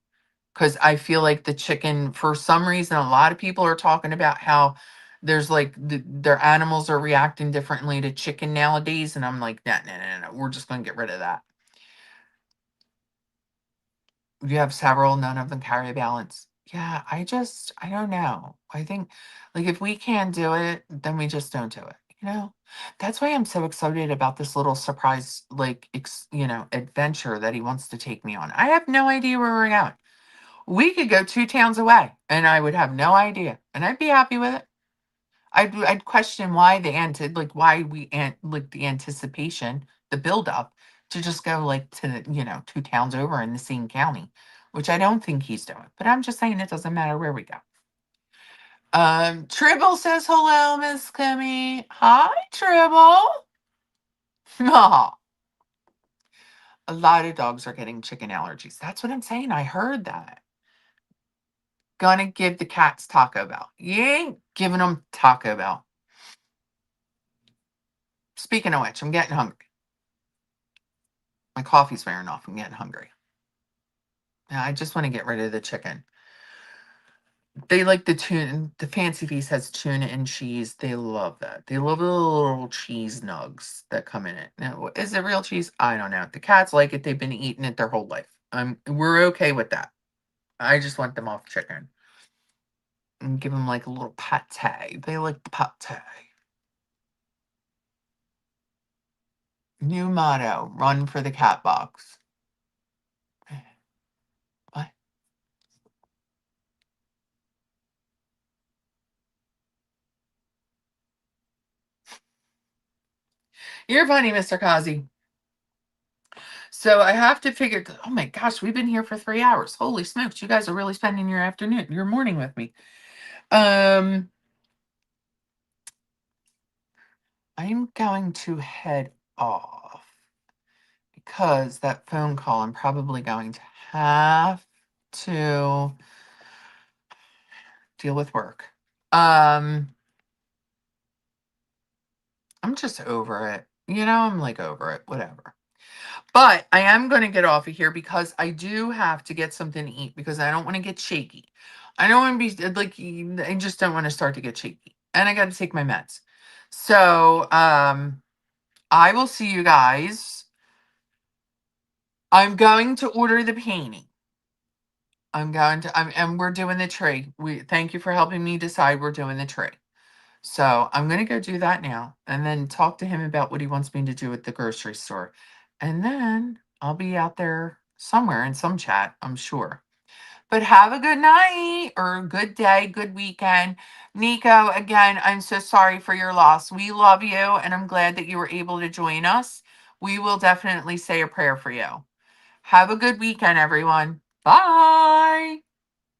Because I feel like the chicken, for some reason, a lot of people are talking about how there's like their animals are reacting differently to chicken nowadays. And I'm like, no, no, no, no. We're just going to get rid of that. You have several, none of them carry a balance. Yeah, I don't know. I think, like, if we can't do it, then we just don't do it. You know, that's why I'm so excited about this little surprise, like, adventure that he wants to take me on. I have no idea where we're going. We could go 2 towns away, and I would have no idea, and I'd be happy with it. I'd question why why like, the anticipation, the buildup to just go, like, to the, 2 towns over in the same county, which I don't think he's doing, but I'm just saying it doesn't matter where we go. Tribble says, "Hello, Miss Kimmy." Hi, Tribble. Aw, a lot of dogs are getting chicken allergies. That's what I'm saying, I heard that. Gonna give the cats Taco Bell. You ain't giving them Taco Bell. Speaking of which, I'm getting hungry. My coffee's wearing off. I'm getting hungry. Yeah, I just want to get rid of the chicken. They like the tuna. The Fancy Feast has tuna and cheese. They love that. They love the little cheese nugs that come in it. Now, is it real cheese? I don't know. The cats like it. They've been eating it their whole life. We're okay with that. I just want them off chicken and give them like a little pate. They like the pate. New motto: run for the cat box. What? You're funny, Mr. Kazi. So I have to figure. Oh my gosh, we've been here for 3 hours. Holy smokes, you guys are really spending your morning with me. I'm going to head off because that phone call. I'm probably going to have to deal with work. I'm just over it. I'm like over it. Whatever. But I am going to get off of here because I do have to get something to eat because I don't want to get shaky. I don't want to be like, I just don't want to start to get shaky. And I got to take my meds. So, I will see you guys. I'm going to order the painting. And we're doing the tree. Thank you for helping me decide we're doing the tree. So I'm going to go do that now and then talk to him about what he wants me to do at the grocery store. And then I'll be out there somewhere in some chat, I'm sure. But have a good night or good day, good weekend. Nico, again, I'm so sorry for your loss. We love you and I'm glad that you were able to join us. We will definitely say a prayer for you. Have a good weekend, everyone. Bye.